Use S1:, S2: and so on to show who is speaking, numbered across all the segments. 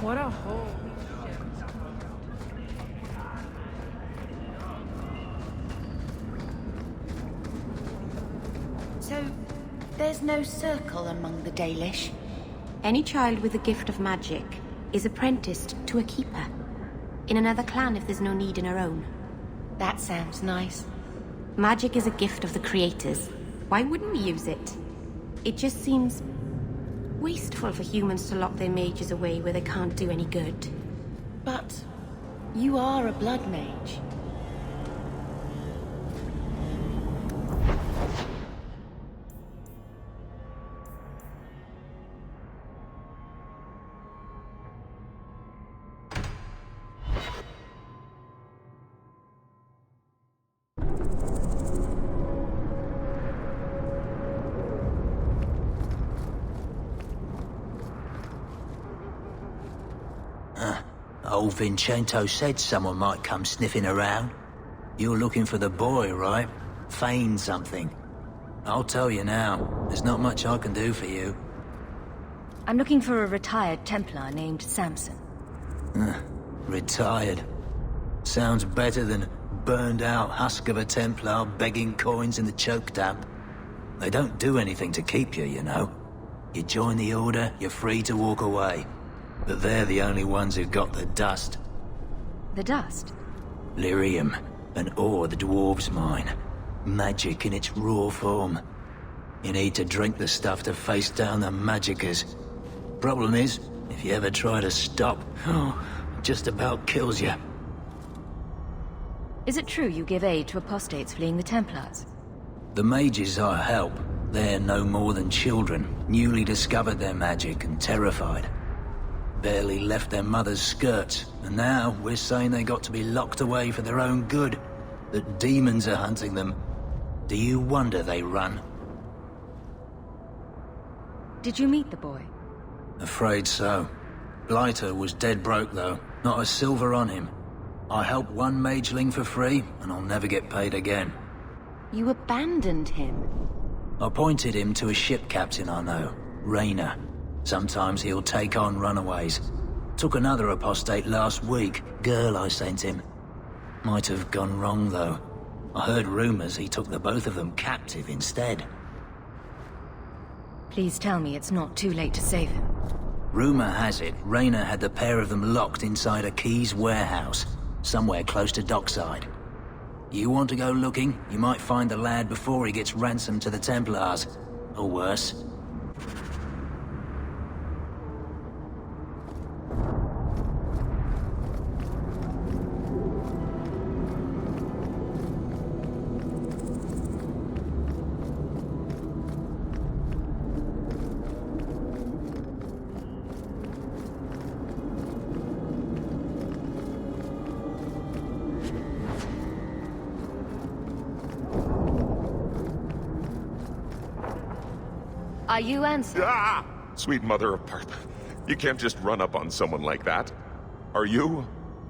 S1: What a hole.
S2: So, there's no circle among the Dalish?
S3: Any child with a gift of magic is apprenticed to a keeper. In another clan if there's no need in her own.
S2: That sounds nice.
S3: Magic is a gift of the creators. Why wouldn't we use it? It just seems wasteful for humans to lock their mages away where they can't do any good.
S2: But you are a blood mage.
S4: Old Vincento said someone might come sniffing around. You're looking for the boy, right? Feign something. I'll tell you now, there's not much I can do for you.
S3: I'm looking for a retired Templar named Samson.
S4: Retired. Sounds better than burned out husk of a Templar begging coins in the choke damp. They don't do anything to keep you, you know. You join the Order, you're free to walk away. But they're the only ones who've got the dust.
S3: The dust?
S4: Lyrium, an ore the dwarves mine. Magic in its raw form. You need to drink the stuff to face down the magicers. Problem is, if you ever try to stop, it just about kills you.
S3: Is it true you give aid to apostates fleeing the Templars?
S4: The mages I help, they're no more than children, newly discovered their magic and terrified. Barely left their mother's skirts, and now we're saying they got to be locked away for their own good. That demons are hunting them. Do you wonder they run?
S3: Did you meet the boy?
S4: Afraid so. Blighter was dead broke though, not a silver on him. I helped one mageling for free, and I'll never get paid again.
S3: You abandoned him?
S4: I pointed him to a ship captain I know, Rayner. Sometimes he'll take on runaways. Took another apostate last week, girl I sent him. Might have gone wrong though. I heard rumors he took the both of them captive instead.
S3: Please tell me it's not too late to save him.
S4: Rumor has it, Rayner had the pair of them locked inside a Keys warehouse, somewhere close to dockside. You want to go looking, you might find the lad before he gets ransomed to the Templars. Or worse.
S3: Are you Ansel?
S5: Ah! Sweet mother of Parth. You can't just run up on someone like that. Are you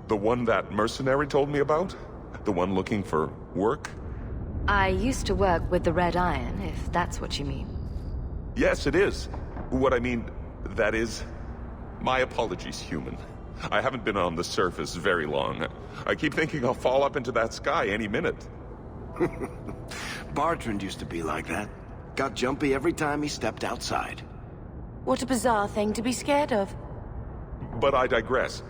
S5: the one that mercenary told me about? The one looking for work?
S3: I used to work with the Red Iron, if that's what you mean.
S5: Yes, it is. What I mean, that is... My apologies, human. I haven't been on the surface very long. I keep thinking I'll fall up into that sky any minute.
S6: Bartrand used to be like that. Got jumpy every time he stepped outside.
S2: What a bizarre thing to be scared of.
S5: But I digress.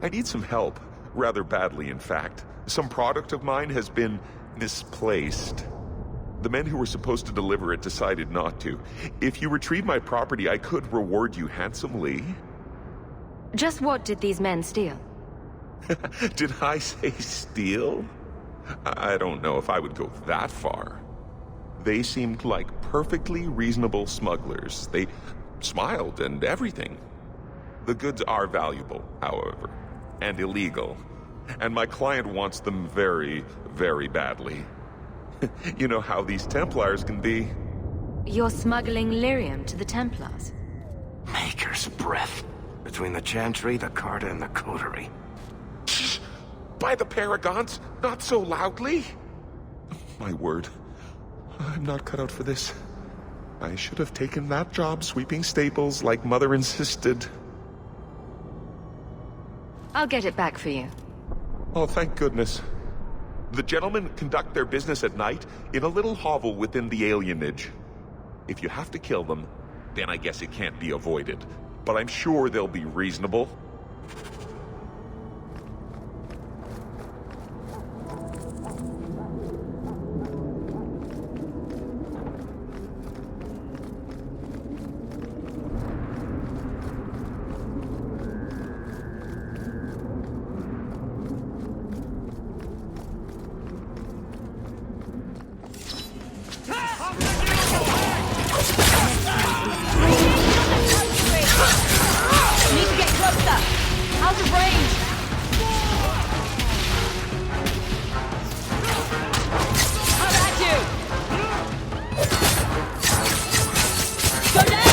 S5: I need some help. Rather badly, in fact. Some product of mine has been misplaced. The men who were supposed to deliver it decided not to. If you retrieve my property, I could reward you handsomely.
S3: Just what did these men steal?
S5: Did I say steal? I don't know if I would go that far. They seemed like perfectly reasonable smugglers. They smiled and everything. The goods are valuable, however, and illegal. And my client wants them very, very badly. You know how these Templars can be.
S3: You're smuggling lyrium to the Templars?
S6: Maker's breath. Between the Chantry, the Carta, and the Coterie.
S5: Shh! By the Paragons, not so loudly! My word. I'm not cut out for this. I should have taken that job sweeping stables like Mother insisted.
S1: I'll get it back for you.
S5: Oh, thank goodness. The gentlemen conduct their business at night in a little hovel within the alienage. If you have to kill them, then I guess it can't be avoided. But I'm sure they'll be reasonable.
S1: Need to get closer! Out of range! I'm at you! Go down!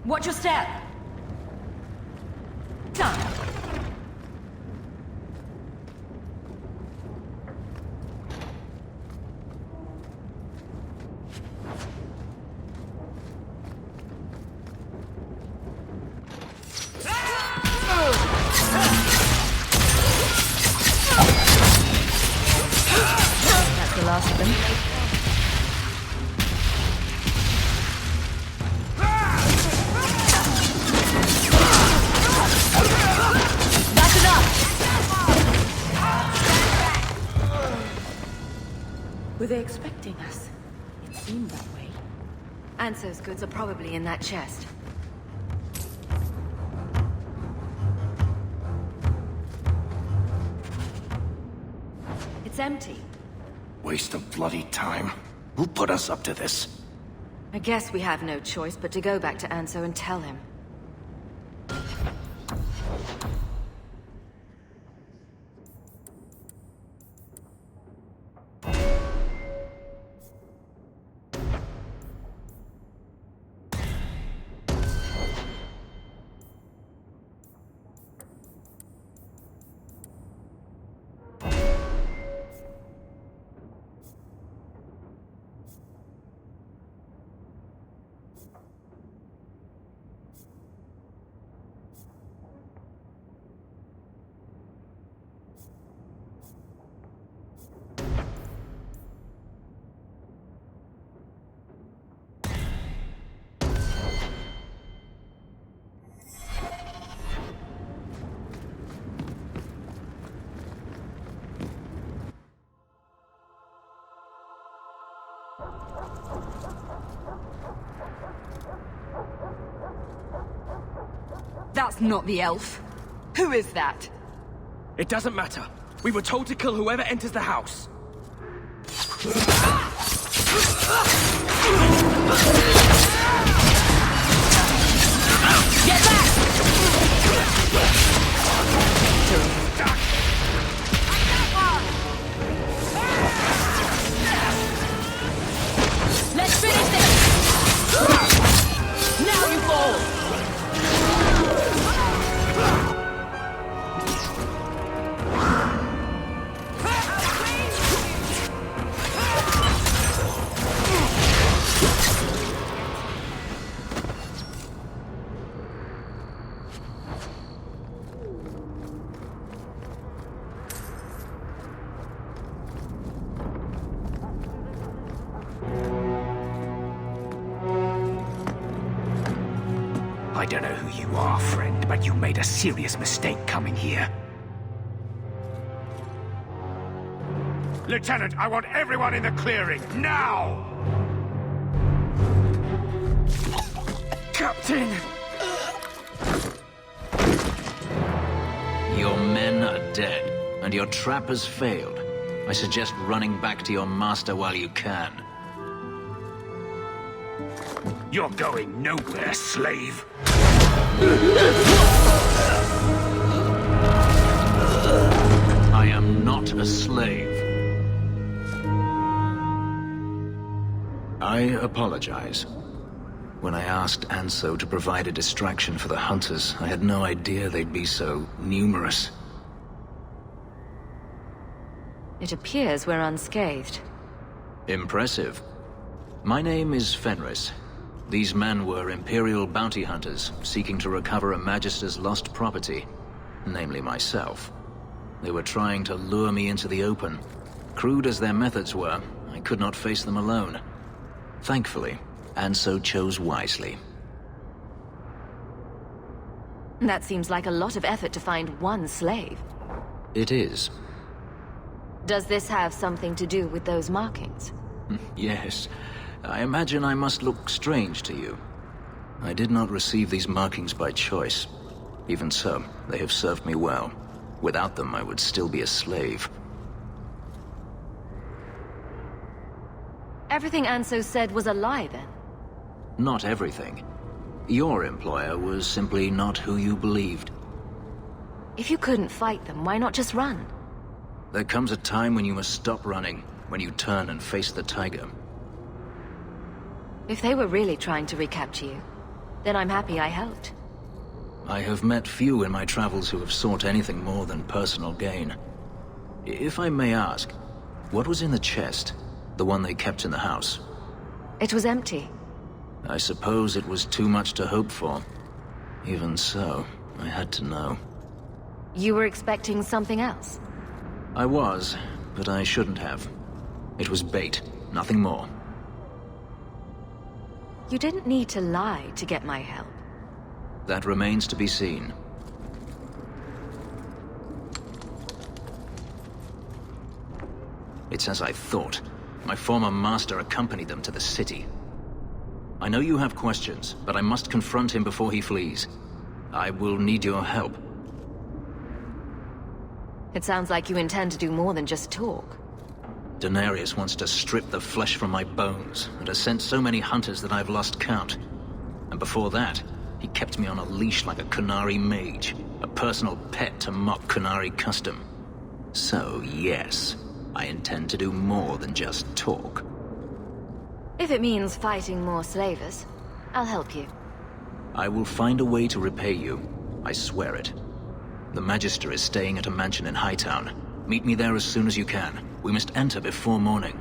S1: Watch your step! Done! That's the last of them. That's enough!
S2: Were they expecting us? It seemed that way.
S1: Anso's goods are probably in that chest. It's empty.
S6: Waste of bloody time. Who put us up to this?
S1: I guess we have no choice but to go back to Anso and tell him. That's not the elf. Who is that?
S7: It doesn't matter. We were told to kill whoever enters the house.
S1: Get back! Let's finish this! Now you fall!
S8: I don't know who you are, friend, but you made a serious mistake coming here. Lieutenant, I want everyone in the clearing, now!
S7: Captain!
S4: Your men are dead, and your trap has failed. I suggest running back to your master while you can.
S8: You're going nowhere, slave!
S4: I am not a slave. I apologize. When I asked Anso to provide a distraction for the hunters, I had no idea they'd be so numerous.
S1: It appears we're unscathed.
S4: Impressive. My name is Fenris. These men were Imperial bounty hunters, seeking to recover a Magister's lost property, namely myself. They were trying to lure me into the open. Crude as their methods were, I could not face them alone. Thankfully, Anso chose wisely.
S1: That seems like a lot of effort to find one slave.
S4: It is.
S1: Does this have something to do with those markings?
S4: Yes. I imagine I must look strange to you. I did not receive these markings by choice. Even so, they have served me well. Without them, I would still be a slave.
S1: Everything Anso said was a lie, then?
S4: Not everything. Your employer was simply not who you believed.
S1: If you couldn't fight them, why not just run?
S4: There comes a time when you must stop running, when you turn and face the tiger.
S1: If they were really trying to recapture you, then I'm happy I helped.
S4: I have met few in my travels who have sought anything more than personal gain. If I may ask, what was in the chest? The one they kept in the house?
S1: It was empty.
S4: I suppose it was too much to hope for. Even so, I had to know.
S1: You were expecting something else?
S4: I was, but I shouldn't have. It was bait, nothing more.
S1: You didn't need to lie to get my help.
S4: That remains to be seen. It's as I thought. My former master accompanied them to the city. I know you have questions, but I must confront him before he flees. I will need your help.
S1: It sounds like you intend to do more than just talk.
S4: Denarius wants to strip the flesh from my bones, and has sent so many hunters that I've lost count. And before that, he kept me on a leash like a Qunari mage, a personal pet to mock Qunari custom. So, yes, I intend to do more than just talk.
S1: If it means fighting more slavers, I'll help you.
S4: I will find a way to repay you. I swear it. The Magister is staying at a mansion in Hightown. Meet me there as soon as you can. We must enter before morning.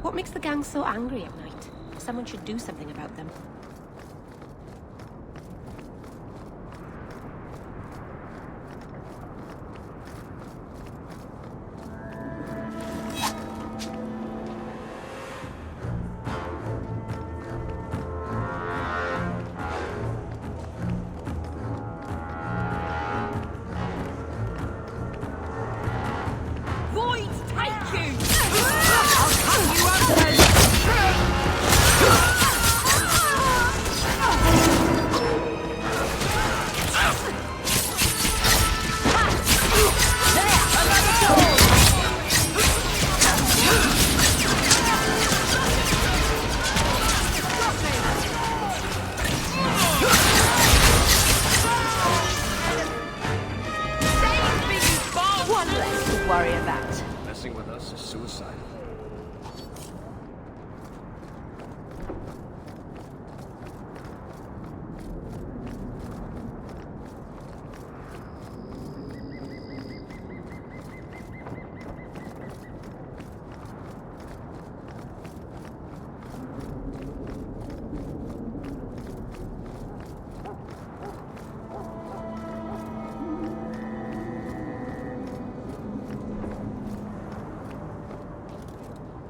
S3: What makes the gang so angry at night? Someone should do something about them.
S7: Messing with us is suicide.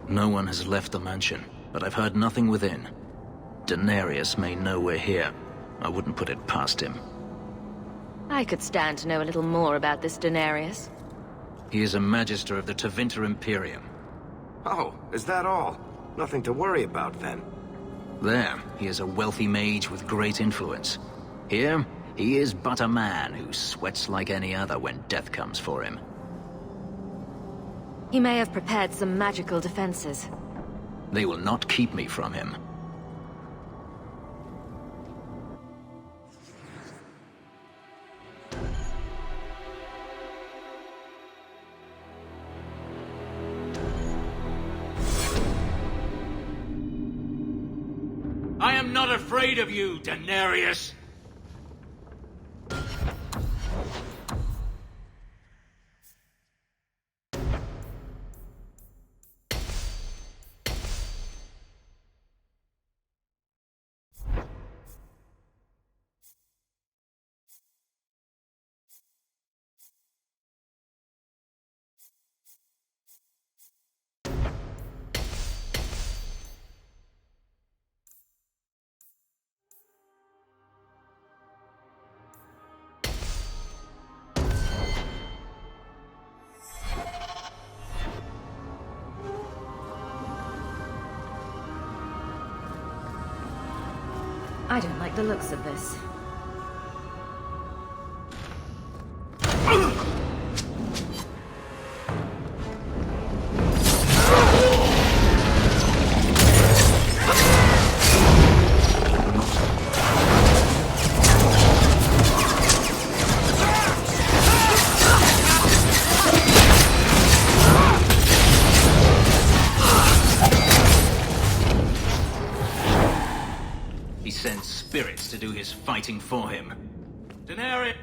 S4: No one has left the mansion, but I've heard nothing within. Daenerys may know we're here. I wouldn't put it past him.
S1: I could stand to know a little more about this Daenerys.
S4: He is a Magister of the Tevinter Imperium.
S6: Oh, is that all? Nothing to worry about then.
S4: There, he is a wealthy mage with great influence. Here, he is but a man who sweats like any other when death comes for him.
S1: He may have prepared some magical defenses.
S4: They will not keep me from him.
S8: I am not afraid of you, Daenerys!
S1: I don't like the looks of this.
S4: Spirits to do his fighting for him.
S8: Daenerys!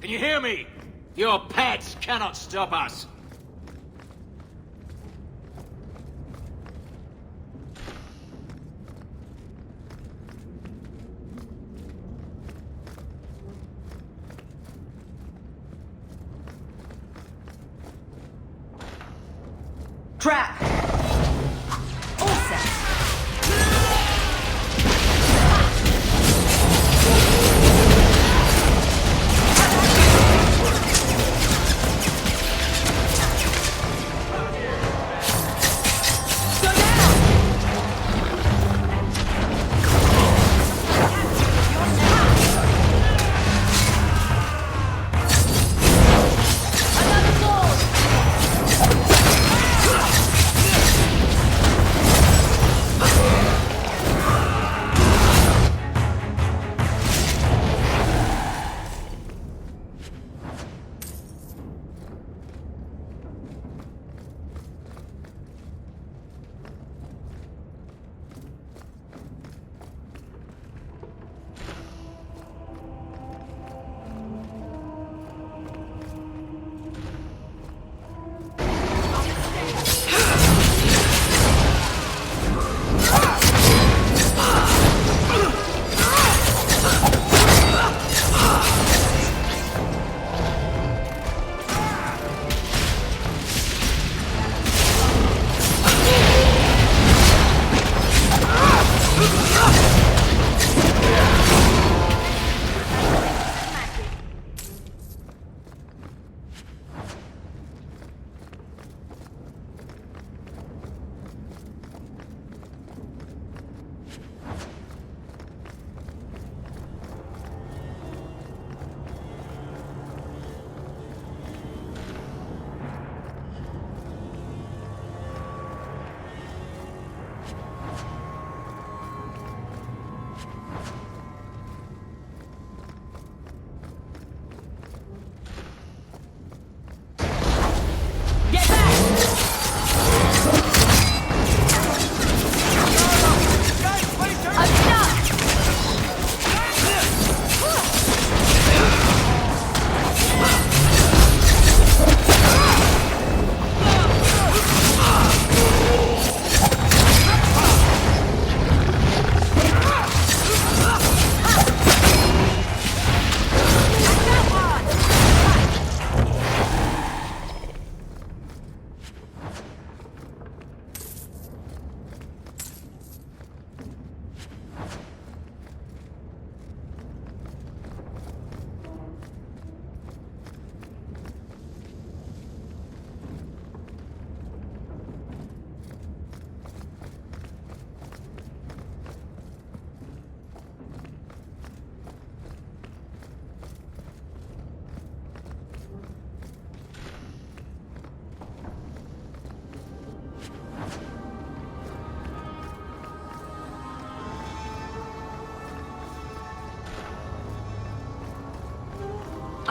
S8: Can you hear me? Your pets cannot stop us!
S2: Trap! All set.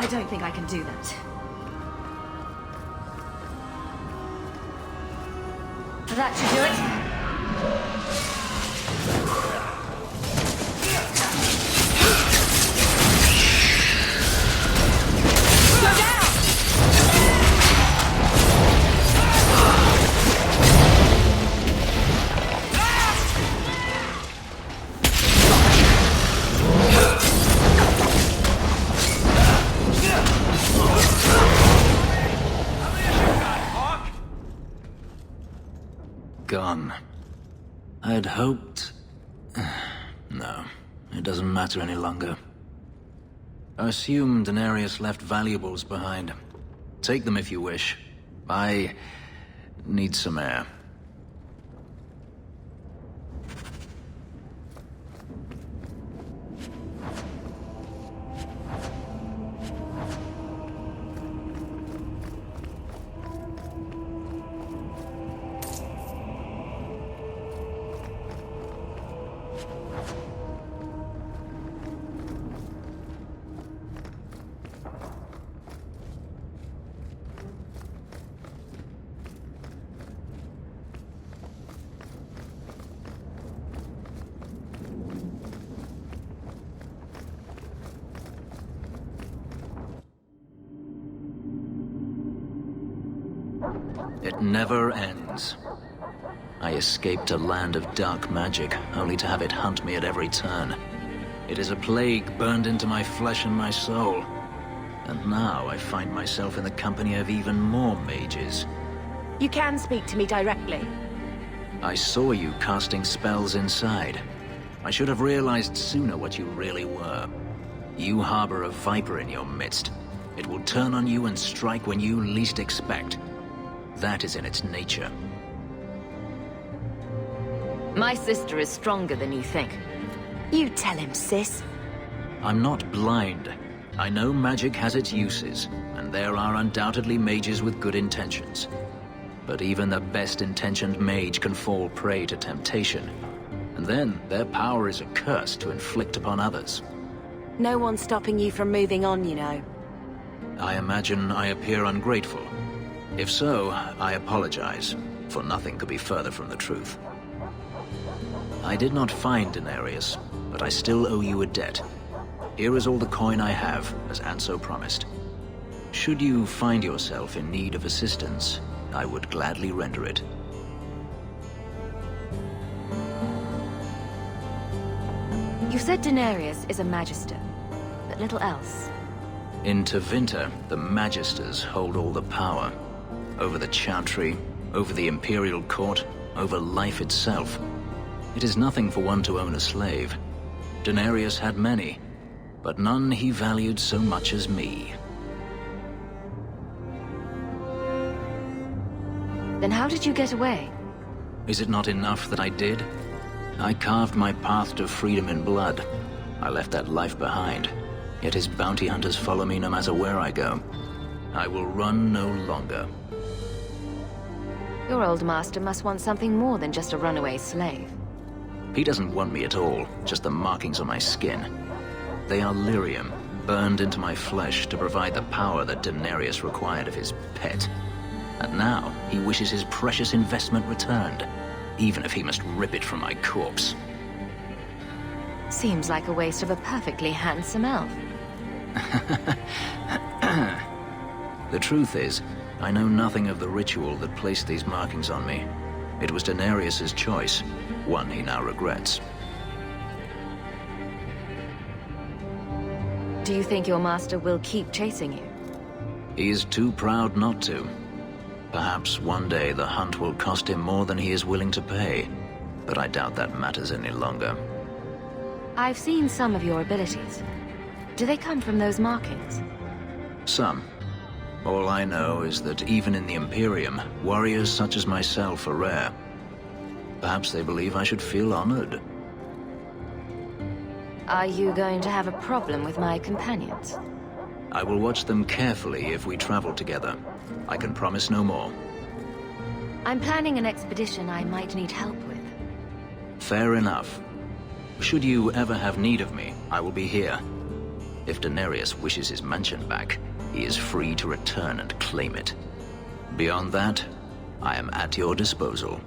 S1: I don't think I can do that. That should do it.
S4: Gone. I'd hoped... No, it doesn't matter any longer. I assume Denarius left valuables behind. Take them if you wish. I need some air. It never ends. I escaped a land of dark magic, only to have it hunt me at every turn. It is a plague burned into my flesh and my soul. And now I find myself in the company of even more mages.
S3: You can speak to me directly.
S4: I saw you casting spells inside. I should have realized sooner what you really were. You harbor a viper in your midst. It will turn on you and strike when you least expect. That is in its nature.
S1: My sister is stronger than you think.
S3: You tell him, sis.
S4: I'm not blind. I know magic has its uses, and there are undoubtedly mages with good intentions. But even the best-intentioned mage can fall prey to temptation. And then their power is a curse to inflict upon others.
S3: No one's stopping you from moving on, you know.
S4: I imagine I appear ungrateful. If so, I apologize, for nothing could be further from the truth. I did not find Denarius, but I still owe you a debt. Here is all the coin I have, as Anso promised. Should you find yourself in need of assistance, I would gladly render it.
S1: You said Denarius is a magister, but little else.
S4: In Tevinter, the Magisters hold all the power. Over the Chantry, over the Imperial Court, over life itself. It is nothing for one to own a slave. Denarius had many, but none he valued so much as me.
S1: Then how did you get away?
S4: Is it not enough that I did? I carved my path to freedom in blood. I left that life behind. Yet his bounty hunters follow me no matter where I go. I will run no longer.
S1: Your old master must want something more than just a runaway slave.
S4: He doesn't want me at all, just the markings on my skin. They are lyrium, burned into my flesh to provide the power that Denarius required of his pet. And now, he wishes his precious investment returned, even if he must rip it from my corpse.
S1: Seems like a waste of a perfectly handsome elf.
S4: The truth is, I know nothing of the ritual that placed these markings on me. It was Denarius's choice, one he now regrets.
S1: Do you think your master will keep chasing you?
S4: He is too proud not to. Perhaps one day the hunt will cost him more than he is willing to pay, but I doubt that matters any longer.
S1: I've seen some of your abilities. Do they come from those markings?
S4: Some. All I know is that even in the Imperium, warriors such as myself are rare. Perhaps they believe I should feel honored.
S1: Are you going to have a problem with my companions?
S4: I will watch them carefully if we travel together. I can promise no more.
S1: I'm planning an expedition I might need help with.
S4: Fair enough. Should you ever have need of me, I will be here.
S9: If Daenerys wishes his mansion back, he is free to return and claim it. Beyond that, I am at your disposal.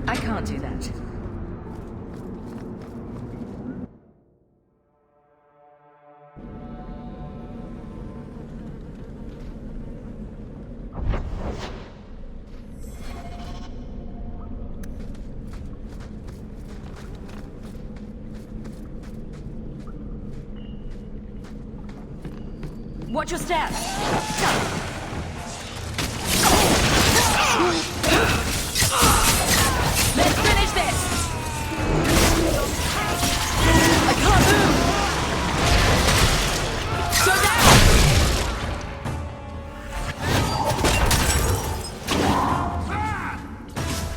S1: I can't do that. Watch your step! Let's finish this! I can't move! Go down!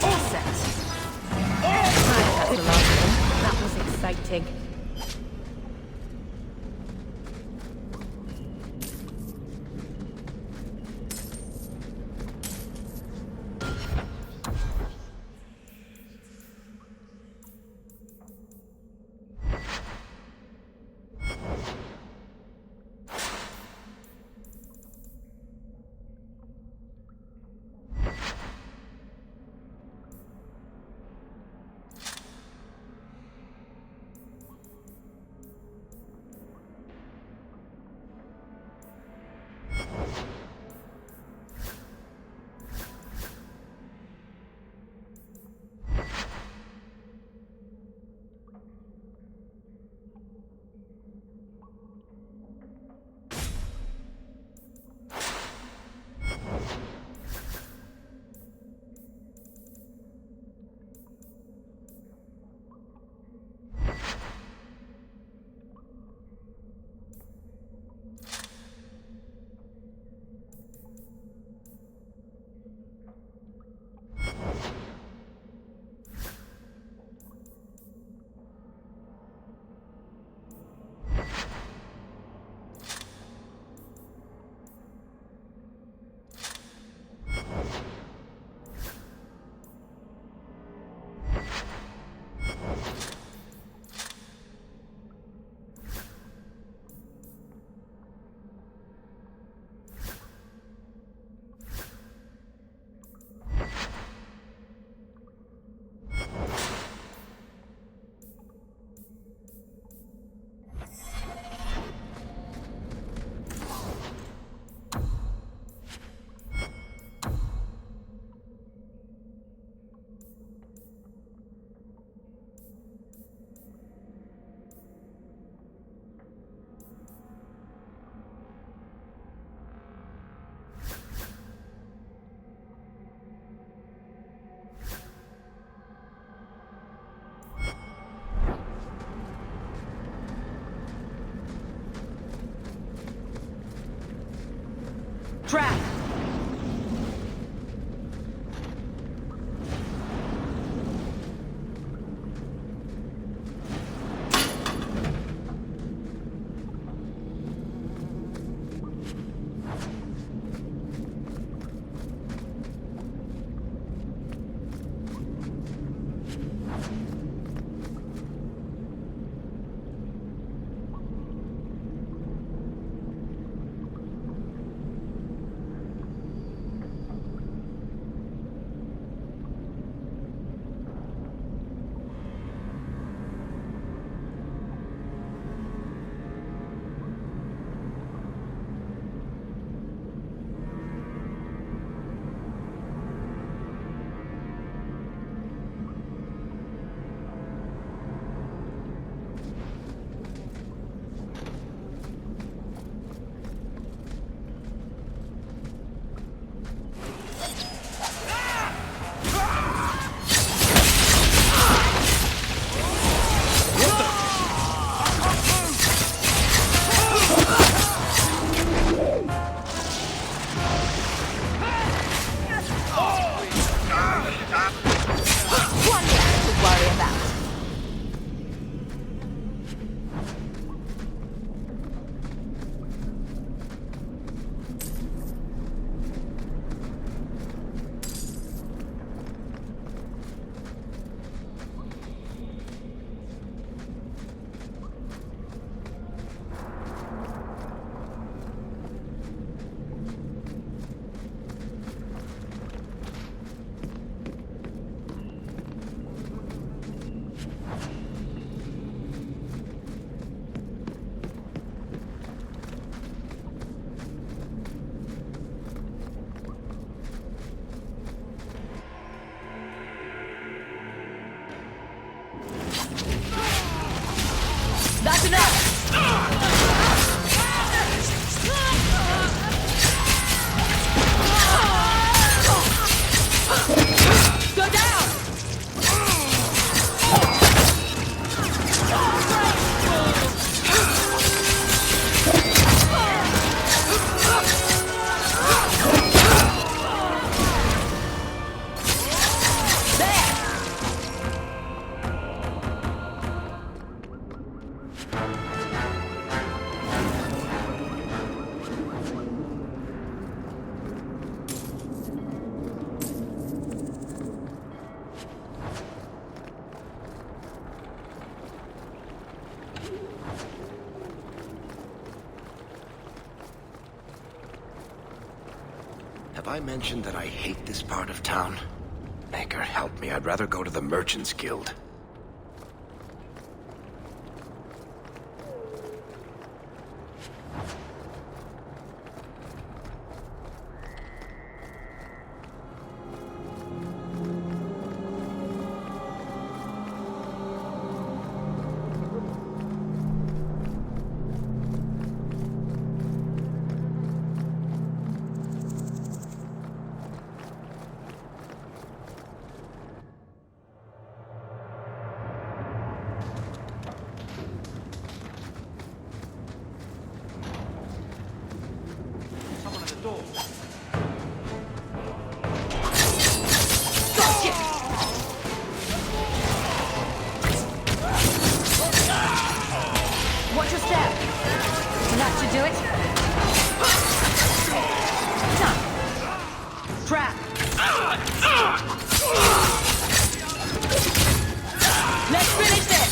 S1: All set. That's the last one. That was exciting.
S2: That's enough! Go down!
S6: Have I mentioned that I hate this part of town? Maker, help me. I'd rather go to the Merchants Guild.
S2: Watch your step. That should do it. Done. Trap. Let's finish this.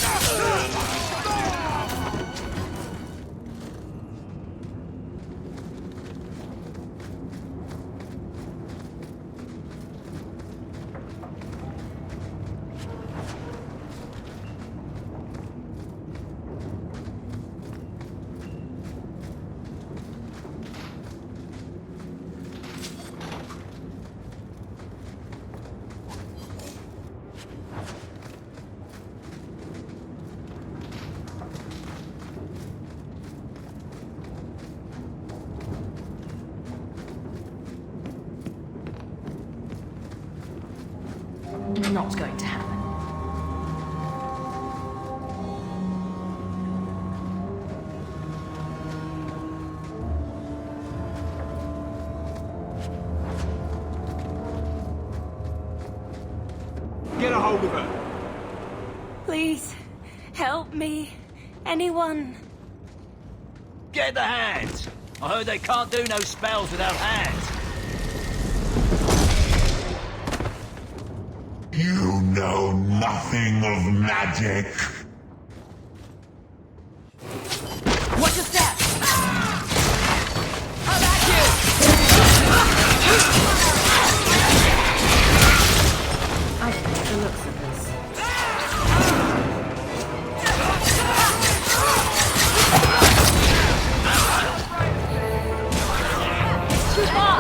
S1: Not going to happen.
S8: Get a hold of her.
S3: Please, help me. Anyone.
S8: Get the hands. I heard they can't do no spells without hands.
S10: You know nothing of magic.
S2: Watch your step. How about you?
S1: I don't like the looks of this.
S2: Too far.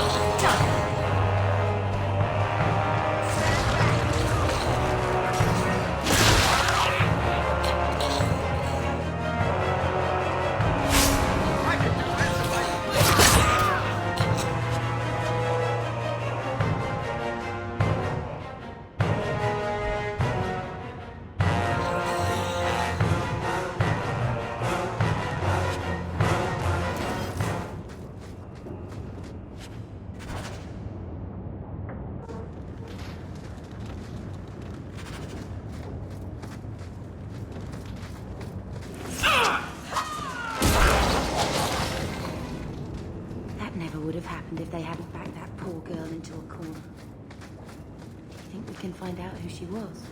S3: Would have happened if they hadn't backed that poor girl into a corner. Do you think we can find out who she was?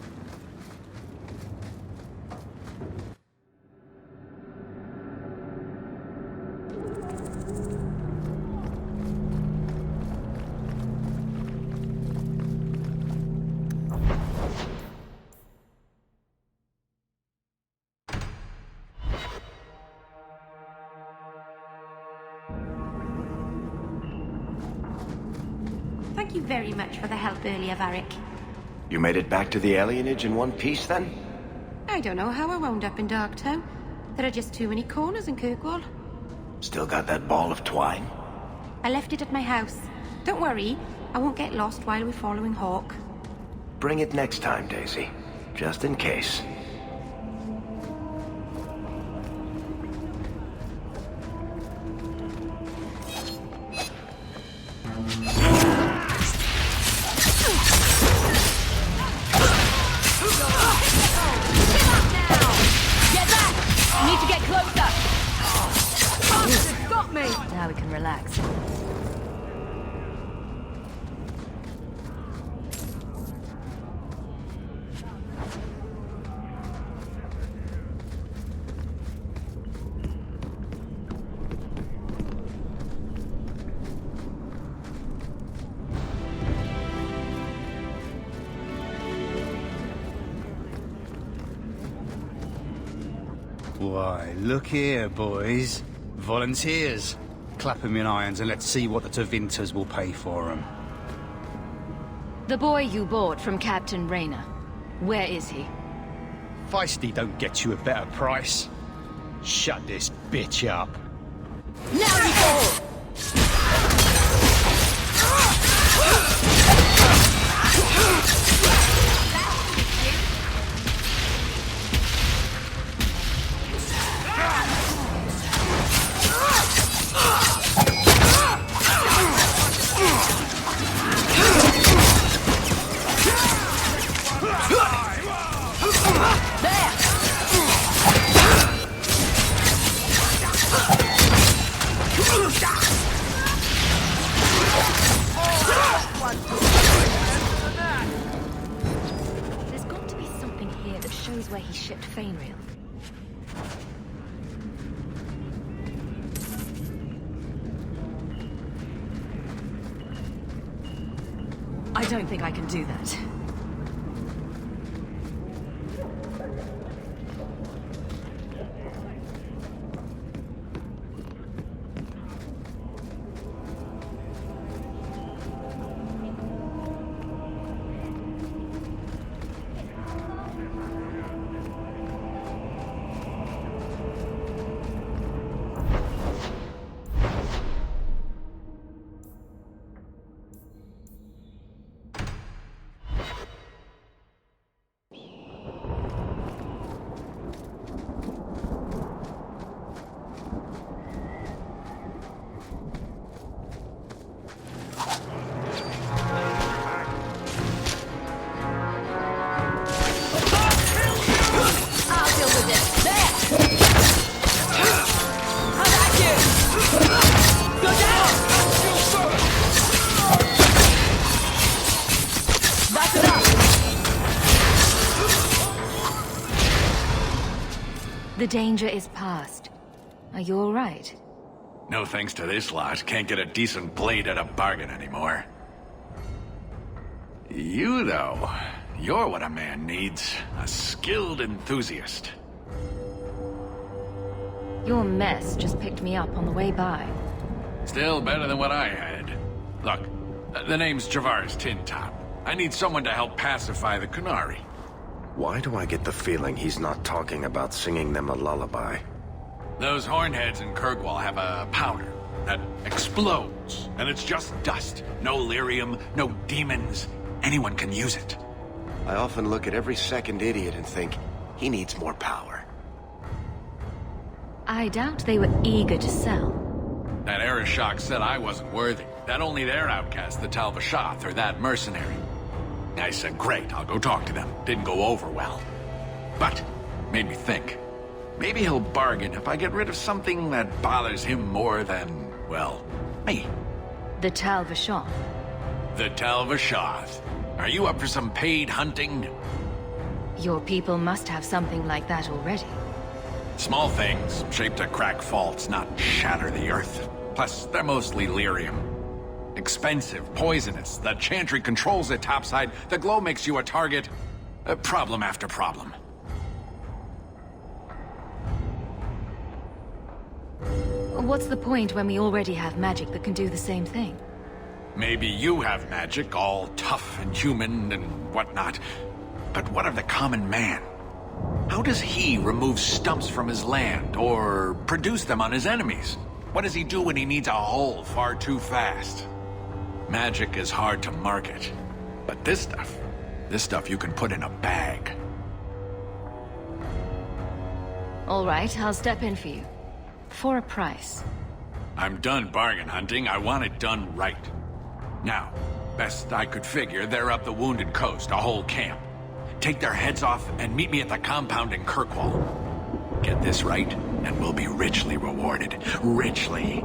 S3: Thank you very much for the help earlier, Varric.
S6: You made it back to the alienage in one piece, then?
S3: I don't know how I wound up in Darktown. There are just too many corners in Kirkwall.
S6: Still got that ball of twine?
S3: I left it at my house. Don't worry, I won't get lost while we're following Hawk.
S6: Bring it next time, Daisy. Just in case.
S1: Now we can relax.
S11: Why, look here, boys. Volunteers. Clap 'em in irons and let's see what the Tevinters will pay for 'em.
S1: The boy you bought from Captain Rayner. Where is he?
S11: Feisty don't get you a better price. Shut this bitch up.
S1: Now you go! There's got to be something here that shows where he shipped Fainrail. I don't think I can do that. The danger is past. Are you all right?
S8: No thanks to this lot, can't get a decent blade at a bargain anymore. You, though, you're what a man needs. A skilled enthusiast.
S1: Your mess just picked me up on the way by.
S8: Still better than what I had. Look, the name's Javaris Tintop. I need someone to help pacify the Qunari.
S6: Why do I get the feeling he's not talking about singing them a lullaby?
S8: Those hornheads in Kirkwall have a powder that explodes, and it's just dust. No lyrium, no demons. Anyone can use it.
S6: I often look at every second idiot and think, he needs more power.
S1: I doubt they were eager to sell.
S8: That Arishok said I wasn't worthy. That only their outcast, the Tal Vashoth, or that mercenary. I said, great, I'll go talk to them. Didn't go over well. But, made me think. Maybe he'll bargain if I get rid of something that bothers him more than, well, me.
S1: The Tal Vashoth.
S8: The Tal Vashoth. Are you up for some paid hunting?
S1: Your people must have something like that already.
S8: Small things, shaped to crack faults, not shatter the earth. Plus, they're mostly lyrium. Expensive, poisonous. The Chantry controls it topside. The glow makes you a target. Problem after problem.
S1: What's the point when we already have magic that can do the same thing?
S8: Maybe you have magic, all tough and human and whatnot. But what of the common man? How does he remove stumps from his land, or produce them on his enemies? What does he do when he needs a hole far too fast? Magic is hard to market. But this stuff you can put in a bag.
S1: All right, I'll step in for you. For a price.
S8: I'm done bargain hunting. I want it done right. Now, best I could figure, they're up the Wounded Coast, a whole camp. Take their heads off and meet me at the compound in Kirkwall. Get this right, and we'll be richly rewarded. Richly.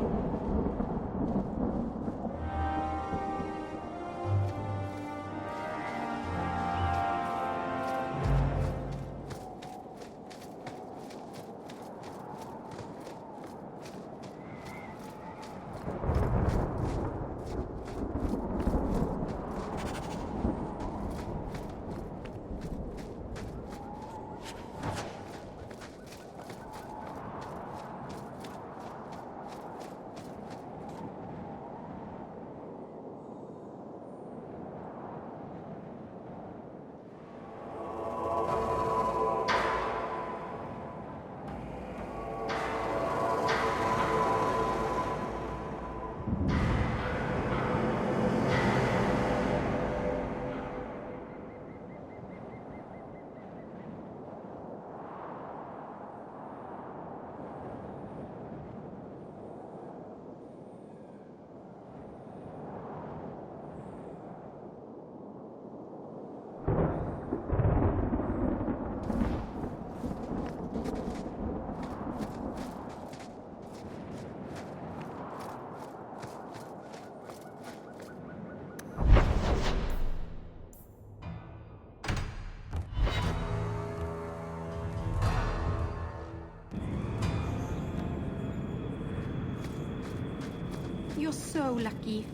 S3: You're so lucky.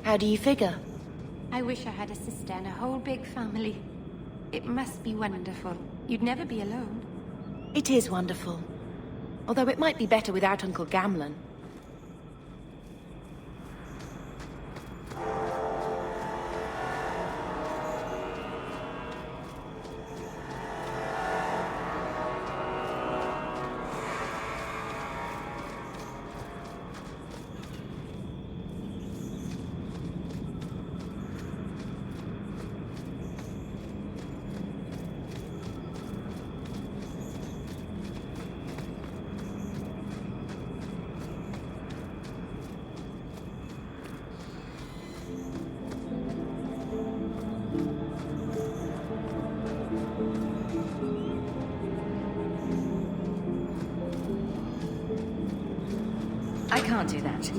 S2: How do you figure?
S3: I wish I had a sister and a whole big family. It must be wonderful. You'd never be alone.
S2: It is wonderful. Although it might be better without Uncle Gamlen.
S1: I can't do that.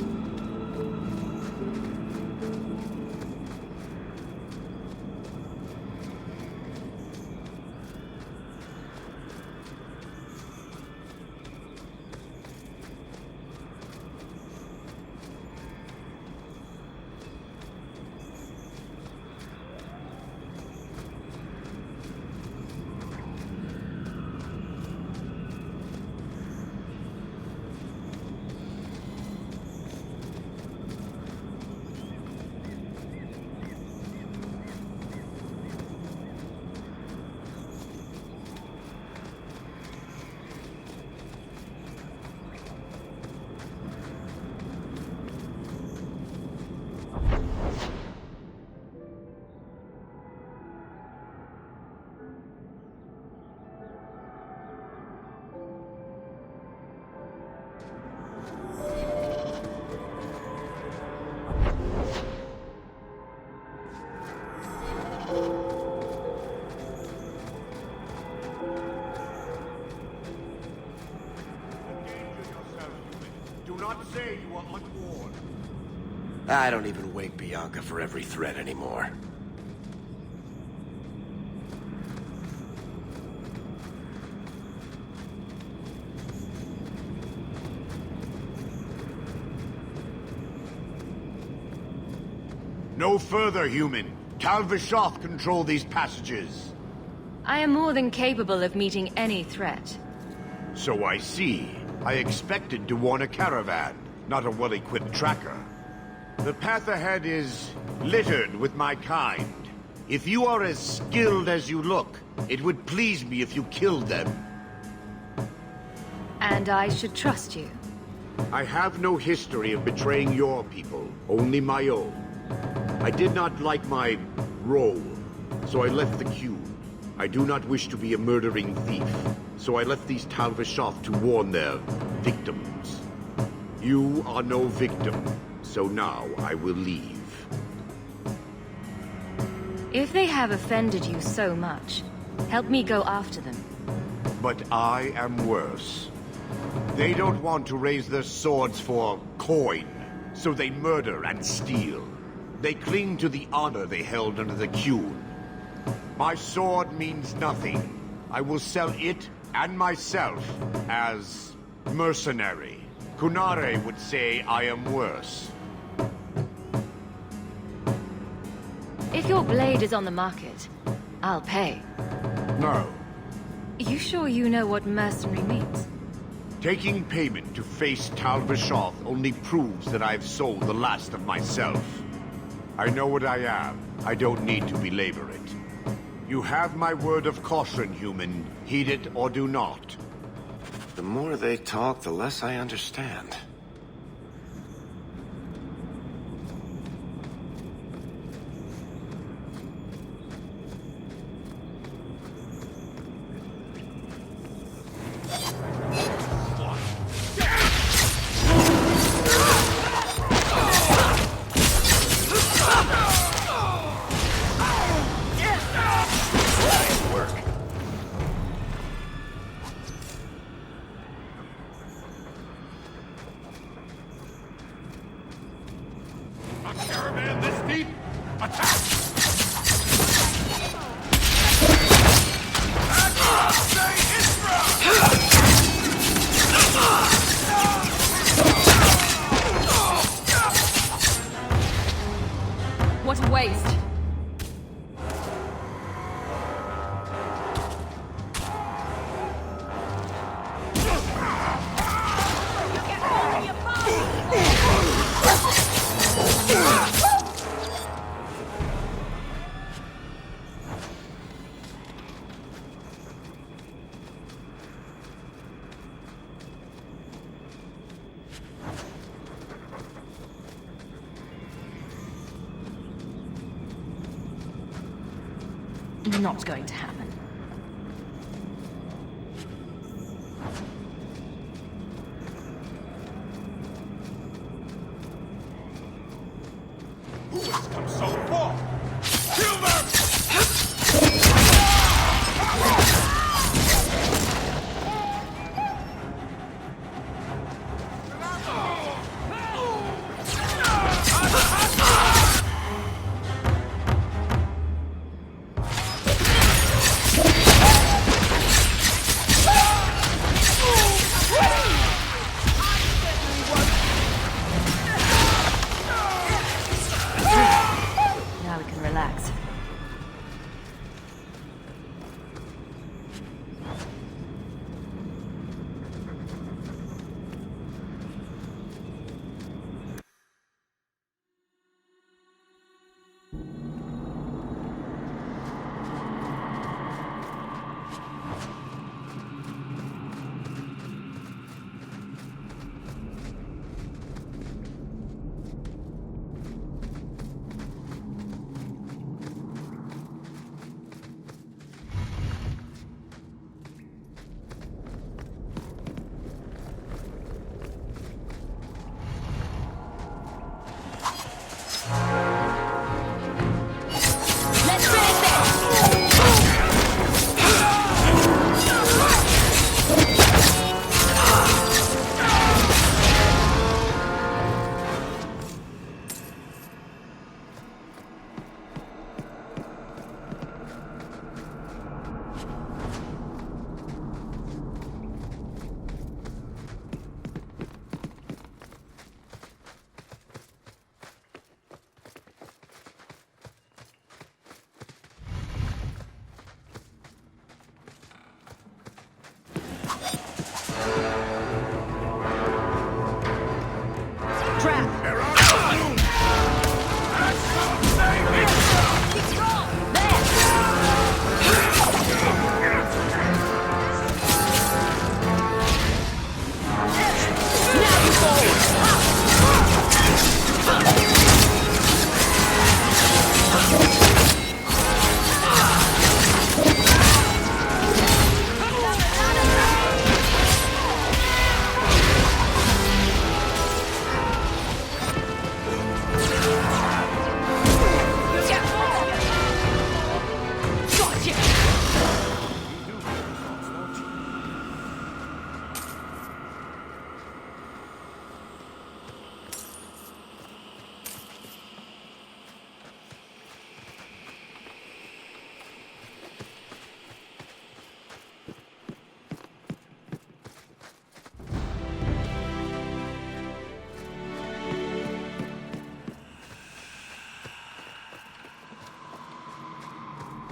S6: I don't even wake Bianca for every threat anymore.
S12: No further, human. Tal Vishoth control these passages.
S1: I am more than capable of meeting any threat.
S12: So I see. I expected to warn a caravan, not a well-equipped tracker. The path ahead is littered with my kind. If you are as skilled as you look, it would please me if you killed them.
S1: And I should trust you.
S12: I have no history of betraying your people, only my own. I did not like my role, so I left the queue. I do not wish to be a murdering thief, so I left these Tal Vashoth to warn their victims. You are no victim, so now I will leave.
S1: If they have offended you so much, help me go after them.
S12: But I am worse. They don't want to raise their swords for coin, so they murder and steal. They cling to the honor they held under the Qun. My sword means nothing. I will sell it and myself as mercenary. Kunare would say I am worse.
S1: If your blade is on the market, I'll pay.
S12: No.
S1: You sure you know what mercenary means?
S12: Taking payment to face Tal Vashoth only proves that I've sold the last of myself. I know what I am. I don't need to belabor it. You have my word of caution, human. Heed it or do not.
S6: The more they talk, the less I understand.
S8: Caravan this deep? Attack!
S1: What a waste! Not going to happen.
S8: Who has come so far? Kill them!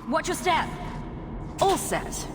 S2: Watch your step. All set.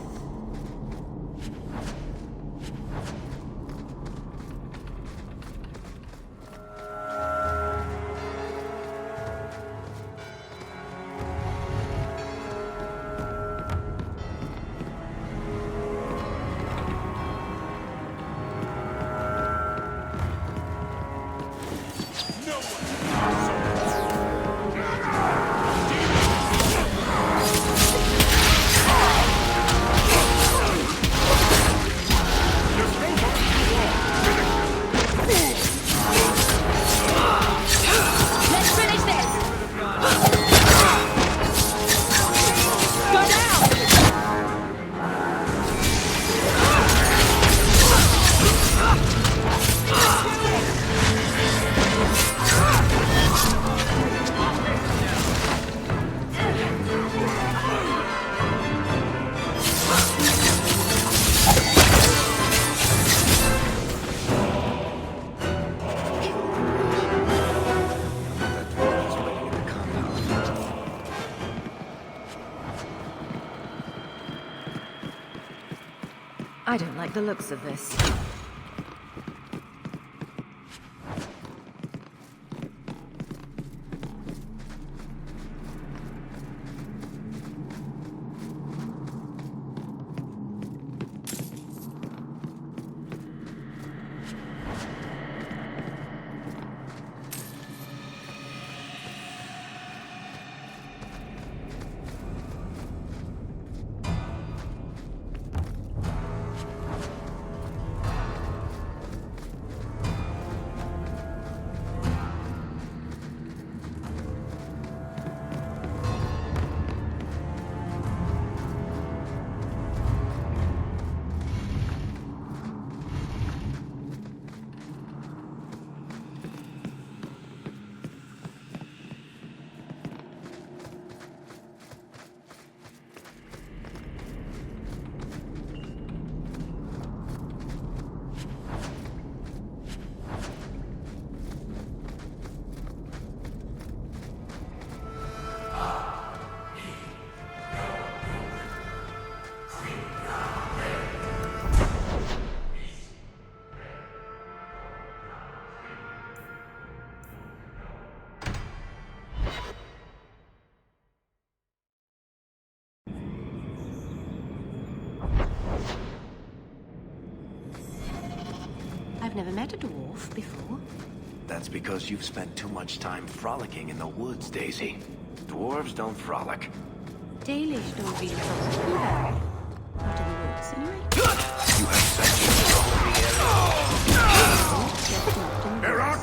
S2: I don't like the looks of this.
S3: I've never met a dwarf before.
S6: That's because you've spent too much time frolicking in the woods, Daisy. Dwarves don't frolic.
S3: Dalish don't really frolic either. Not in the woods, anyway.
S6: You have such a strong
S3: There are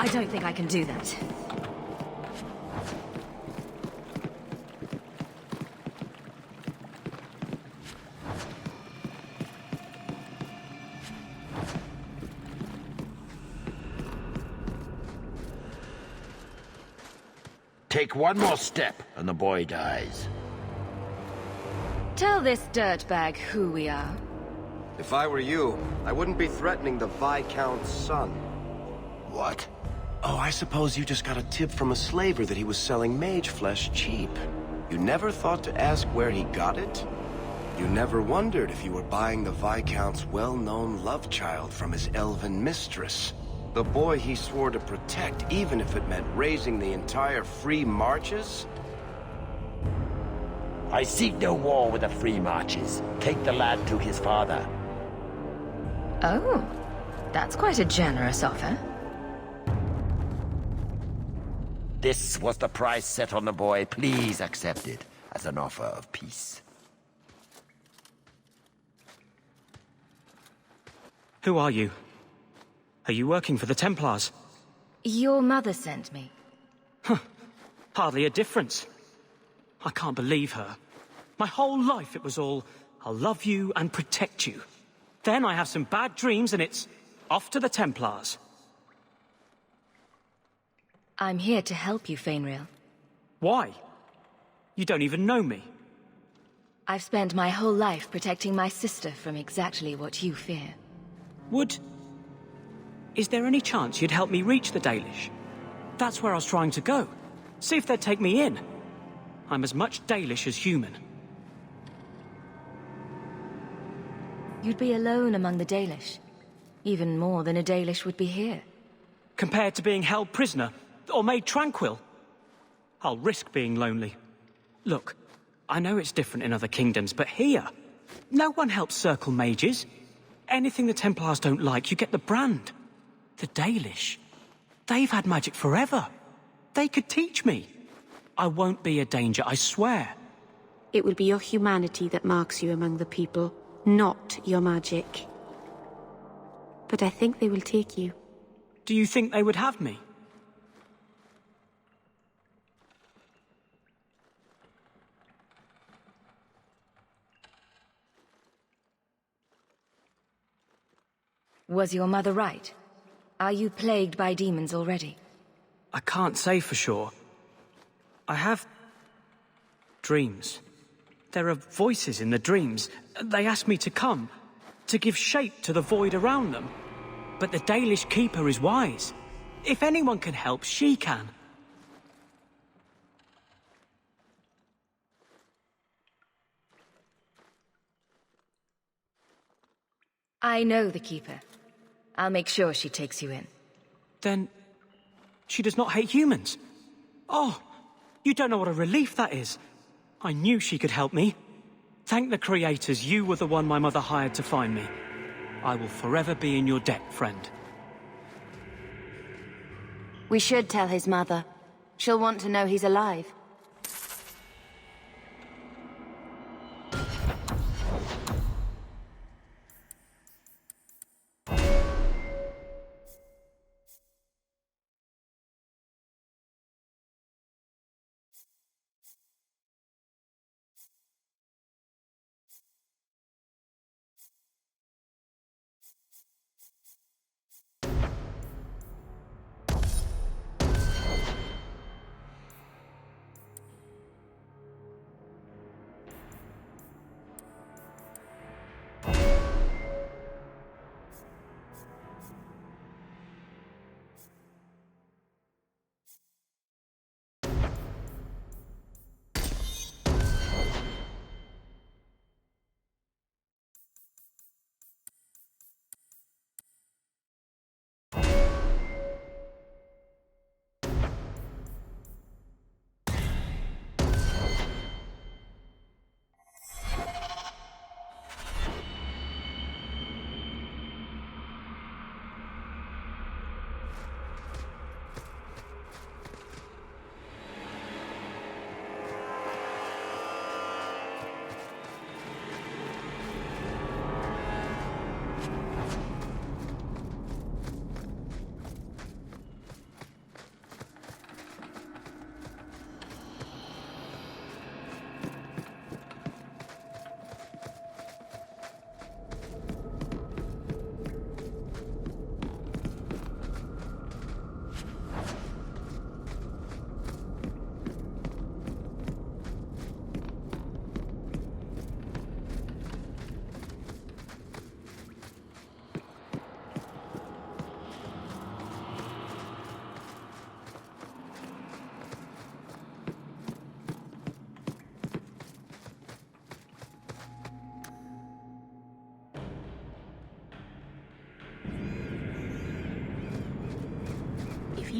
S1: I don't think I can do that.
S6: Take one more step, and the boy dies.
S1: Tell this dirtbag who we are.
S13: If I were you, I wouldn't be threatening the Viscount's son.
S6: What?
S13: Oh, I suppose you just got a tip from a slaver that he was selling mage flesh cheap. You never thought to ask where he got it? You never wondered if you were buying the Viscount's well-known love child from his elven mistress. The boy he swore to protect, even if it meant raising the entire Free Marches?
S6: I seek no war with the Free Marches. Take the lad to his father.
S1: Oh, that's quite a generous offer.
S6: This was the price set on the boy. Please accept it as an offer of peace.
S7: Who are you? Are you working for the Templars?
S1: Your mother sent me.
S7: Hardly a difference. I can't believe her. My whole life it was all, I'll love you and protect you. Then I have some bad dreams and it's off to the Templars.
S1: I'm here to help you, Fainrail.
S7: Why? You don't even know me.
S1: I've spent my whole life protecting my sister from exactly what you fear.
S7: Is there any chance you'd help me reach the Dalish? That's where I was trying to go. See if they'd take me in. I'm as much Dalish as human.
S1: You'd be alone among the Dalish. Even more than a Dalish would be here.
S7: Compared to being held prisoner, or made tranquil, I'll risk being lonely. Look, I know it's different in other kingdoms, but here, no one helps circle mages. Anything the Templars don't like, you get the brand. The Dalish, they've had magic forever. They could teach me. I won't be a danger, I swear.
S3: It will be your humanity that marks you among the people, not your magic. But I think they will take you.
S7: Do you think they would have me?
S1: Was your mother right? Are you plagued by demons already?
S7: I can't say for sure. I have dreams. There are voices in the dreams. They ask me to come, to give shape to the void around them. But the Dalish Keeper is wise. If anyone can help, she can.
S1: I know the Keeper. I'll make sure she takes you in.
S7: Then she does not hate humans. Oh, you don't know what a relief that is. I knew she could help me. Thank the creators, you were the one my mother hired to find me. I will forever be in your debt, friend.
S2: We should tell his mother. She'll want to know he's alive.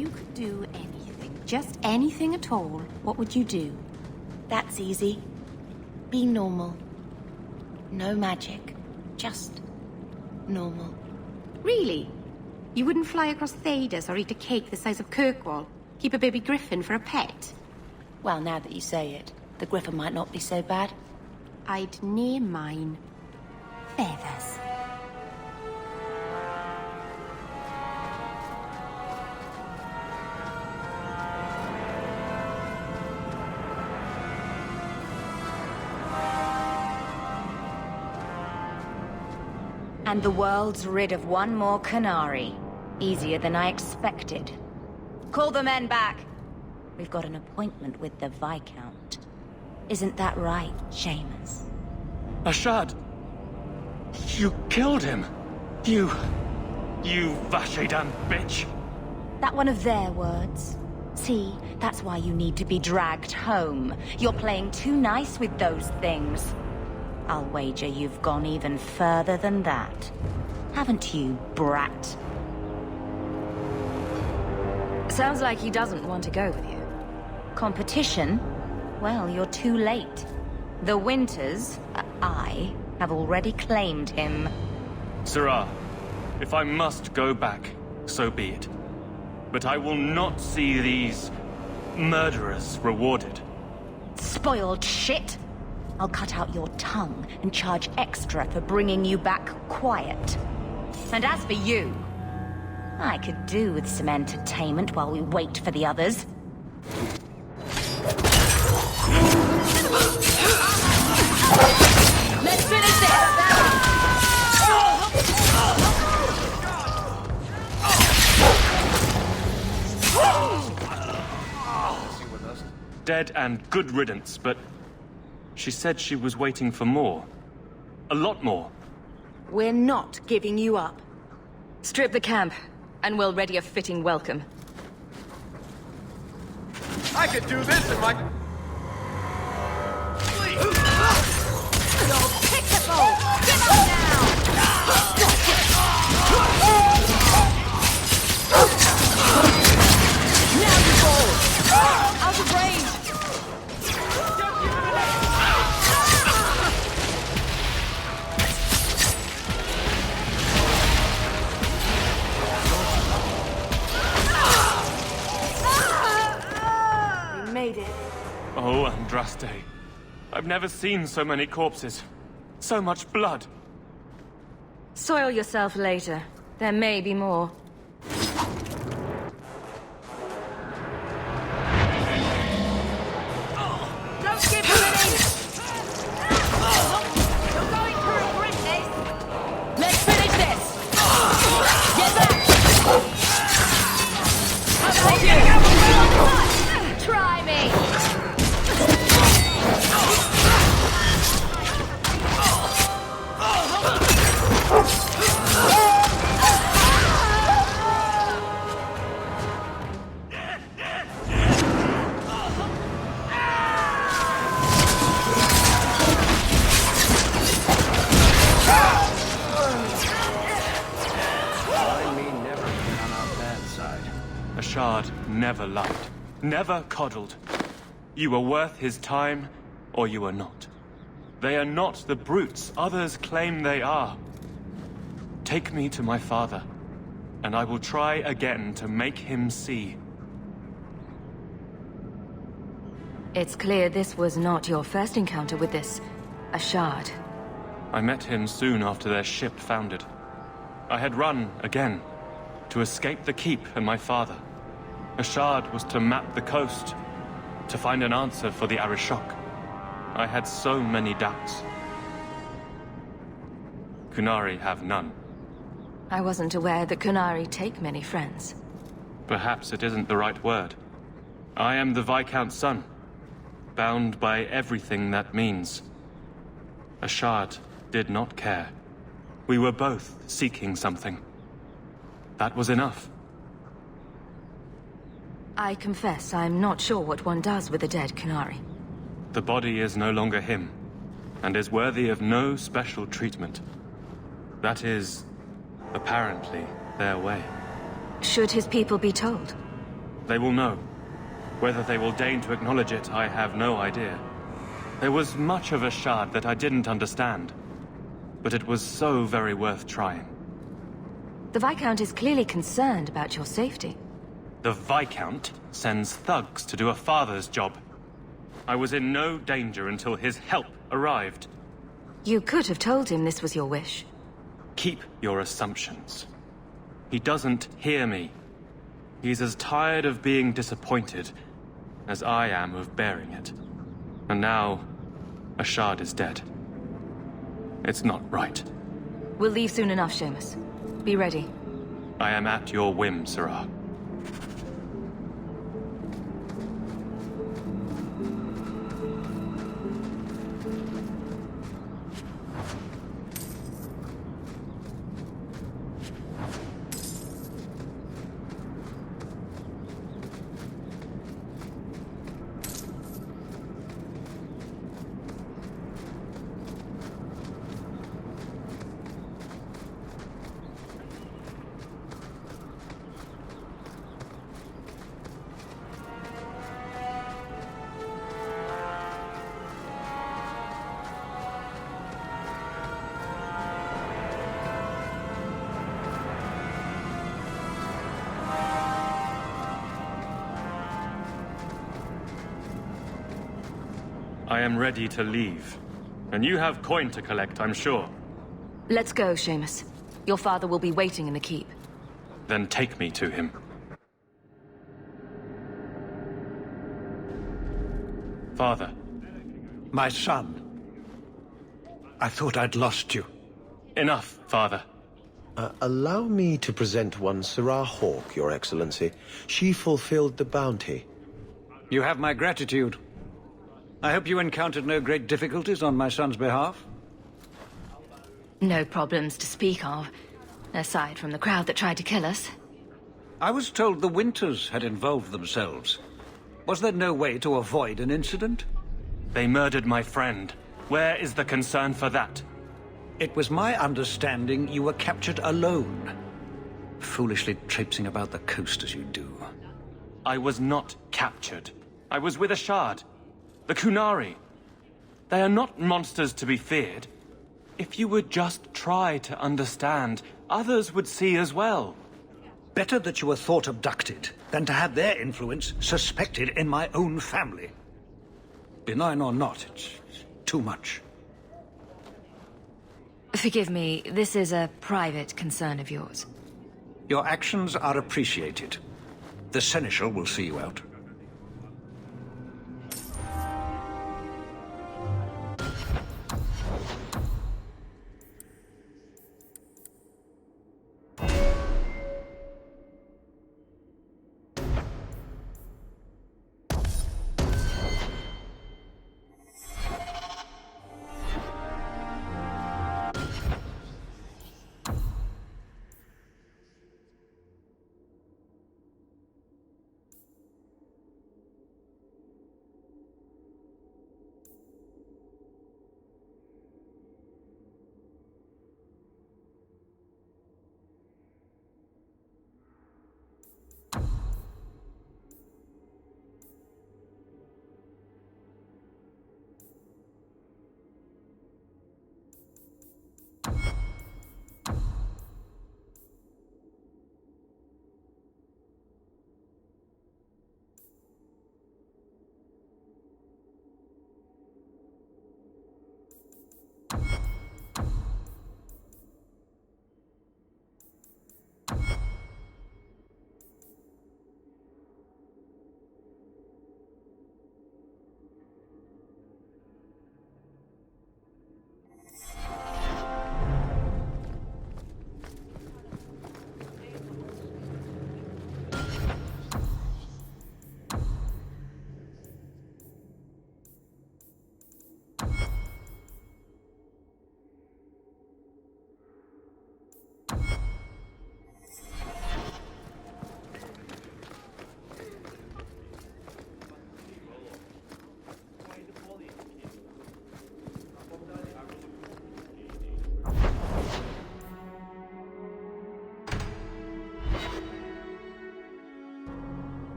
S3: you could do anything, just anything at all, what would you do?
S2: That's easy. Be normal. No magic. Just normal.
S3: Really? You wouldn't fly across Thedas or eat a cake the size of Kirkwall? Keep a baby griffin for a pet?
S2: Well, now that you say it, the griffin might not be so bad.
S3: I'd name mine Feathers.
S1: And the world's rid of one more Qunari. Easier than I expected. Call the men back. We've got an appointment with the Viscount. Isn't that right, Seamus?
S7: Ashad! You killed him! You Vashedan bitch!
S1: That one of their words? See, that's why you need to be dragged home. You're playing too nice with those things. I'll wager you've gone even further than that. Haven't you, brat? Sounds like he doesn't want to go with you. Competition? Well, you're too late. The Winters, I, have already claimed him.
S7: Sirrah, if I must go back, so be it. But I will not see these murderers rewarded.
S1: Spoiled shit! I'll cut out your tongue and charge extra for bringing you back quiet. And as for you, I could do with some entertainment while we wait for the others. Let's finish this!
S7: Dead and good riddance, but she said she was waiting for more. A lot more.
S1: We're not giving you up. Strip the camp, and we'll ready a fitting welcome.
S14: I could do this in my...
S1: Out of range!
S2: We made it.
S7: Oh, Andraste. I've never seen so many corpses. So much blood.
S1: Soil yourself later. There may be more.
S2: Don't give him an inch! You're going through a brick,
S1: Let's finish this! Get back! Try me!
S7: Ashad never lied, never coddled. You were worth his time, or you are not. They are not the brutes others claim they are. Take me to my father, and I will try again to make him see.
S1: It's clear this was not your first encounter with this Ashad.
S7: I met him soon after their ship foundered. I had run again, to escape the keep and my father. Ashad was to map the coast, to find an answer for the Arishok. I had so many doubts. Qunari have none.
S1: I wasn't aware that Qunari take many friends.
S7: Perhaps it isn't the right word. I am the Viscount's son, bound by everything that means. Ashad did not care. We were both seeking something. That was enough.
S1: I confess I'm not sure what one does with a dead Qunari.
S7: The body is no longer him, and is worthy of no special treatment. That is, apparently, their way.
S1: Should his people be told?
S15: They will know. Whether they will deign to acknowledge it, I have no idea. There was much of Ashad that I didn't understand, but it was so very worth trying.
S2: The Viscount is clearly concerned about your safety.
S15: The Viscount sends thugs to do a father's job. I was in no danger until his help arrived.
S2: You could have told him this was your wish.
S15: Keep your assumptions. He doesn't hear me. He's as tired of being disappointed as I am of bearing it. And now, Ashad is dead. It's not right.
S2: We'll leave soon enough, Seamus. Be ready.
S15: I am at your whim, Sirrah. I am ready to leave. And you have coin to collect, I'm sure.
S2: Let's go, Seamus. Your father will be waiting in the keep.
S15: Then take me to him. Father.
S16: My son. I thought I'd lost you.
S15: Enough, Father.
S13: Allow me to present one Sirrah Hawke, Your Excellency. She fulfilled the bounty.
S16: You have my gratitude. I hope you encountered no great difficulties on my son's behalf?
S2: No problems to speak of, aside from the crowd that tried to kill us.
S16: I was told the Winters had involved themselves. Was there no way to avoid an incident?
S15: They murdered my friend. Where is the concern for that?
S16: It was my understanding you were captured alone. Foolishly traipsing about the coast as you do.
S15: I was not captured. I was with Ashad. The Qunari. They are not monsters to be feared. If you would just try to understand, others would see as well.
S16: Better that you were thought abducted than to have their influence suspected in my own family. Benign or not, it's too much.
S2: Forgive me, this is a private concern of yours.
S16: Your actions are appreciated. The Seneschal will see you out.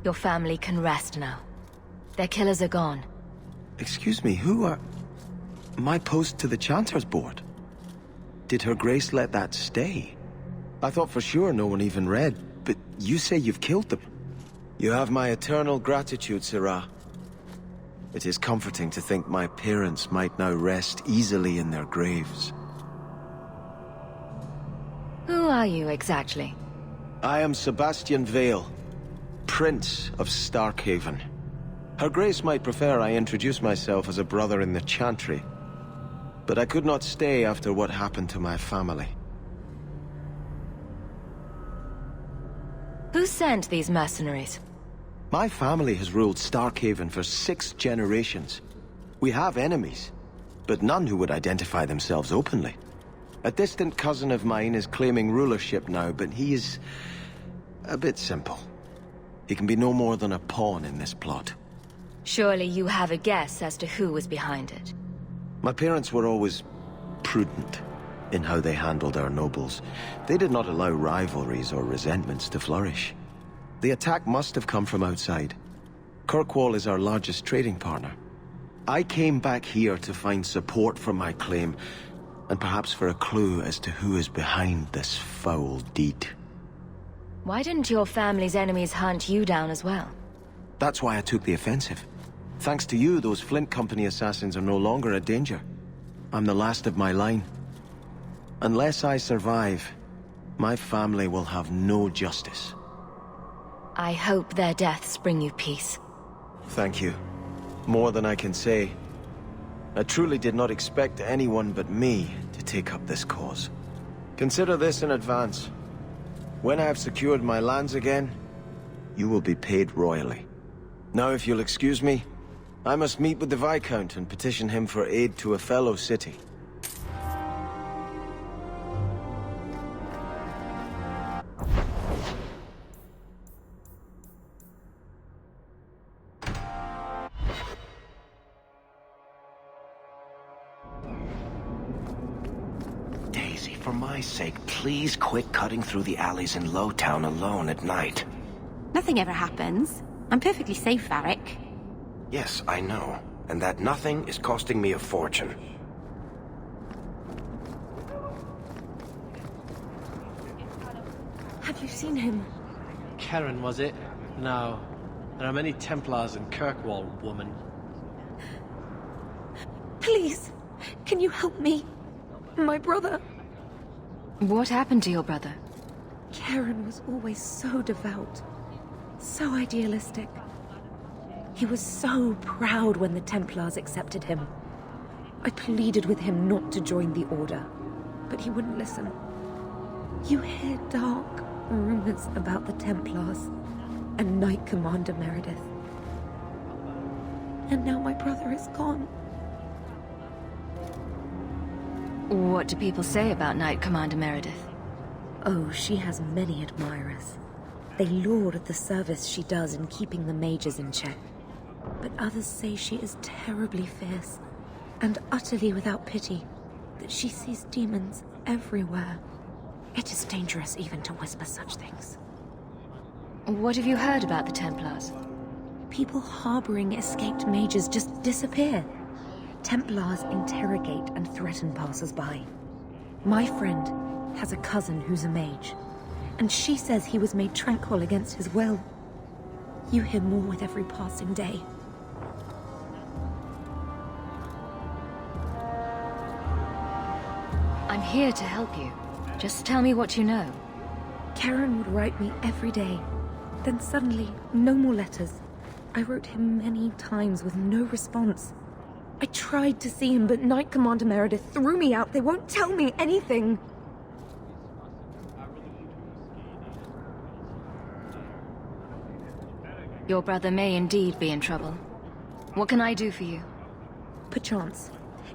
S2: Your family can rest now. Their killers are gone.
S13: Excuse me, who are... My post to the Chanter's board? Did Her Grace let that stay? I thought for sure no one even read, but you say you've killed them. You have my eternal gratitude, Sirah. It is comforting to think my parents might now rest easily in their graves.
S2: Who are you, exactly?
S13: I am Sebastian Vale, Prince of Starkhaven. Her Grace might prefer I introduce myself as a brother in the Chantry, but I could not stay after what happened to my family.
S2: Who sent these mercenaries?
S13: My family has ruled Starkhaven for 6 generations. We have enemies, but none who would identify themselves openly. A distant cousin of mine is claiming rulership now, but he is a bit simple. He can be no more than a pawn in this plot.
S2: Surely you have a guess as to who was behind it.
S13: My parents were always prudent in how they handled our nobles. They did not allow rivalries or resentments to flourish. The attack must have come from outside. Kirkwall is our largest trading partner. I came back here to find support for my claim, and perhaps for a clue as to who is behind this foul deed.
S2: Why didn't your family's enemies hunt you down as well?
S13: That's why I took the offensive. Thanks to you, those Flint Company assassins are no longer a danger. I'm the last of my line. Unless I survive, my family will have no justice.
S2: I hope their deaths bring you peace.
S13: Thank you. More than I can say. I truly did not expect anyone but me to take up this cause. Consider this in advance. When I have secured my lands again, you will be paid royally. Now, if you'll excuse me, I must meet with the Viscount and petition him for aid to a fellow city.
S6: Daisy, for my sake, please quit cutting through the alleys in Lowtown alone at night.
S3: Nothing ever happens. I'm perfectly safe, Varric.
S6: Yes, I know. And that nothing is costing me a fortune.
S3: Have you seen him?
S17: Karen, was it? No. There are many Templars in Kirkwall, woman.
S3: Please, can you help me? My brother.
S2: What happened to your brother?
S3: Karen was always so devout, so idealistic. He was so proud when the Templars accepted him. I pleaded with him not to join the Order, but he wouldn't listen. You hear dark rumors about the Templars and Knight Commander Meredith. And now my brother is gone.
S2: What do people say about Knight Commander Meredith?
S3: Oh, she has many admirers. They laud the service she does in keeping the mages in check. But others say she is terribly fierce and utterly without pity, that she sees demons everywhere. It is dangerous even to whisper such things.
S2: What have you heard about the Templars?
S3: People harboring escaped mages just disappear. Templars interrogate and threaten passers-by. My friend has a cousin who's a mage, and she says he was made tranquil against his will. You hear more with every passing day.
S2: I'm here to help you. Just tell me what you know.
S3: Karen would write me every day. Then suddenly, no more letters. I wrote him many times with no response. I tried to see him, but Knight Commander Meredith threw me out. They won't tell me anything.
S2: Your brother may indeed be in trouble. What can I do for you?
S3: Perchance.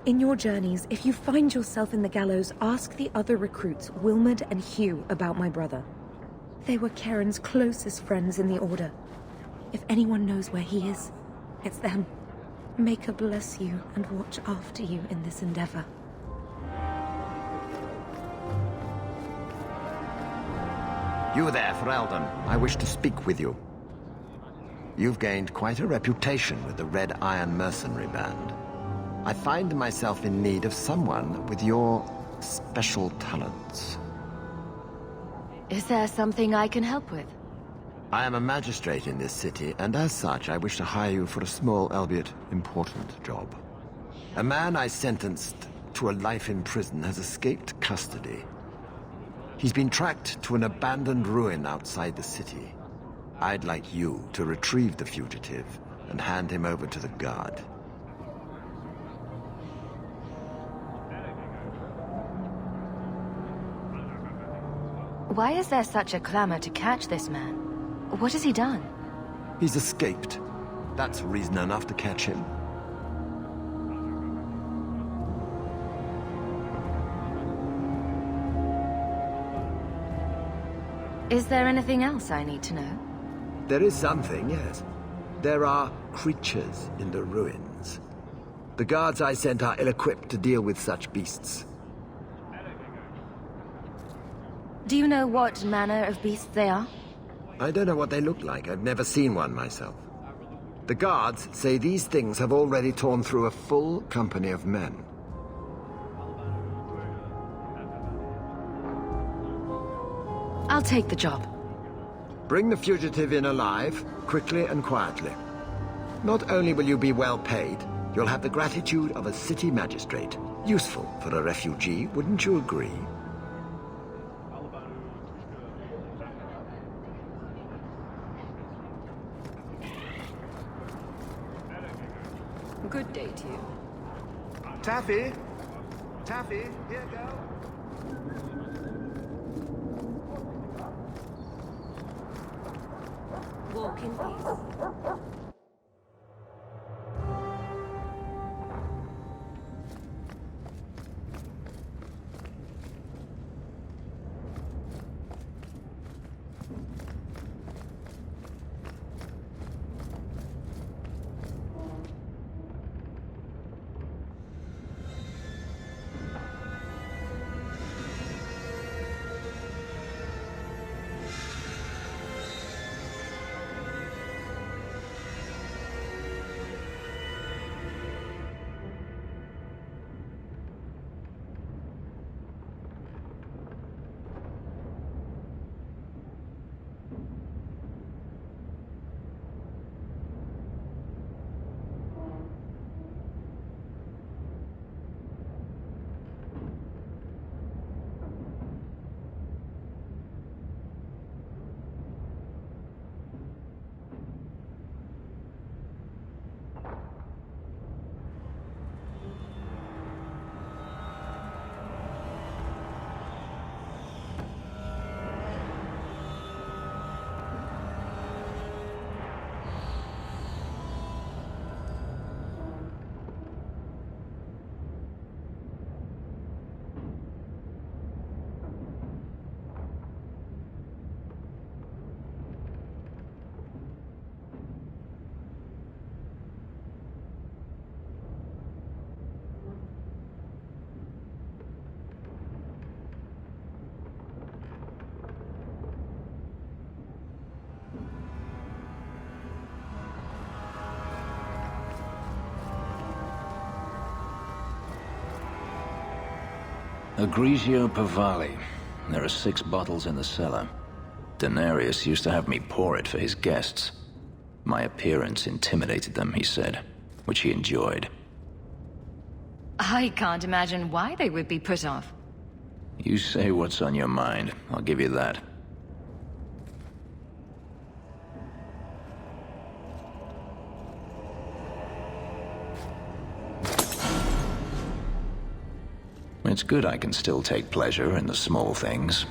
S3: In your journeys, if you find yourself in the gallows, ask the other recruits, Wilmod and Hugh, about my brother. They were Karen's closest friends in the Order. If anyone knows where he is, it's them. Maker bless you and watch after you in this endeavor.
S18: You there, Ferelden. I wish to speak with you. You've gained quite a reputation with the Red Iron Mercenary Band. I find myself in need of someone with your special talents.
S2: Is there something I can help with?
S18: I am a magistrate in this city, and as such, I wish to hire you for a small, albeit important, job. A man I sentenced to a life in prison has escaped custody. He's been tracked to an abandoned ruin outside the city. I'd like you to retrieve the fugitive and hand him over to the guard.
S2: Why is there such a clamor to catch this man? What has he done?
S18: He's escaped. That's reason enough to catch him.
S2: Is there anything else I need to know?
S18: There is something, yes. There are creatures in the ruins. The guards I sent are ill-equipped to deal with such beasts.
S2: Do you know what manner of beasts they are?
S18: I don't know what they look like. I've never seen one myself. The guards say these things have already torn through a full company of men.
S2: I'll take the job.
S18: Bring the fugitive in alive, quickly and quietly. Not only will you be well paid, you'll have the gratitude of a city magistrate. Useful for a refugee, wouldn't you agree?
S3: Good day to you.
S12: Taffy? Taffy, here, girl.
S3: Walk in peace.
S4: Egregio Pavali. There are 6 bottles in the cellar. Denarius used to have me pour it for his guests. My appearance intimidated them, he said, which he enjoyed.
S2: I can't imagine why they would be put off.
S4: You say what's on your mind, I'll give you that. It's good I can still take pleasure in the small things.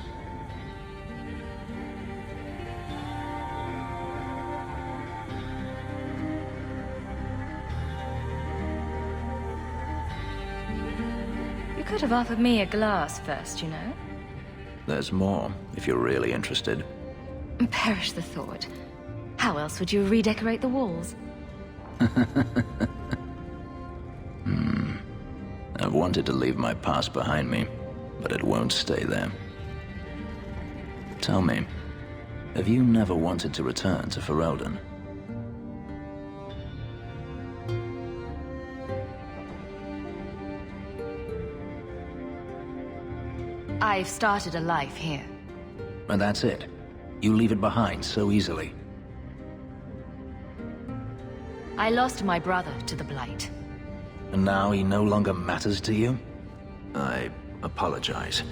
S2: You could have offered me a glass first, you know.
S4: There's more, if you're really interested.
S2: Perish the thought. How else would you redecorate the walls?
S4: I've wanted to leave my past behind me, but it won't stay there. Tell me, have you never wanted to return to Ferelden?
S2: I've started a life here.
S4: And that's it. You leave it behind so easily.
S2: I lost my brother to the Blight.
S4: And now he no longer matters to you? I apologize.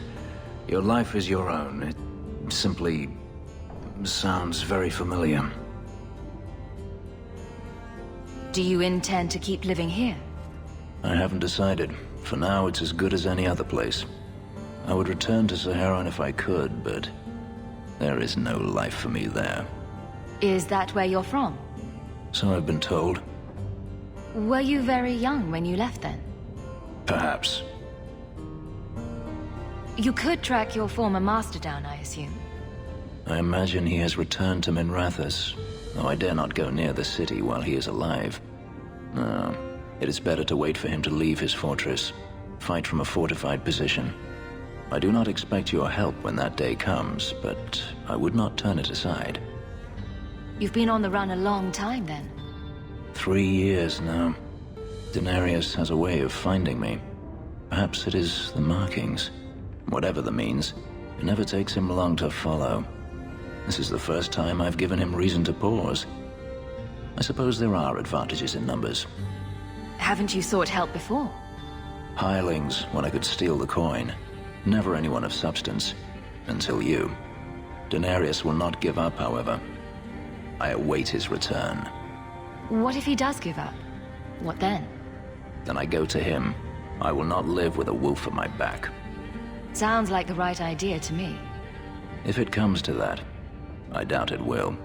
S4: Your life is your own. It simply sounds very familiar.
S2: Do you intend to keep living here?
S4: I haven't decided. For now, it's as good as any other place. I would return to Saharan if I could, but there is no life for me there.
S2: Is that where you're from?
S4: So I've been told.
S2: Were you very young when you left then?
S4: Perhaps.
S2: You could track your former master down, I assume.
S4: I imagine he has returned to Minrathous, though I dare not go near the city while he is alive. No, it is better to wait for him to leave his fortress, fight from a fortified position. I do not expect your help when that day comes, but I would not turn it aside.
S2: You've been on the run a long time, then.
S4: 3 years now. Denarius has a way of finding me. Perhaps it is the markings. Whatever the means, it never takes him long to follow. This is the first time I've given him reason to pause. I suppose there are advantages in numbers.
S2: Haven't you sought help before?
S4: Hirelings, when I could steal the coin. Never anyone of substance. Until you. Denarius will not give up, however. I await his return.
S2: What if he does give up? What then?
S4: Then I go to him. I will not live with a wolf at my back.
S2: Sounds like the right idea to me.
S4: If it comes to that, I doubt it will.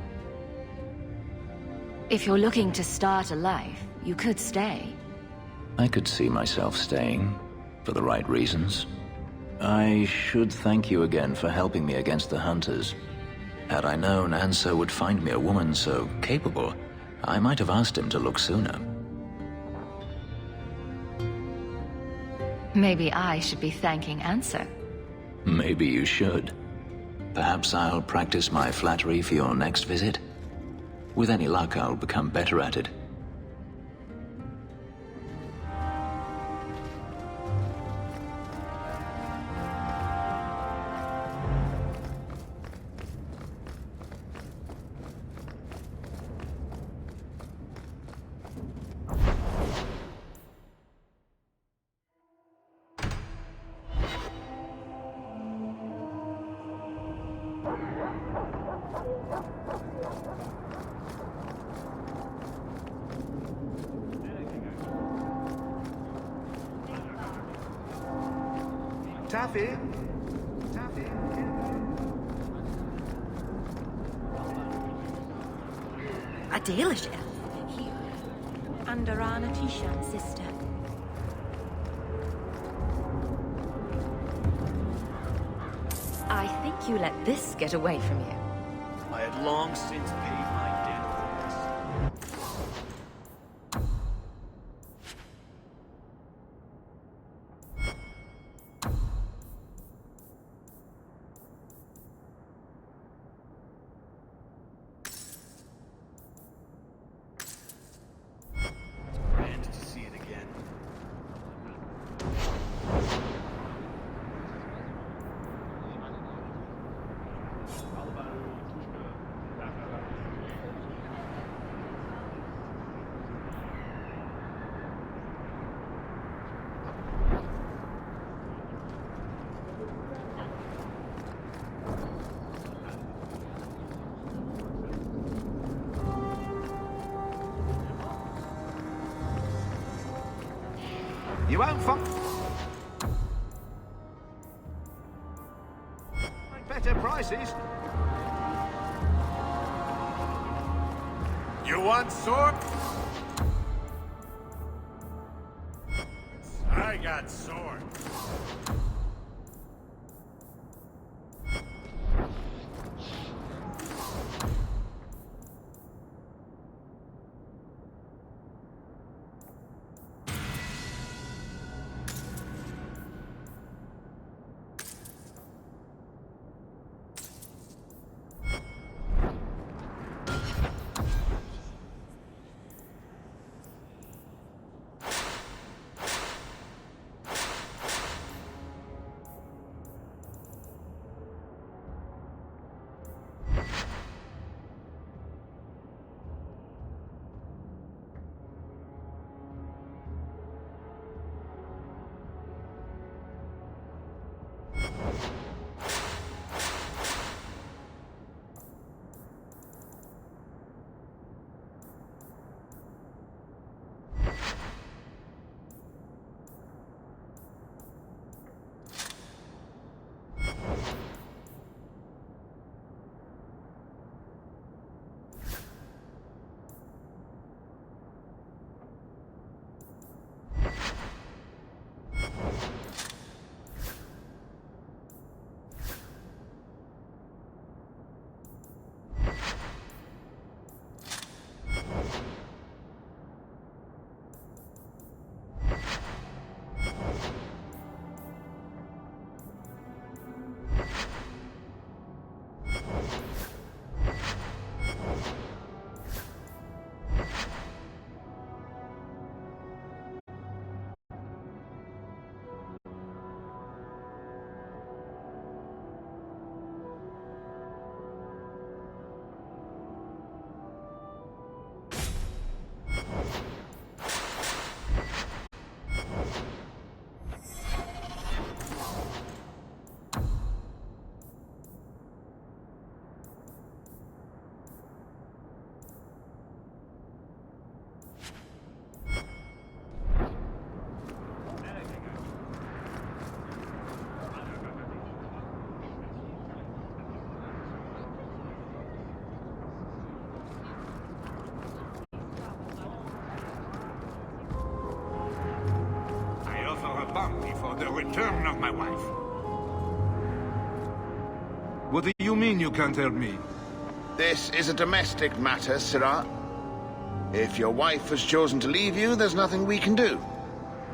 S2: If you're looking to start a life, you could stay.
S4: I could see myself staying, for the right reasons. I should thank you again for helping me against the hunters. Had I known Anso would find me a woman so capable, I might have asked him to look sooner.
S2: Maybe I should be thanking Anso.
S4: Maybe you should. Perhaps I'll practice my flattery for your next visit. With any luck, I'll become better at it.
S12: Taffy?
S3: Adela chef.
S1: Here. Andarana Tishan, sister.
S2: I think you let this get away from you.
S16: I had long since paid my debt for this.
S12: You won't find better prices. You want sword? I got sword.
S19: return of my wife. What do you mean you can't help me?
S20: This is a domestic matter, Sirrah. If your wife has chosen to leave you, there's nothing we can do.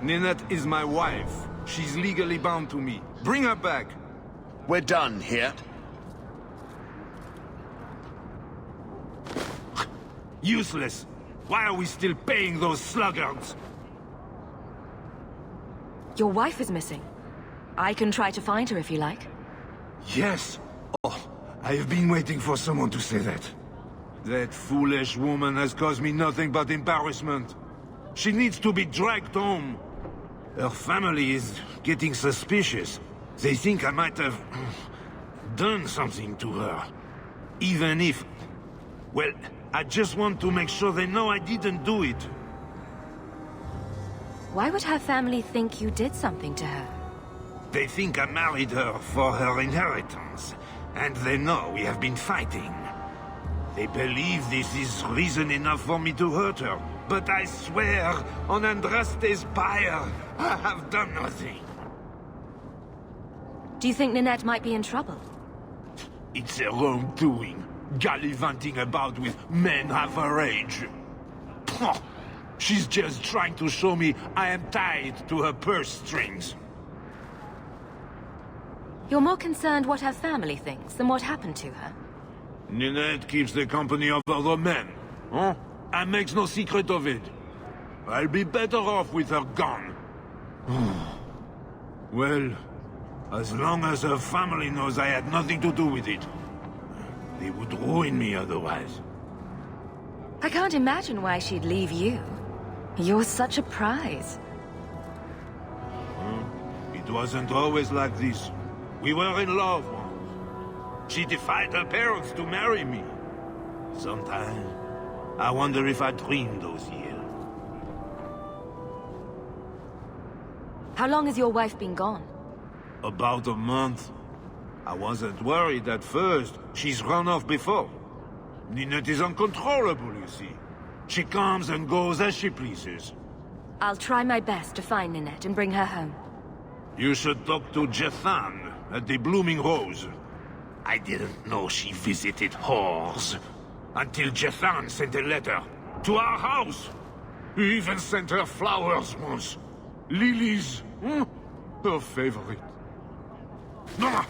S19: Ninette is my wife. She's legally bound to me. Bring her back.
S20: We're done here.
S19: Useless. Why are we still paying those sluggards?
S2: Your wife is missing. I can try to find her if you like.
S19: Yes. Oh, I have been waiting for someone to say that. That foolish woman has caused me nothing but embarrassment. She needs to be dragged home. Her family is getting suspicious. They think I might have done something to her. Even if... Well, I just want to make sure they know I didn't do it.
S2: Why would her family think you did something to her?
S19: They think I married her for her inheritance. And they know we have been fighting. They believe this is reason enough for me to hurt her. But I swear, on Andraste's pyre, I have done nothing.
S2: Do you think Ninette might be in trouble?
S19: It's her own doing, gallivanting about with men half her age. She's just trying to show me I am tied to her purse strings.
S2: You're more concerned what her family thinks than what happened to her.
S19: Ninette keeps the company of other men, huh? And makes no secret of it. I'll be better off with her gone. Well, as long as her family knows I had nothing to do with it. They would ruin me otherwise.
S2: I can't imagine why she'd leave you. You're such a prize.
S19: It wasn't always like this. We were in love once. She defied her parents to marry me. Sometimes, I wonder if I dreamed those years.
S2: How long has your wife been gone?
S19: About a month. I wasn't worried at first. She's run off before. Ninette is uncontrollable, you see. She comes and goes as she pleases.
S2: I'll try my best to find Ninette and bring her home.
S19: You should talk to Jethan at the Blooming Rose. I didn't know she visited whores. Until Jethan sent a letter to our house. He even sent her flowers once. Lilies. Her favorite. No!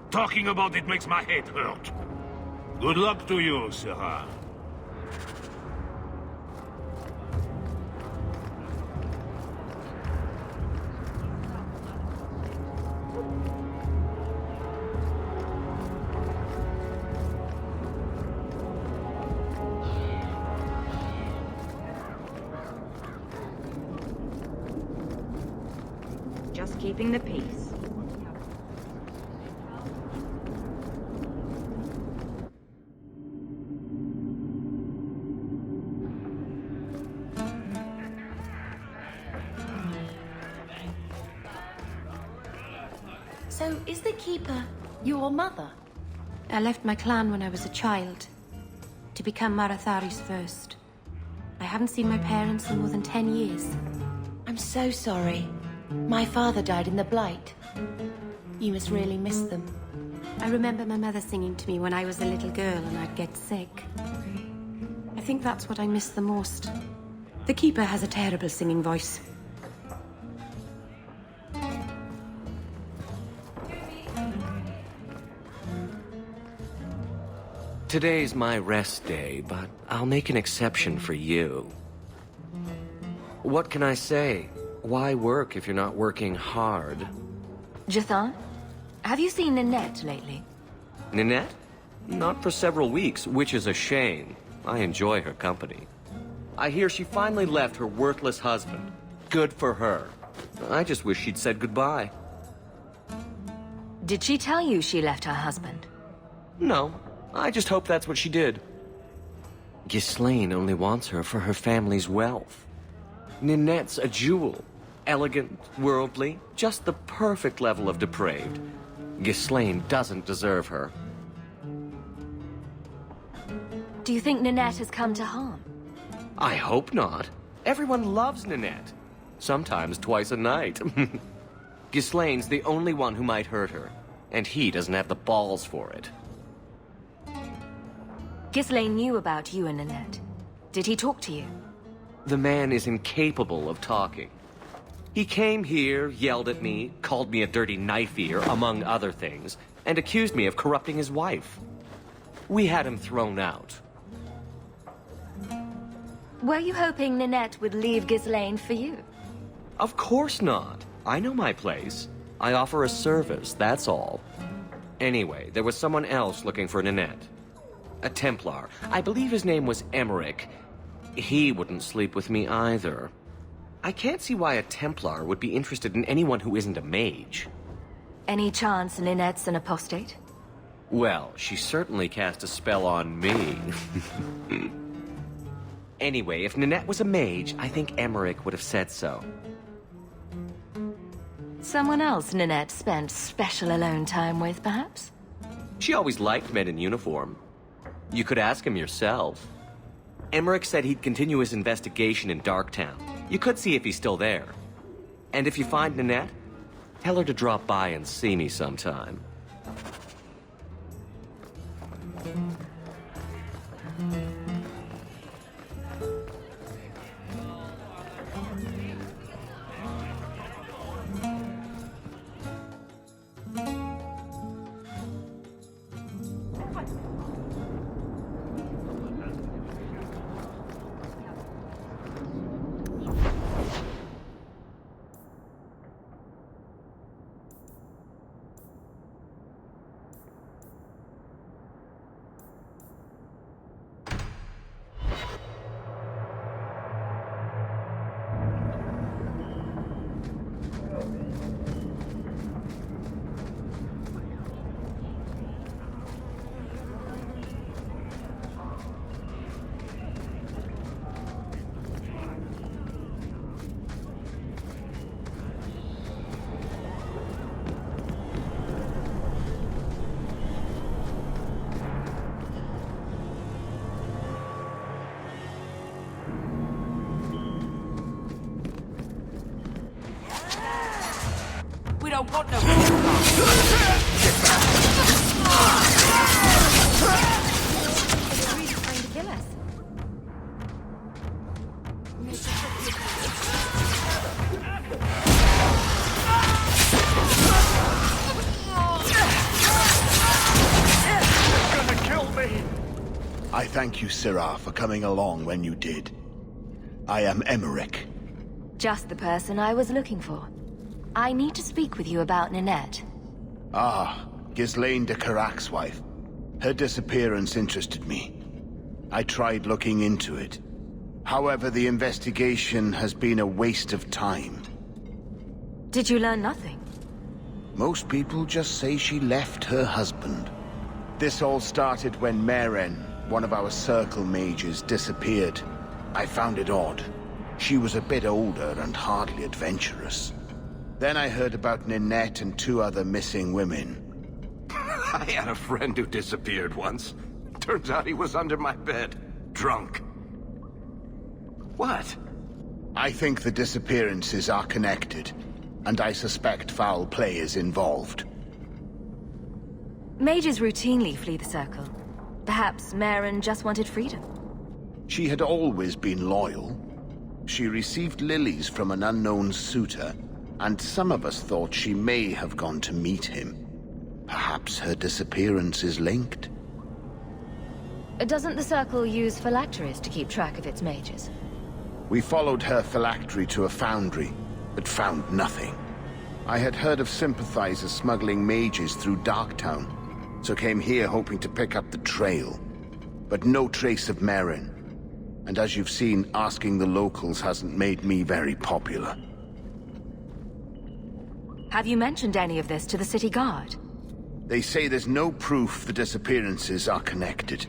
S19: Talking about it makes my head hurt. Good luck to you, Sirrah.
S1: Just keeping the peace.
S3: So, is the Keeper your mother?
S21: I left my clan when I was a child, to become Marathari's first. I haven't seen my parents in more than 10 years.
S3: I'm so sorry. My father died in the Blight. You must really miss them.
S21: I remember my mother singing to me when I was a little girl and I'd get sick. I think that's what I miss the most. The Keeper has a terrible singing voice.
S13: Today's my rest day, but I'll make an exception for you. What can I say? Why work if you're not working hard?
S2: Jethan, have you seen Ninette lately?
S13: Ninette? Not for several weeks, which is a shame. I enjoy her company. I hear she finally left her worthless husband. Good for her. I just wish she'd said goodbye.
S2: Did she tell you she left her husband?
S13: No. I just hope that's what she did. Ghislaine only wants her for her family's wealth. Ninette's a jewel. Elegant, worldly, just the perfect level of depraved. Ghislaine doesn't deserve her.
S2: Do you think Ninette has come to harm?
S13: I hope not. Everyone loves Ninette. Sometimes twice a night.
S5: Ghislaine's the only one who might hurt her, and he doesn't have the balls for it.
S2: Ghislaine knew about you and Ninette. Did he talk to you?
S5: The man is incapable of talking. He came here, yelled at me, called me a dirty knife-ear, among other things, and accused me of corrupting his wife. We had him thrown out.
S2: Were you hoping Ninette would leave Ghislaine for you?
S5: Of course not. I know my place. I offer a service, that's all. Anyway, there was someone else looking for Ninette. A Templar. I believe his name was Emmerich. He wouldn't sleep with me either. I can't see why a Templar would be interested in anyone who isn't a mage.
S2: Any chance Ninette's an apostate?
S5: Well, she certainly cast a spell on me. Anyway, if Ninette was a mage, I think Emmerich would have said so.
S2: Someone else Ninette spent special alone time with, perhaps?
S5: She always liked men in uniform. You could ask him yourself. Emmerich said he'd continue his investigation in Darktown. You could see if he's still there. And if you find Ninette, tell her to drop by and see me sometime.
S22: We don't want no...
S20: I thank you, Syrah, for coming along when you did. I am Emmerich.
S2: Just the person I was looking for. I need to speak with you about Ninette.
S20: Ah, Ghislaine de Carrac's wife. Her disappearance interested me. I tried looking into it. However, the investigation has been a waste of time.
S2: Did you learn nothing?
S20: Most people just say she left her husband. This all started when Meren, one of our Circle mages, disappeared. I found it odd. She was a bit older and hardly adventurous. Then I heard about Ninette and 2 other missing women.
S6: I had a friend who disappeared once. Turns out he was under my bed, drunk. What?
S20: I think the disappearances are connected, and I suspect foul play is involved.
S2: Mages routinely flee the Circle. Perhaps Meren just wanted freedom.
S20: She had always been loyal. She received lilies from an unknown suitor, and some of us thought she may have gone to meet him. Perhaps her disappearance is linked.
S2: Doesn't the Circle use phylacteries to keep track of its mages?
S20: We followed her phylactery to a foundry, but found nothing. I had heard of sympathizers smuggling mages through Darktown, so came here hoping to pick up the trail. But no trace of Meren. And as you've seen, asking the locals hasn't made me very popular.
S2: Have you mentioned any of this to the city guard?
S20: They say there's no proof the disappearances are connected.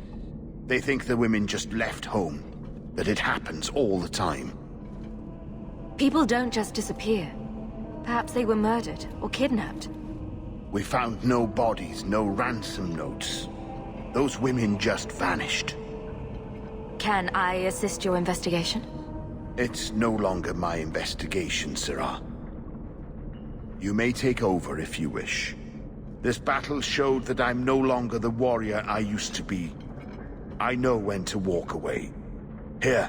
S20: They think the women just left home, that it happens all the time.
S2: People don't just disappear. Perhaps they were murdered or kidnapped.
S20: We found no bodies, no ransom notes. Those women just vanished.
S2: Can I assist your investigation?
S20: It's no longer my investigation, Syrah. You may take over if you wish. This battle showed that I'm no longer the warrior I used to be. I know when to walk away. Here,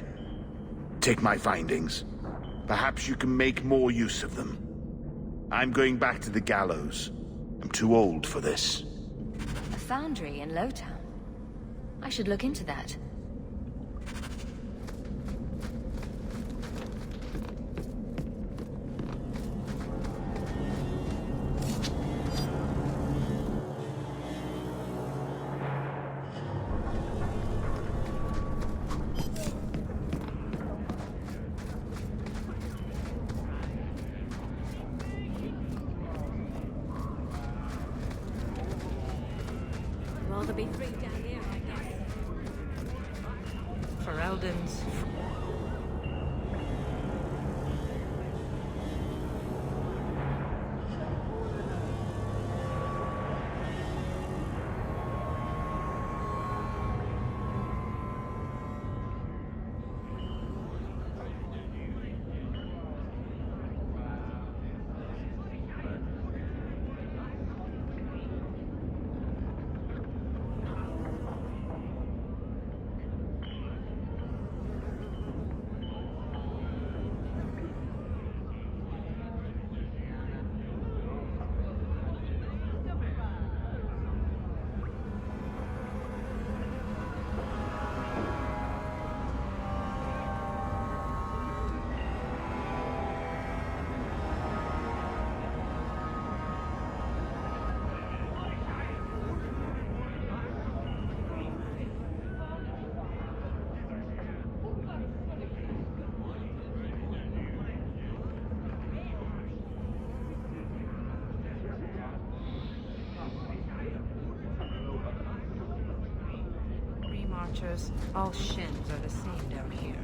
S20: take my findings. Perhaps you can make more use of them. I'm going back to the gallows. I'm too old for this.
S2: A foundry in Lowtown. I should look into that.
S21: Rather be free down here, I guess.
S3: For Eldon's.
S9: Archers, all shins are the same down here.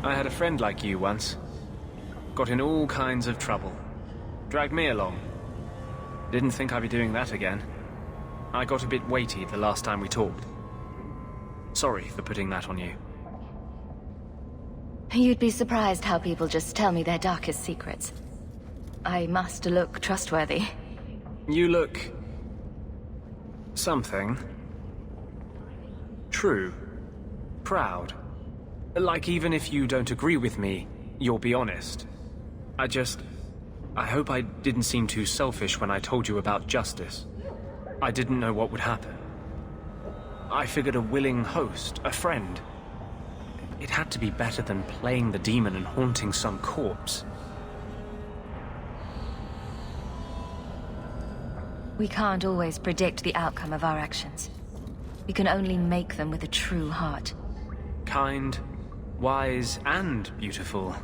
S10: I had a friend like you once. Got in all kinds of trouble. Dragged me along. Didn't think I'd be doing that again. I got a bit weighty the last time we talked. Sorry for putting that on you.
S2: You'd be surprised how people just tell me their darkest secrets. I must look trustworthy.
S10: You look... something. True. Proud. Like even if you don't agree with me, you'll be honest. I hope I didn't seem too selfish when I told you about justice. I didn't know what would happen. I figured a willing host, a friend. It had to be better than playing the demon and haunting some corpse.
S2: We can't always predict the outcome of our actions. We can only make them with a true heart.
S10: Kind, wise, and beautiful.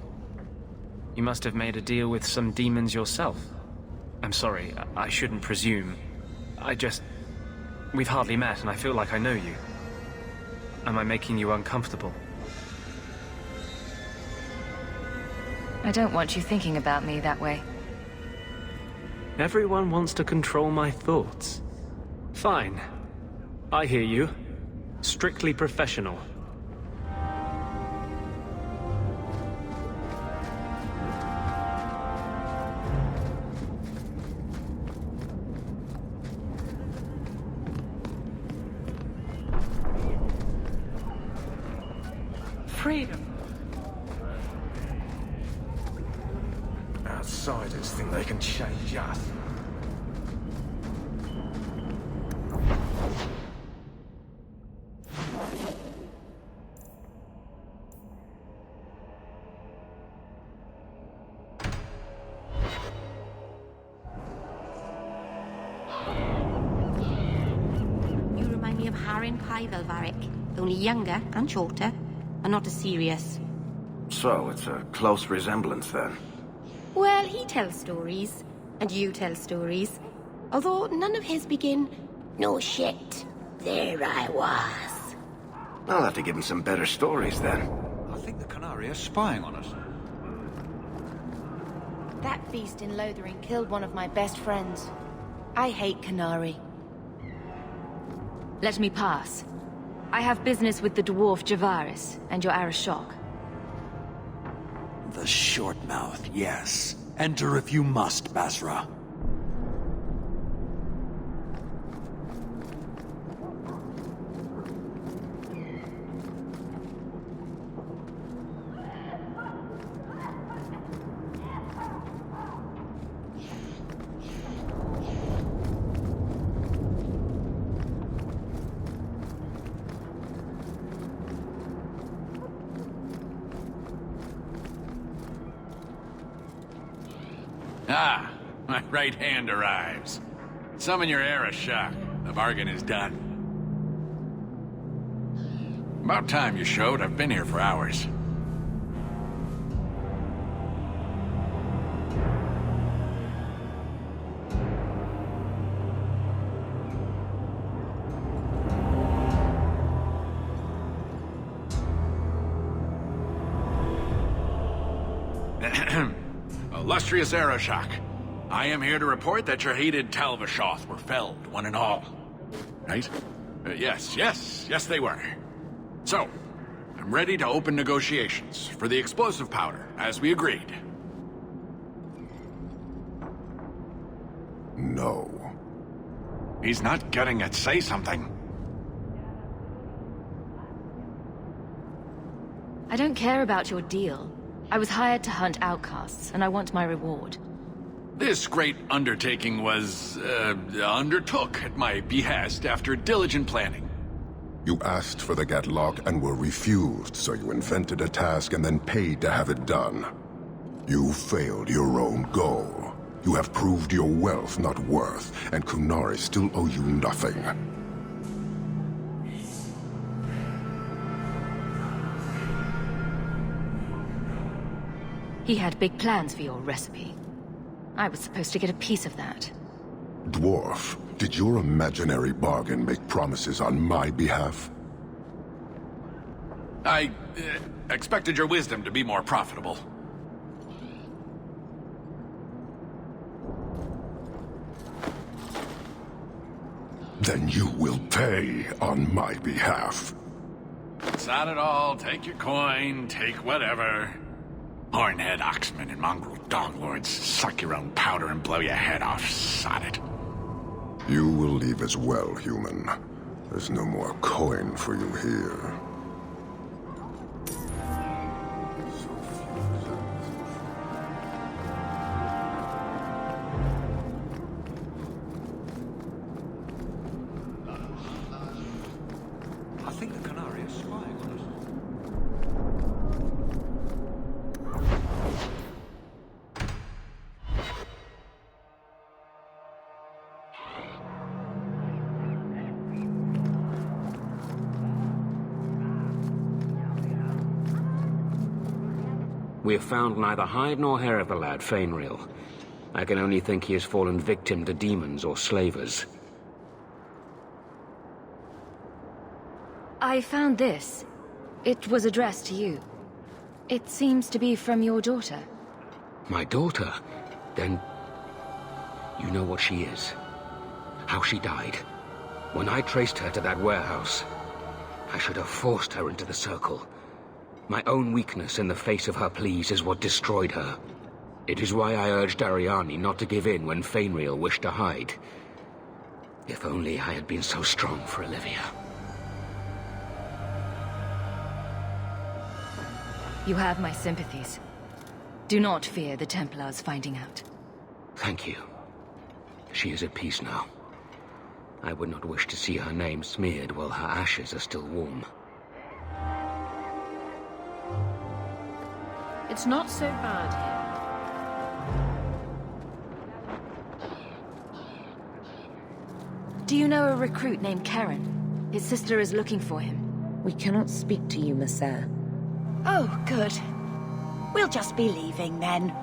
S10: You must have made a deal with some demons yourself. I'm sorry, I shouldn't presume. We've hardly met, and I feel like I know you. Am I making you uncomfortable?
S2: I don't want you thinking about me that way.
S10: Everyone wants to control my thoughts. Fine. I hear you. Strictly professional.
S9: Freedom.
S6: Outsiders think they can change us.
S21: You remind me of Harin Pyvel, Varric, only younger and shorter, and not as serious.
S6: So, it's a close resemblance then.
S21: Well, he tells stories, and you tell stories. Although none of his begin, "No shit, there I was."
S6: I'll have to give him some better stories then.
S16: I think the Canari are spying on us.
S1: That beast in Lothering killed one of my best friends. I hate Canari.
S2: Let me pass. I have business with the dwarf Javaris and your Arashok.
S8: The short mouth, yes. Enter if you must, Basra.
S11: Ah, my right hand arrives. Summon your Arashok. The bargain is done. About time you showed. I've been here for hours. Illustrious Arashok, I am here to report that your hated Talvashoth were felled, one and all. Right? Yes, they were. So, I'm ready to open negotiations for the explosive powder, as we agreed.
S12: No.
S11: He's not getting it. Say something.
S2: I don't care about your deal. I was hired to hunt outcasts, and I want my reward.
S11: This great undertaking was, undertook at my behest after diligent planning.
S23: You asked for the Gatlock and were refused, so you invented a task and then paid to have it done. You failed your own goal. You have proved your wealth not worth, and Qunari still owe you nothing.
S2: He had big plans for your recipe. I was supposed to get a piece of that.
S23: Dwarf, did your imaginary bargain make promises on my behalf?
S11: I expected your wisdom to be more profitable.
S23: Then you will pay on my behalf.
S11: Sod it all, take your coin, take whatever. Hornhead oxmen and mongrel doglords, suck your own powder and blow your head off, sod it.
S23: You will leave as well, human. There's no more coin for you here.
S16: I think the Qunari are spying on us.
S24: We have found neither hide nor hair of the lad, Fainril. I can only think he has fallen victim to demons or slavers.
S2: I found this. It was addressed to you. It seems to be from your daughter.
S24: My daughter? Then... you know what she is. How she died. When I traced her to that warehouse, I should have forced her into the circle. My own weakness in the face of her pleas is what destroyed her. It is why I urged Ariani not to give in when Fainril wished to hide. If only I had been so strong for Olivia.
S2: You have my sympathies. Do not fear the Templars finding out.
S24: Thank you. She is at peace now. I would not wish to see her name smeared while her ashes are still warm.
S9: It's not so bad here.
S2: Do you know a recruit named Karen? His sister is looking for him.
S3: We cannot speak to you, Messer.
S1: Oh, good. We'll just be leaving then.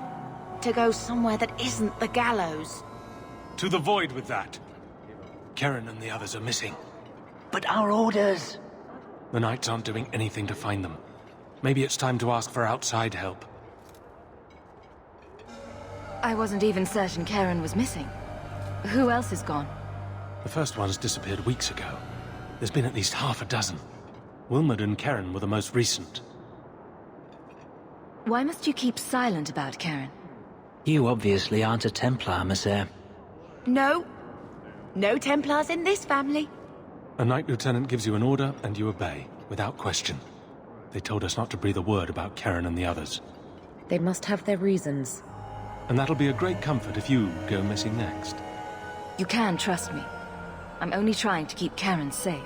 S1: To go somewhere that isn't the gallows.
S8: To the void with that. Karen and the others are missing.
S4: But our orders...
S8: The Knights aren't doing anything to find them. Maybe it's time to ask for outside help.
S2: I wasn't even certain Karen was missing. Who else is gone?
S8: The first ones disappeared weeks ago. There's been at least half a dozen. Wilmot and Karen were the most recent.
S2: Why must you keep silent about Karen?
S4: You obviously aren't a Templar, Monsieur.
S3: No. No Templars in this family.
S8: A Knight Lieutenant gives you an order, and you obey, without question. They told us not to breathe a word about Karen and the others.
S3: They must have their reasons.
S8: And that'll be a great comfort if you go missing next.
S2: You can trust me. I'm only trying to keep Karen safe.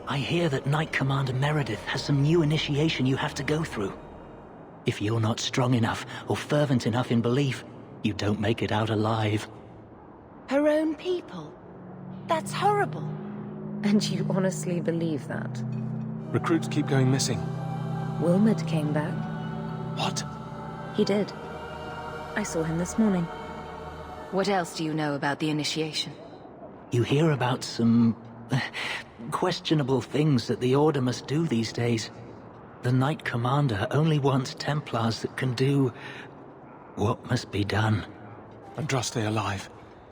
S4: I hear that Knight Commander Meredith has some new initiation you have to go through. If you're not strong enough or fervent enough in belief, you don't make it out alive.
S3: Her own people? That's horrible. And you honestly believe that?
S8: Recruits keep going missing.
S3: Wilmot came back.
S8: What?
S3: He did. I saw him this morning.
S2: What else do you know about the initiation?
S4: You hear about some questionable things that the Order must do these days. The Knight Commander only wants Templars that can do what must be done.
S8: Andraste alive.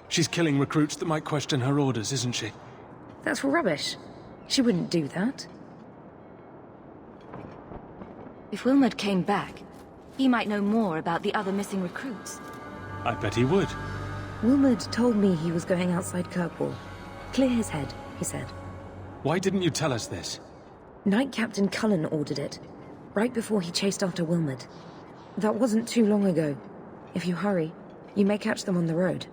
S8: She's killing recruits that might question her orders, isn't she?
S3: That's rubbish. She wouldn't do that.
S2: If Wilmot came back, he might know more about the other missing recruits.
S8: I bet he would.
S3: Wilmot told me he was going outside Kirkwall. Clear his head, he said.
S8: Why didn't you tell us this?
S3: Knight Captain Cullen ordered it, right before he chased after Wilmot. That wasn't too long ago. If you hurry, you may catch them on the road.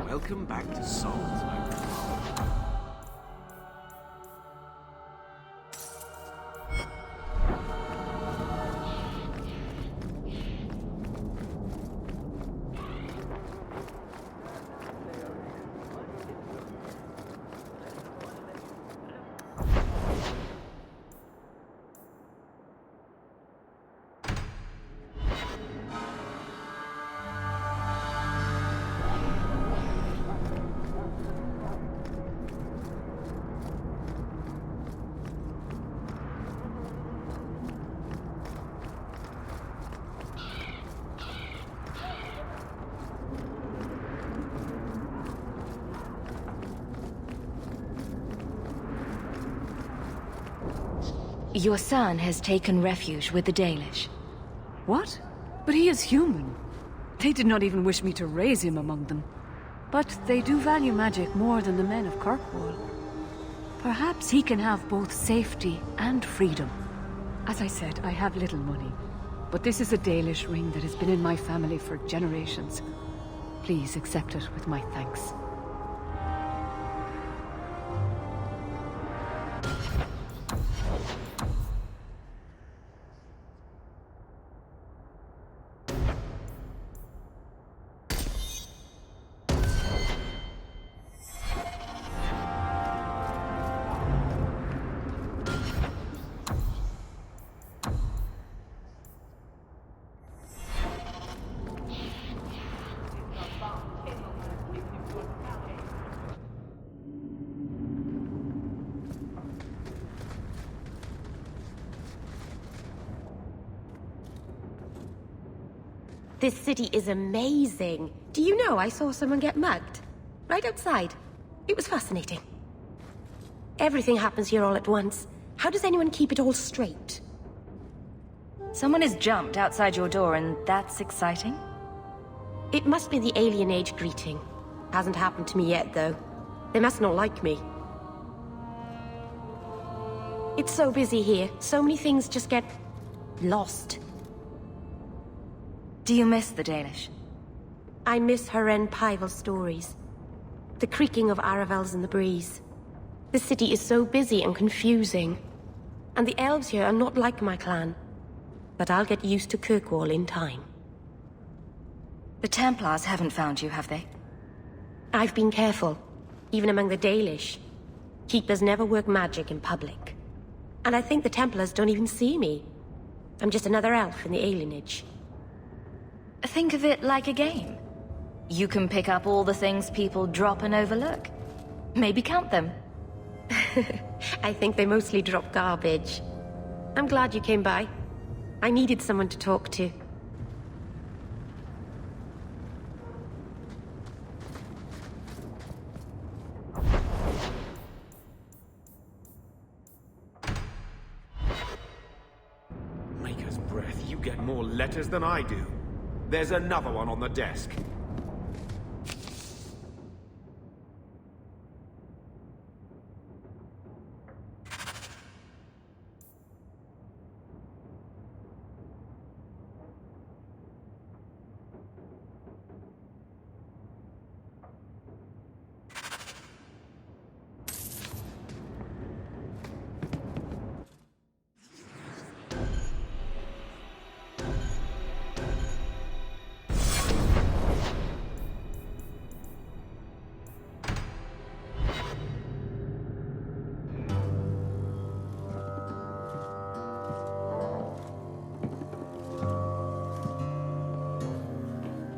S13: Welcome back to Salt.
S2: Your son has taken refuge with the Dalish.
S7: What? But he is human. They did not even wish me to raise him among them. But they do value magic more than the men of Kirkwall. Perhaps he can have both safety and freedom. As I said, I have little money. But this is a Dalish ring that has been in my family for generations. Please accept it with my thanks.
S21: This city is amazing. Do you know I saw someone get mugged? Right outside. It was fascinating. Everything happens here all at once. How does anyone keep it all straight?
S2: Someone has jumped outside your door, and that's exciting?
S21: It must be the alien age greeting. Hasn't happened to me yet, though. They must not like me. It's so busy here. So many things just get lost.
S2: Do you miss the Dalish?
S21: I miss Haren Pyval stories. The creaking of Aravels in the breeze. The city is so busy and confusing. And the elves here are not like my clan. But I'll get used to Kirkwall in time.
S2: The Templars haven't found you, have they?
S21: I've been careful, even among the Dalish. Keepers never work magic in public. And I think the Templars don't even see me. I'm just another elf in the alienage.
S2: Think of it like a game. You can pick up all the things people drop and overlook. Maybe count them.
S21: I think they mostly drop garbage. I'm glad you came by. I needed someone to talk to.
S14: Maker's breath, you get more letters than I do. There's another one on the desk.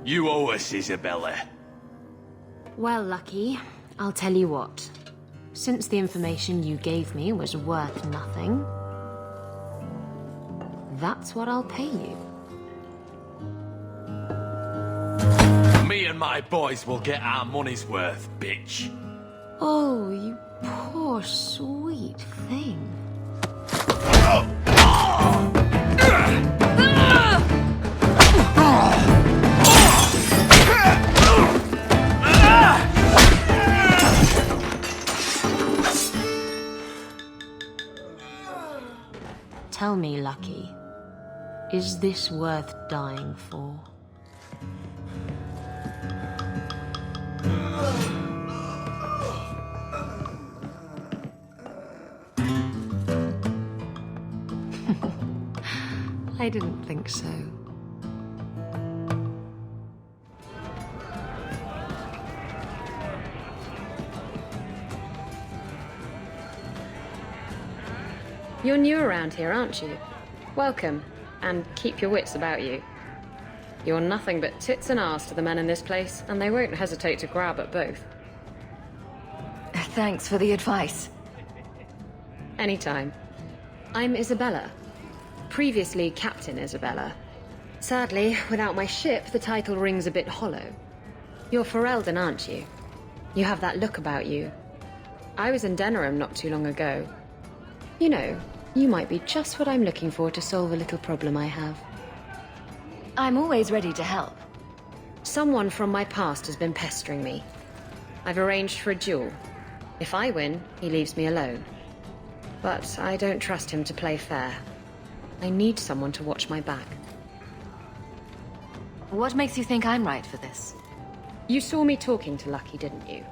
S15: You owe us, Isabella.
S17: Well, Lucky, I'll tell you what. Since the information you gave me was worth nothing, that's what I'll pay you.
S15: Me and my boys will get our money's worth, bitch.
S17: Oh, you poor, sweet thing. Tell me, Lucky, is this worth dying for? I didn't think so.
S18: You're new around here, aren't you? Welcome, and keep your wits about you. You're nothing but tits and arse to the men in this place, and they won't hesitate to grab at both.
S2: Thanks for the advice.
S18: Anytime. I'm Isabella. Previously Captain Isabella. Sadly, without my ship, the title rings a bit hollow. You're Ferelden, aren't you? You have that look about you. I was in Denerim not too long ago. You know, you might be just what I'm looking for to solve a little problem I have.
S2: I'm always ready to help.
S18: Someone from my past has been pestering me. I've arranged for a duel. If I win, he leaves me alone. But I don't trust him to play fair. I need someone to watch my back.
S2: What makes you think I'm right for this?
S18: You saw me talking to Lucky, didn't you?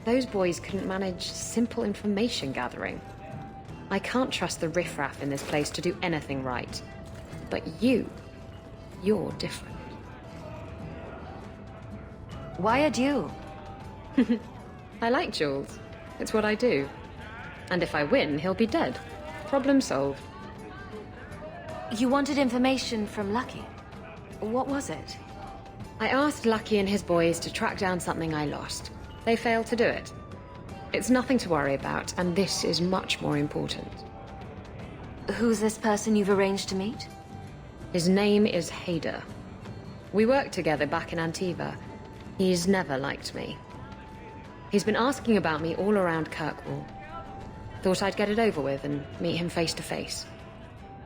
S18: Those boys couldn't manage simple information gathering. I can't trust the riffraff in this place to do anything right. But you're different.
S2: Why a duel?
S18: I like duels. It's what I do. And if I win, he'll be dead. Problem solved.
S2: You wanted information from Lucky. What was it?
S18: I asked Lucky and his boys to track down something I lost. They failed to do it. It's nothing to worry about, and this is much more important.
S2: Who's this person you've arranged to meet?
S18: His name is Hader. We worked together back in Antiva. He's never liked me. He's been asking about me all around Kirkwall. Thought I'd get it over with and meet him face to face.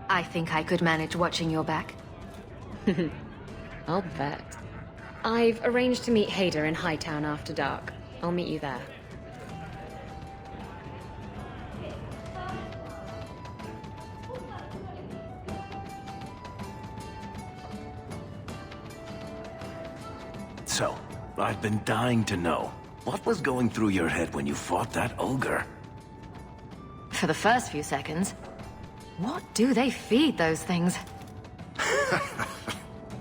S2: I think I could manage watching your back.
S18: I'll bet. I've arranged to meet Hader in Hightown after dark. I'll meet you there.
S6: So, I've been dying to know. What was going through your head when you fought that ogre?
S2: For the first few seconds. What do they feed those things?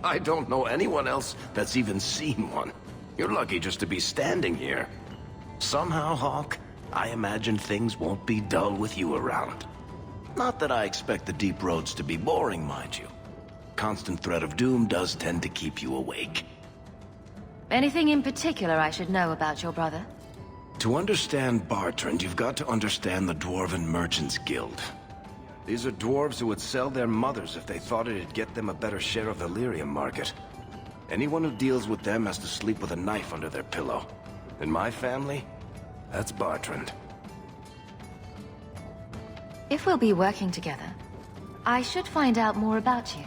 S6: I don't know anyone else that's even seen one. You're lucky just to be standing here. Somehow, Hawk, I imagine things won't be dull with you around. Not that I expect the deep roads to be boring, mind you. Constant threat of doom does tend to keep you awake.
S2: Anything in particular I should know about your brother?
S6: To understand Bartrand, you've got to understand the Dwarven Merchants Guild. These are dwarves who would sell their mothers if they thought it'd get them a better share of the lyrium market. Anyone who deals with them has to sleep with a knife under their pillow. In my family, that's Bartrand.
S2: If we'll be working together, I should find out more about you.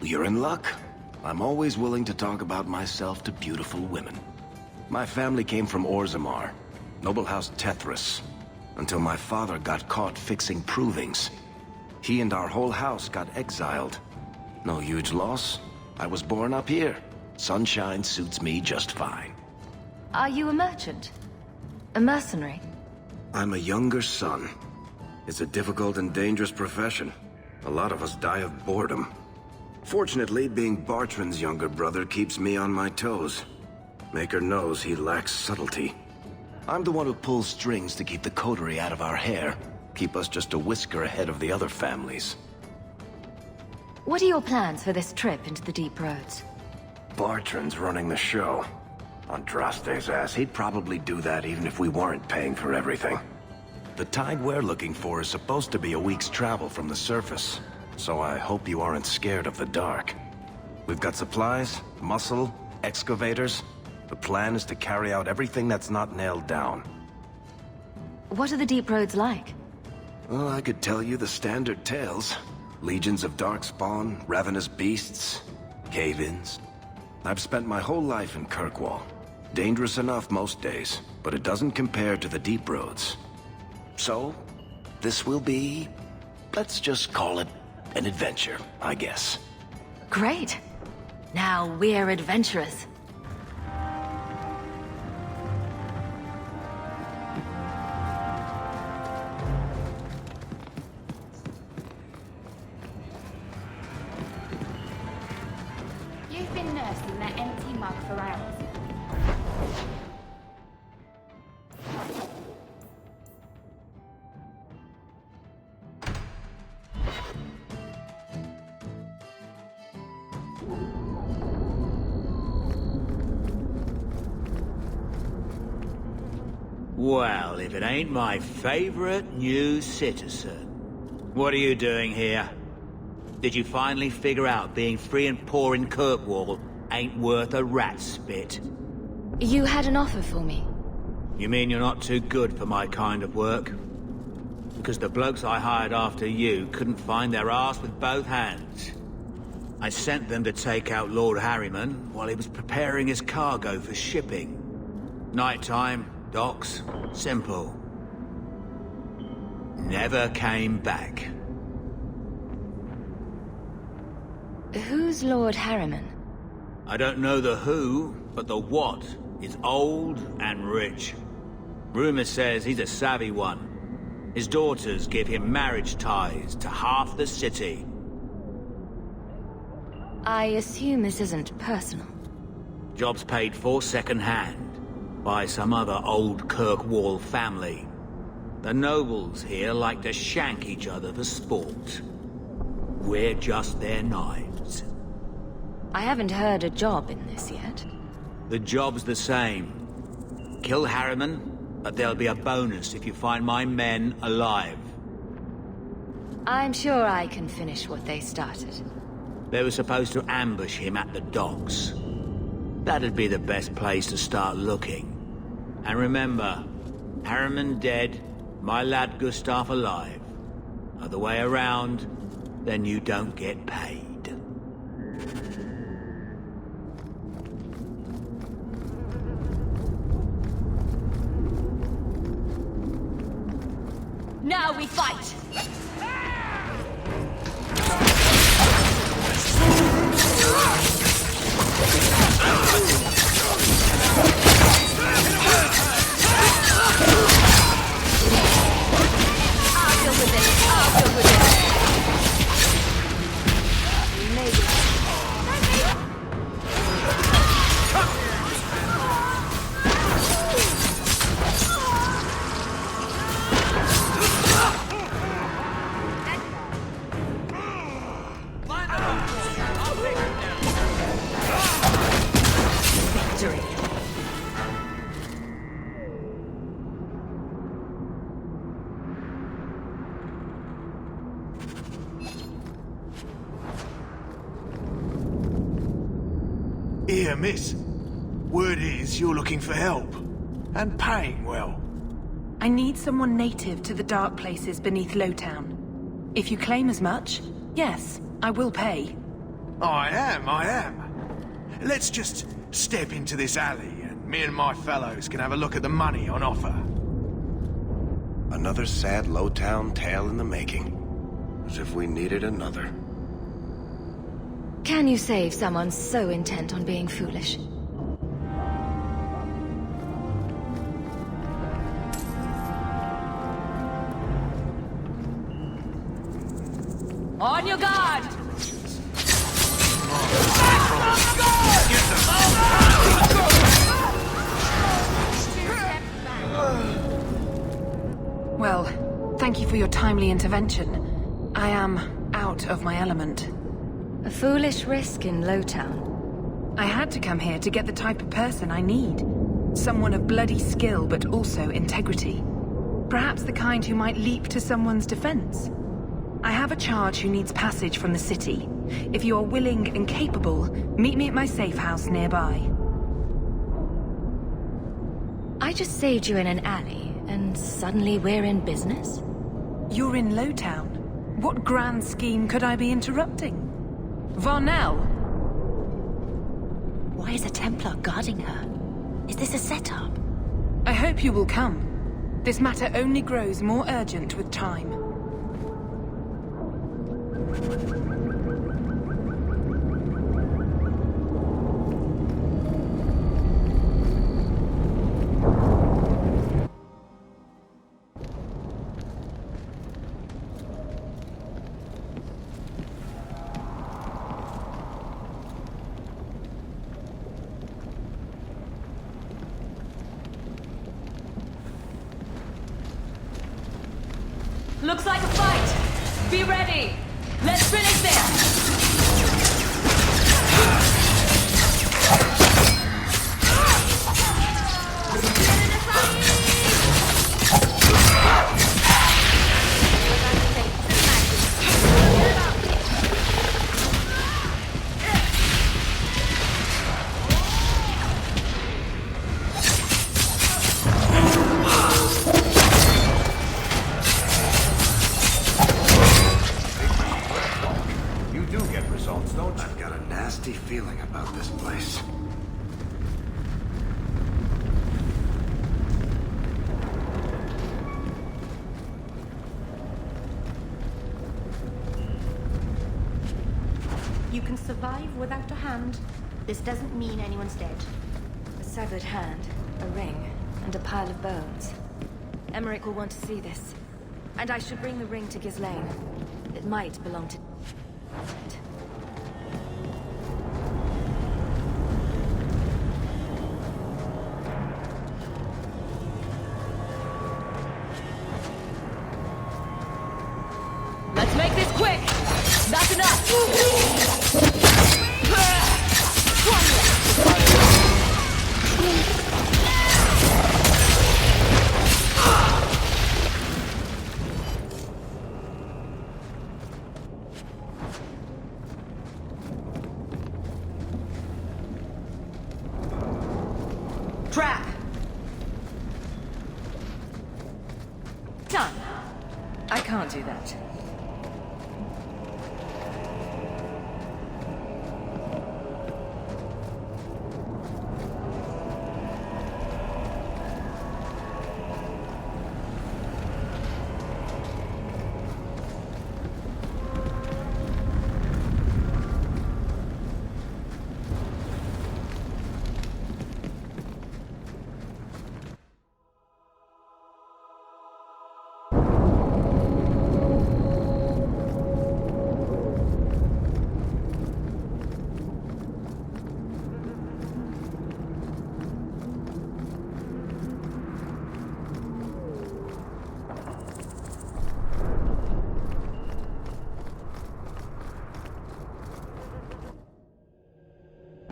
S6: You're in luck. I'm always willing to talk about myself to beautiful women. My family came from Orzammar, noble house Tethras, until my father got caught fixing provings. He and our whole house got exiled. No huge loss. I was born up here. Sunshine suits me just fine.
S2: Are you a merchant? A mercenary?
S6: I'm a younger son. It's a difficult and dangerous profession. A lot of us die of boredom. Fortunately, being Bartrand's younger brother keeps me on my toes. Maker knows he lacks subtlety. I'm the one who pulls strings to keep the coterie out of our hair. Keep us just a whisker ahead of the other families.
S2: What are your plans for this trip into the deep roads?
S6: Bartrand's running the show. Andraste's ass, he'd probably do that even if we weren't paying for everything. The tide we're looking for is supposed to be a week's travel from the surface, so I hope you aren't scared of the dark. We've got supplies, muscle, excavators. The plan is to carry out everything that's not nailed down.
S2: What are the deep roads like?
S6: Well, I could tell you the standard tales. Legions of darkspawn, ravenous beasts, cave-ins. I've spent my whole life in Kirkwall. Dangerous enough most days, but it doesn't compare to the deep roads. So, this will be... let's just call it an adventure, I guess.
S2: Great. Now we're adventurous.
S5: You've been nursing that empty mug for hours.
S19: Well, if it ain't my favorite new citizen. What are you doing here? Did you finally figure out being free and poor in Kirkwall ain't worth a rat's spit?
S2: You had an offer for me.
S19: You mean you're not too good for my kind of work? Because the blokes I hired after you couldn't find their arse with both hands. I sent them to take out Lord Harriman while he was preparing his cargo for shipping. Nighttime, docks, simple. Never came back.
S2: Who's Lord Harriman?
S19: I don't know the who, but the what is old and rich. Rumor says he's a savvy one. His daughters give him marriage ties to half the city.
S2: I assume this isn't personal.
S19: Jobs paid for second-hand by some other old Kirkwall family. The nobles here like to shank each other for sport. We're just their knives.
S2: I haven't heard a job in this yet.
S19: The job's the same. Kill Harriman, but there'll be a bonus if you find my men alive.
S2: I'm sure I can finish what they started.
S19: They were supposed to ambush him at the docks. That'd be the best place to start looking. And remember, Harriman dead, my lad Gustav alive. Other way around, then you don't get paid.
S1: Now we fight!
S10: Here, miss. Word is you're looking for help. And paying well.
S12: I need someone native to the dark places beneath Lowtown. If you claim as much, yes, I will pay.
S10: I am. Let's just step into this alley, and me and my fellows can have a look at the money on offer.
S13: Another sad Lowtown tale in the making. As if we needed another.
S2: Can you save someone so intent on being foolish?
S1: On your guard!
S12: Well, thank you for your timely intervention. I am out of my element.
S2: A foolish risk in Lowtown.
S12: I had to come here to get the type of person I need. Someone of bloody skill, but also integrity. Perhaps the kind who might leap to someone's defense. I have a charge who needs passage from the city. If you are willing and capable, meet me at my safe house nearby.
S2: I just saved you in an alley, and suddenly we're in business?
S12: You're in Lowtown. What grand scheme could I be interrupting? Varnell!
S1: Why is a Templar guarding her? Is this a setup?
S12: I hope you will come. This matter only grows more urgent with time.
S1: Looks like a fight! Be ready! Let's finish this!
S13: Feeling about this place.
S1: You can survive without a hand. This doesn't mean anyone's dead.
S2: A severed hand, a ring, and a pile of bones. Emmerich will want to see this. And I should bring the ring to Ghislaine. It might belong to...
S1: Let's make this quick! That's enough!
S2: Trap! Done. I can't do that.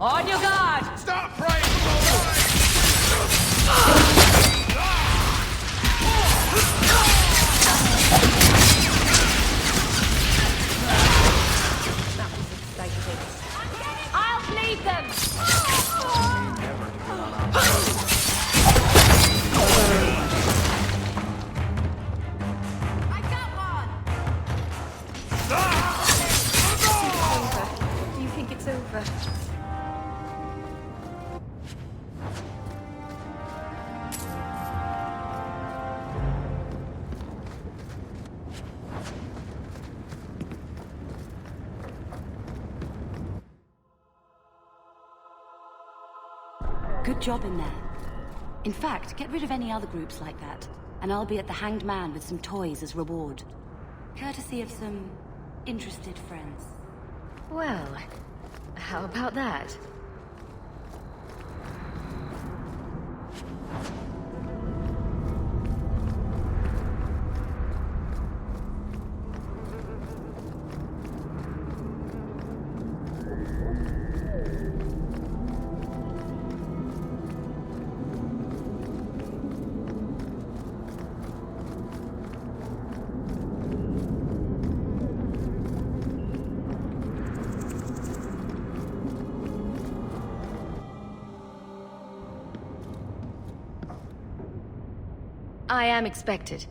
S1: On your guard!
S10: Stop praying!
S1: I'll bleed them!
S2: over.
S11: Good job in there. In fact, get rid of any other groups like that, and I'll be at the Hanged Man with some toys as reward. Courtesy of some interested friends.
S2: Well, how about that? I am expected.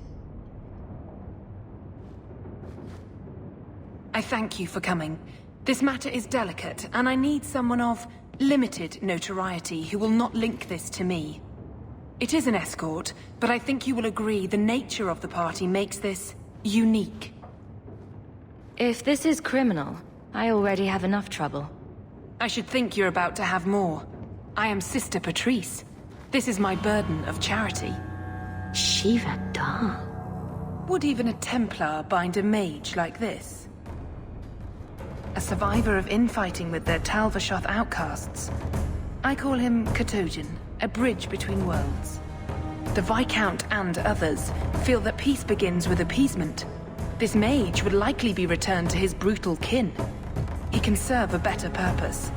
S12: I thank you for coming. This matter is delicate, and I need someone of limited notoriety who will not link this to me. It is an escort, but I think you will agree the nature of the party makes this unique.
S2: If this is criminal, I already have enough trouble.
S12: I should think you're about to have more. I am Sister Patrice. This is my burden of charity.
S2: Shiva Da.
S12: Would even a Templar bind a mage like this? A survivor of infighting with their Tal Vashoth outcasts. I call him Katojan, a bridge between worlds. The Viscount and others feel that peace begins with appeasement. This mage would likely be returned to his brutal kin. He can serve a better purpose.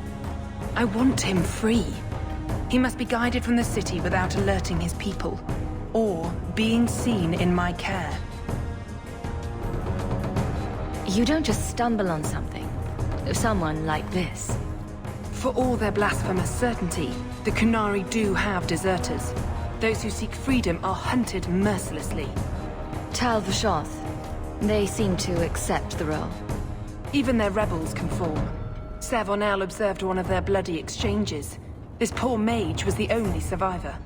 S12: I want him free. He must be guided from the city without alerting his people, or being seen in my care.
S2: You don't just stumble on something. Someone like this.
S12: For all their blasphemous certainty, the Qunari do have deserters. Those who seek freedom are hunted mercilessly.
S2: Tal Vashoth. They seem to accept the role.
S12: Even their rebels conform. Savonel observed one of their bloody exchanges. This poor mage was the only survivor.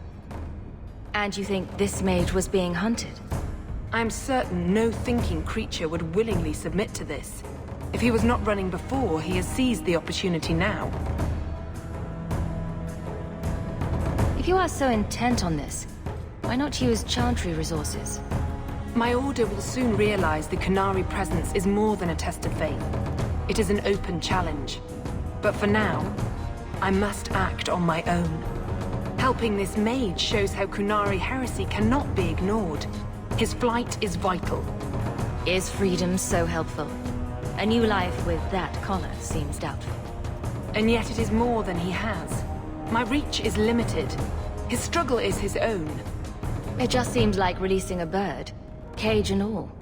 S2: And you think this mage was being hunted?
S12: I'm certain no thinking creature would willingly submit to this. If he was not running before, he has seized the opportunity now.
S2: If you are so intent on this, why not use Chantry resources?
S12: My order will soon realize the Qunari presence is more than a test of faith. It is an open challenge. But for now, I must act on my own. Helping this mage shows how Qunari heresy cannot be ignored. His flight is vital.
S2: Is freedom so helpful? A new life with that collar seems doubtful.
S12: And yet it is more than he has. My reach is limited. His struggle is his own.
S2: It just seems like releasing a bird, cage and all.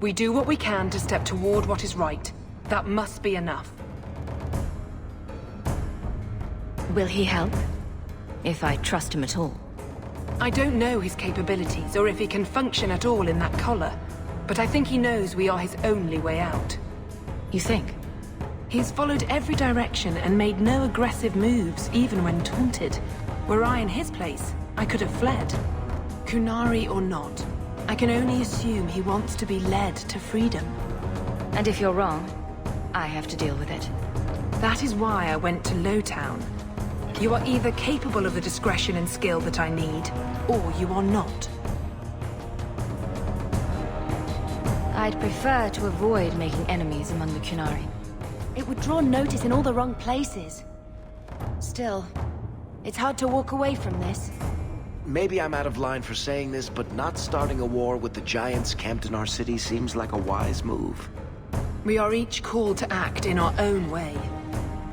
S12: We do what we can to step toward what is right. That must be enough.
S2: Will he help? If I trust him at all.
S12: I don't know his capabilities, or if he can function at all in that collar. But I think he knows we are his only way out.
S2: You think?
S12: He's followed every direction and made no aggressive moves, even when taunted. Were I in his place, I could have fled. Qunari or not, I can only assume he wants to be led to freedom.
S2: And if you're wrong, I have to deal with it.
S12: That is why I went to Lowtown. You are either capable of the discretion and skill that I need, or you are not.
S2: I'd prefer to avoid making enemies among the Qunari.
S11: It would draw notice in all the wrong places. Still, it's hard to walk away from this.
S13: Maybe I'm out of line for saying this, but not starting a war with the giants camped in our city seems like a wise move.
S12: We are each called to act in our own way.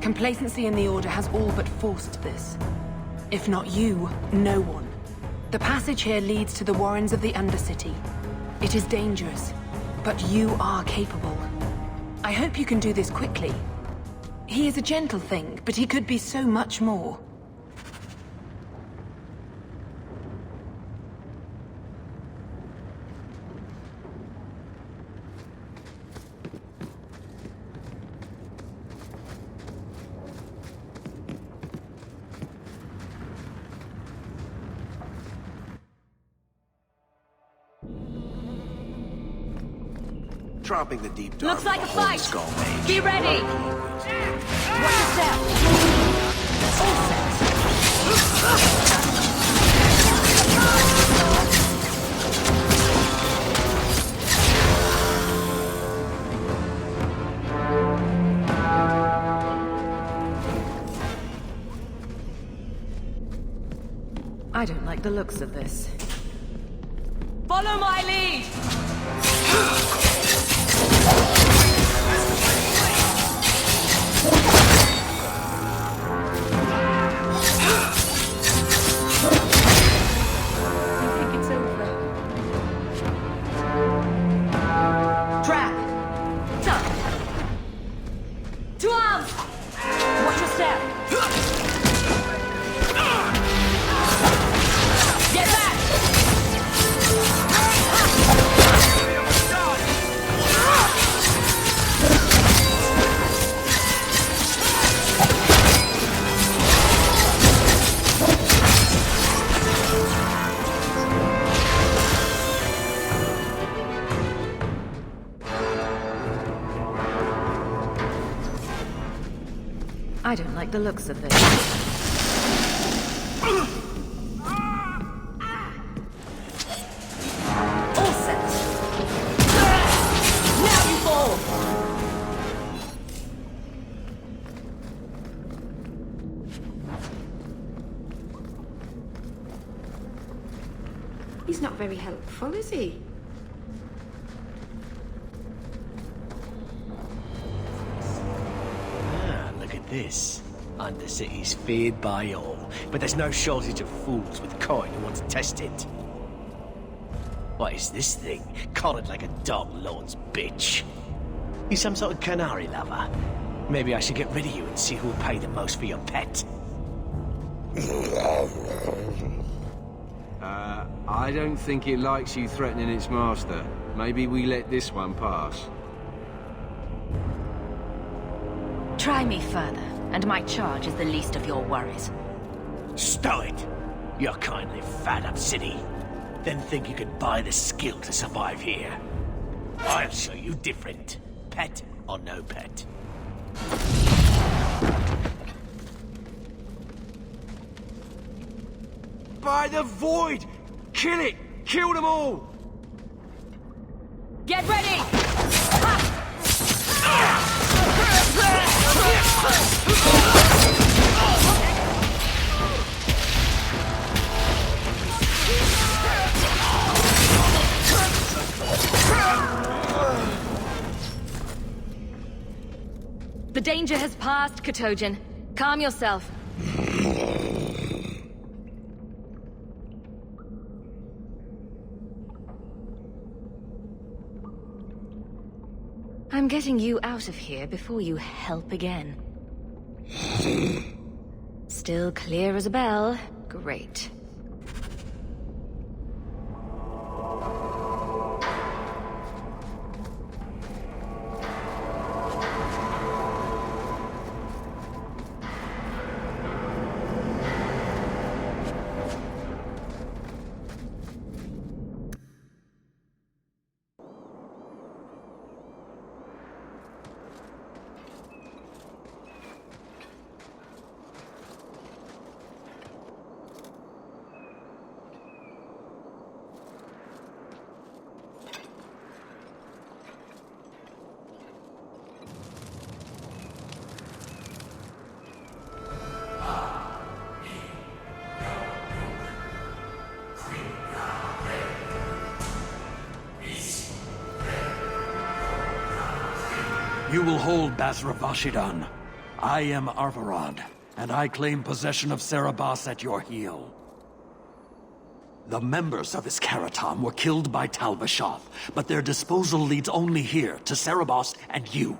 S12: Complacency in the Order has all but forced this. If not you, no one. The passage here leads to the Warrens of the Undercity. It is dangerous, but you are capable. I hope you can do this quickly. He is a gentle thing, but he could be so much more.
S13: dropping the deep dark.
S2: Looks like a fight! Be ready! Watch your step! All set!
S12: I don't like the looks of this.
S2: Follow my lead!
S12: I think it's over.
S2: Trap! Done! To arms! Watch your step! Get back!
S12: I don't like the looks of this.
S2: All set! Now you fall!
S17: He's not very helpful, is he?
S16: Look at this. Undercity's feared by all, but there's no shortage of fools with coin who want to test it. What is this thing? Collared like a dog lord's bitch. You some sort of canary lover? Maybe I should get rid of you and see who'll pay the most for your pet.
S20: I don't think it likes you threatening its master. Maybe we let this one pass.
S1: Try me further, and my charge is the least of your worries.
S16: Stow it! You're kindly fat up city. Then think you could buy the skill to survive here. I'll show you different. Pet or no pet.
S20: By the void! Kill it! Kill them all!
S2: Get ready! The danger has passed, Katojan. Calm yourself. I'm getting you out of here before you help again. Still clear as a bell. Great.
S22: You will hold Basra Vashidan. I am Arvarad, and I claim possession of Serabas at your heel. The members of Iskaratam were killed by Tal Vashoth, but their disposal leads only here, to Serabas and you.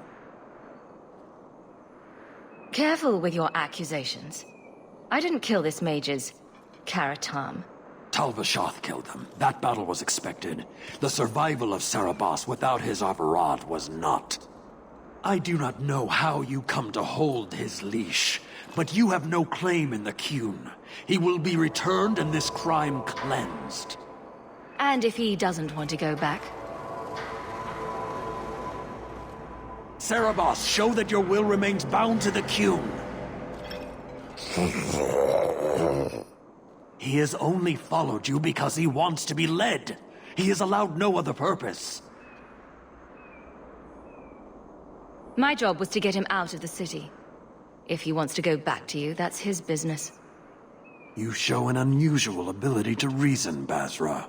S1: Careful with your accusations. I didn't kill this mage's Karatam.
S22: Tal Vashoth killed them. That battle was expected. The survival of Serabas without his Arvarad was not. I do not know how you come to hold his leash, but you have no claim in the Qun. He will be returned and this crime cleansed.
S1: And if he doesn't want to go back?
S22: Cerebos, show that your will remains bound to the Qun. He has only followed you because he wants to be led. He is allowed no other purpose.
S2: My job was to get him out of the city. If he wants to go back to you, that's his business.
S22: You show an unusual ability to reason, Basra.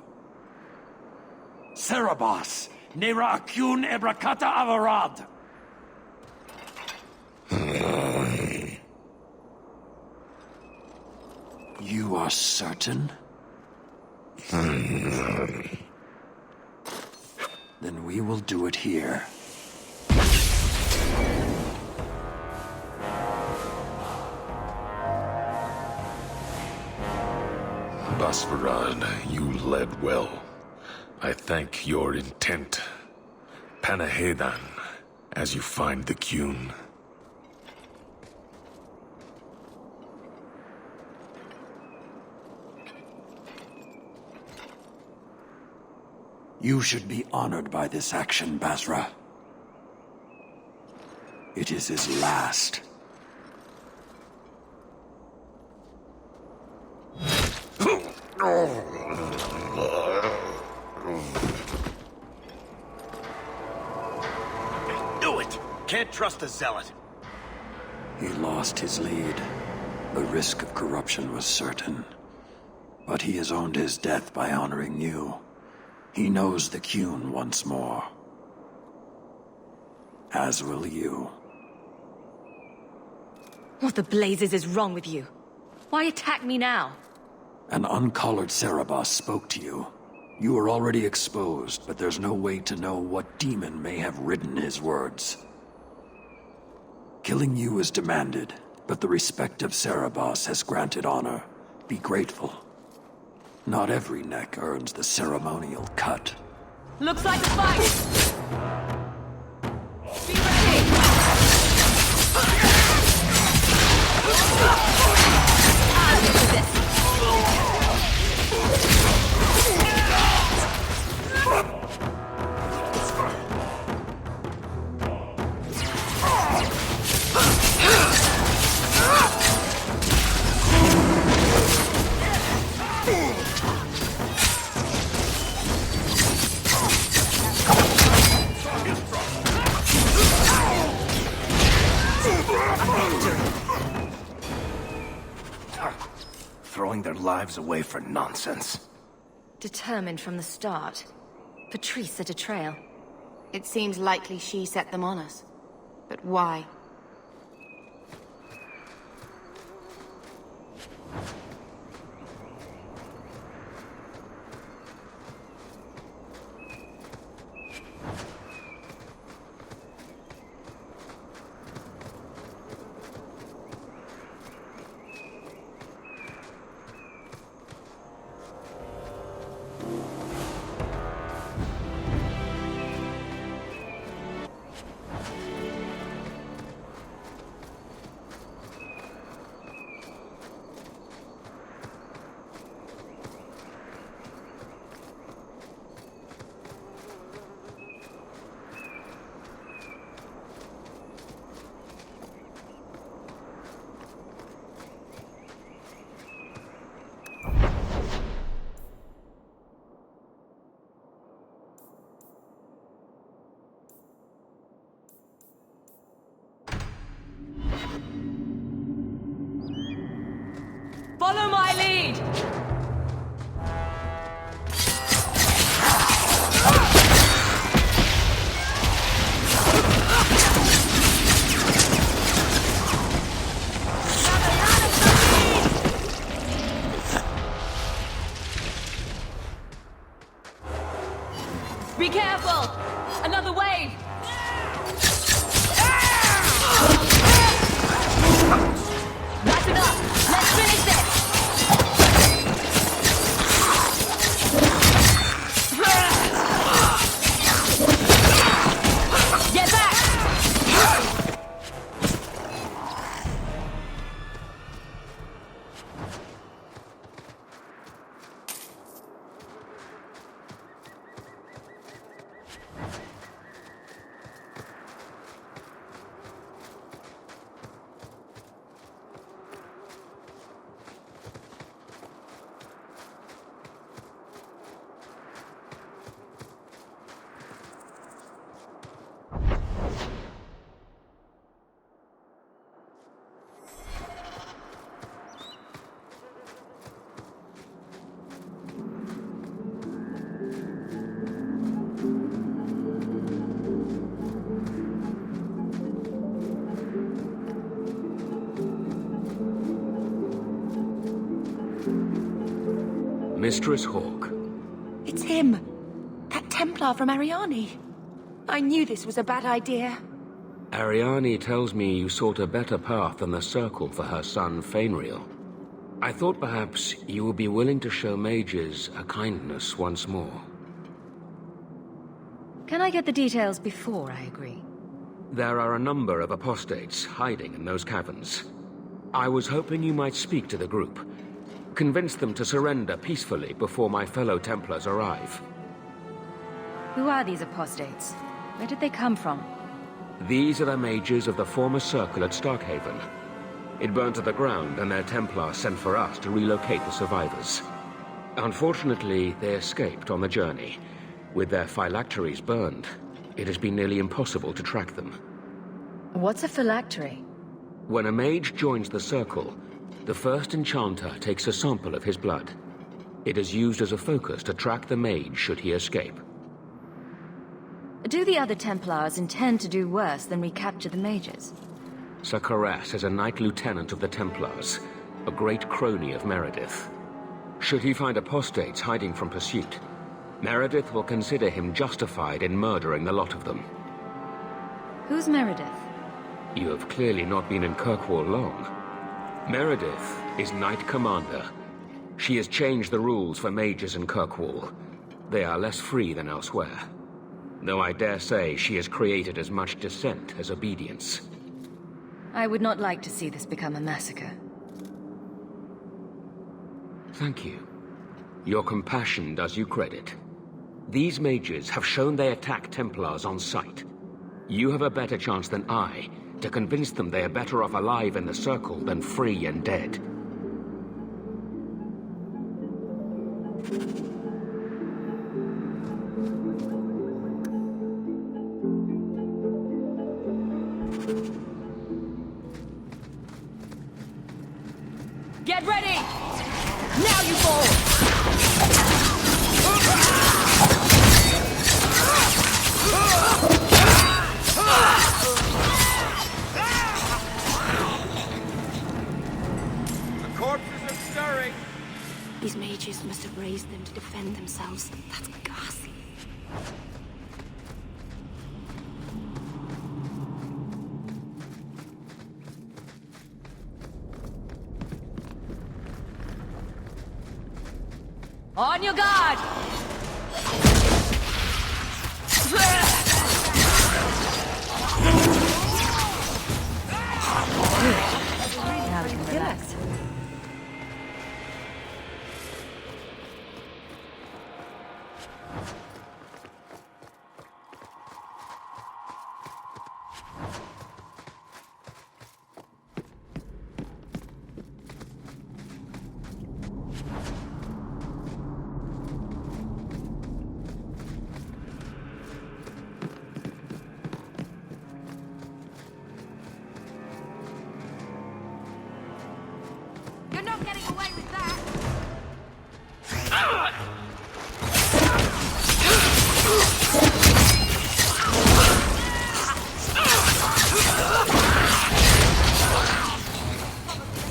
S22: Cerebos, Nera Qun Ebrakata Avarad. You are certain? Then we will do it here.
S4: Basvarad, you led well. I thank your intent. Panahedan, as you find the Qun.
S22: You should be honored by this action, Basra. It is his last.
S13: I knew it! Can't trust a zealot.
S22: He lost his lead. The risk of corruption was certain. But he has earned his death by honoring you. He knows the Qun once more. As will you.
S2: What the blazes is wrong with you? Why attack me now?
S22: An uncollared Cerebos spoke to you. You are already exposed, but there's no way to know what demon may have written his words. Killing you is demanded, but the respect of Cerebos has granted honor. Be grateful. Not every neck earns the ceremonial cut.
S2: Looks like a fight! Be ready! I'll do this!
S6: Throwing their lives away for nonsense.
S2: Determined from the start. Patrice set a trail.
S5: It seems likely she set them on us. But why?
S2: Follow my lead! Be careful! Another wave! That's enough! Let's finish this!
S8: Mistress Hawke.
S21: It's him. That Templar from Ariani. I knew this was a bad idea.
S8: Ariani tells me you sought a better path than the Circle for her son, Fainriel. I thought perhaps you would be willing to show mages a kindness once more.
S2: Can I get the details before I agree?
S8: There are a number of apostates hiding in those caverns. I was hoping you might speak to the group. Convince them to surrender peacefully before my fellow Templars arrive.
S2: Who are these apostates? Where did they come from?
S8: These are the mages of the former Circle at Starkhaven. It burned to the ground, and their Templars sent for us to relocate the survivors. Unfortunately, they escaped on the journey. With their phylacteries burned, it has been nearly impossible to track them.
S2: What's a phylactery?
S8: When a mage joins the Circle, the first enchanter takes a sample of his blood. It is used as a focus to track the mage should he escape.
S2: Do the other Templars intend to do worse than recapture the mages?
S8: Sir Karas is a Knight Lieutenant of the Templars, a great crony of Meredith. Should he find apostates hiding from pursuit, Meredith will consider him justified in murdering the lot of them.
S2: Who's Meredith?
S8: You have clearly not been in Kirkwall long. Meredith is Knight Commander. She has changed the rules for mages in Kirkwall. They are less free than elsewhere. Though I dare say she has created as much dissent as obedience.
S2: I would not like to see this become a massacre.
S8: Thank you. Your compassion does you credit. These mages have shown they attack Templars on sight. You have a better chance than I to convince them they are better off alive in the Circle than free and dead.
S2: Get ready! Now you fall!
S14: The corpses are stirring!
S21: These mages must have raised them to defend themselves. That's ghastly.
S2: On your guard! Now we can relax.
S5: You're not getting away with that!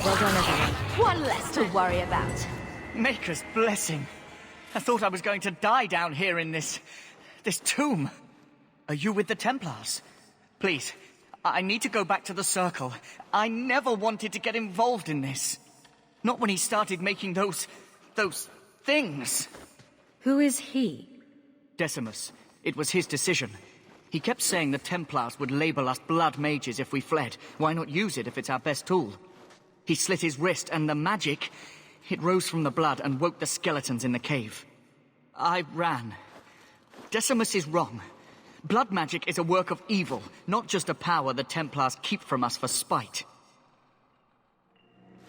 S2: Well done, everyone. One less to worry about.
S9: Maker's blessing. I thought I was going to die down here in this tomb. Are you with the Templars? Please, I need to go back to the Circle. I never wanted to get involved in this. Not when he started making those things.
S2: Who is he?
S9: Decimus. It was his decision. He kept saying the Templars would label us blood mages if we fled. Why not use it if it's our best tool? He slit his wrist, and the magic, it rose from the blood and woke the skeletons in the cave. I ran. Decimus is wrong. Blood magic is a work of evil, not just a power the Templars keep from us for spite.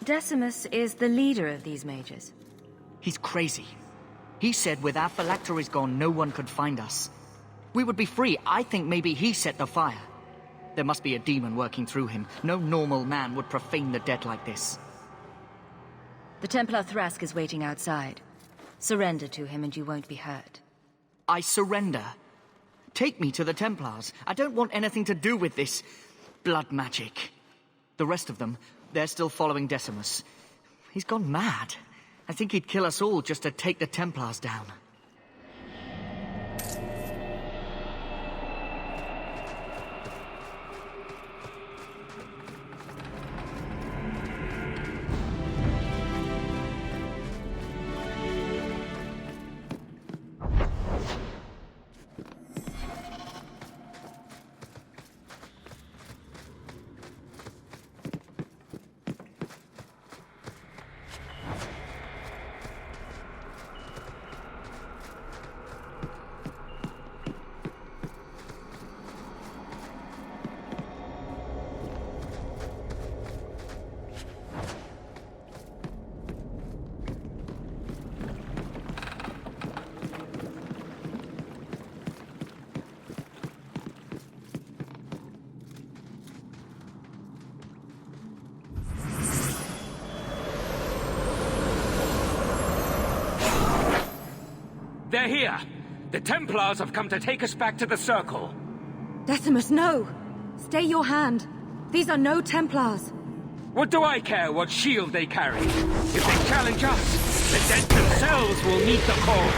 S2: Decimus is the leader of these mages.
S9: He's crazy. He said with our phylacteries gone, no one could find us. We would be free. I think maybe he set the fire. There must be a demon working through him. No normal man would profane the dead like this.
S2: The Templar Thrask is waiting outside. Surrender to him and you won't be hurt.
S9: I surrender. Take me to the Templars. I don't want anything to do with this blood magic. The rest of them, they're still following Decimus. He's gone mad. I think he'd kill us all just to take the Templars down.
S8: They're here! The Templars have come to take us back to the Circle.
S11: Decimus, no! Stay your hand. These are no Templars.
S8: What do I care what shield they carry? If they challenge us, the dead themselves will meet the call.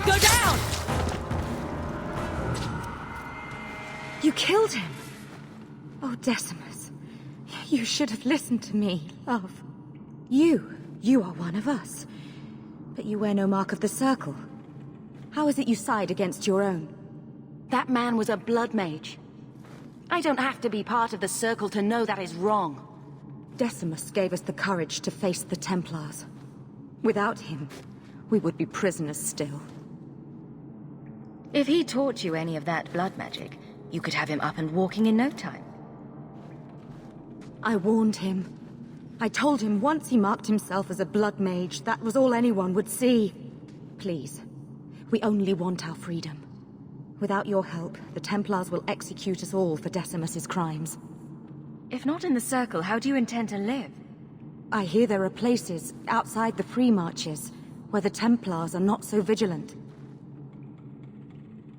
S11: Go down! You killed him! Oh, Decimus. You should have listened to me, love. You are one of us. But you wear no mark of the Circle. How is it you side against your own?
S21: That man was a blood mage. I don't have to be part of the Circle to know that is wrong.
S11: Decimus gave us the courage to face the Templars. Without him, we would be prisoners still.
S2: If he taught you any of that blood magic, you could have him up and walking in no time.
S11: I warned him. I told him once he marked himself as a blood mage, that was all anyone would see. Please, we only want our freedom. Without your help, the Templars will execute us all for Decimus's crimes.
S2: If not in the Circle, how do you intend to live?
S11: I hear there are places outside the Free Marches where the Templars are not so vigilant.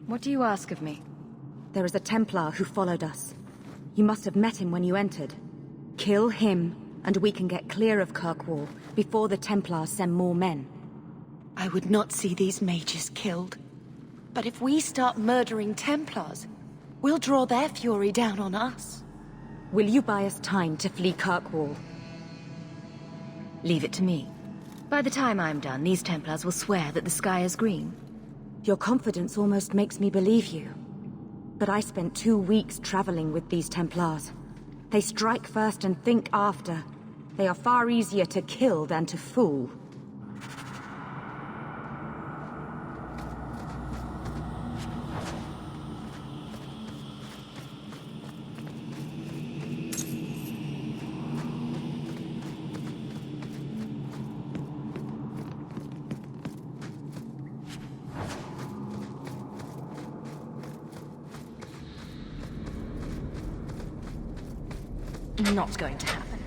S2: What do you ask of me?
S11: There is a Templar who followed us. You must have met him when you entered. Kill him, and we can get clear of Kirkwall before the Templars send more men.
S21: I would not see these mages killed. But if we start murdering Templars, we'll draw their fury down on us.
S11: Will you buy us time to flee Kirkwall?
S2: Leave it to me. By the time I'm done, these Templars will swear that the sky is green.
S11: Your confidence almost makes me believe you. But I spent 2 weeks traveling with these Templars. They strike first and think after. They are far easier to kill than to fool.
S2: Not going to happen.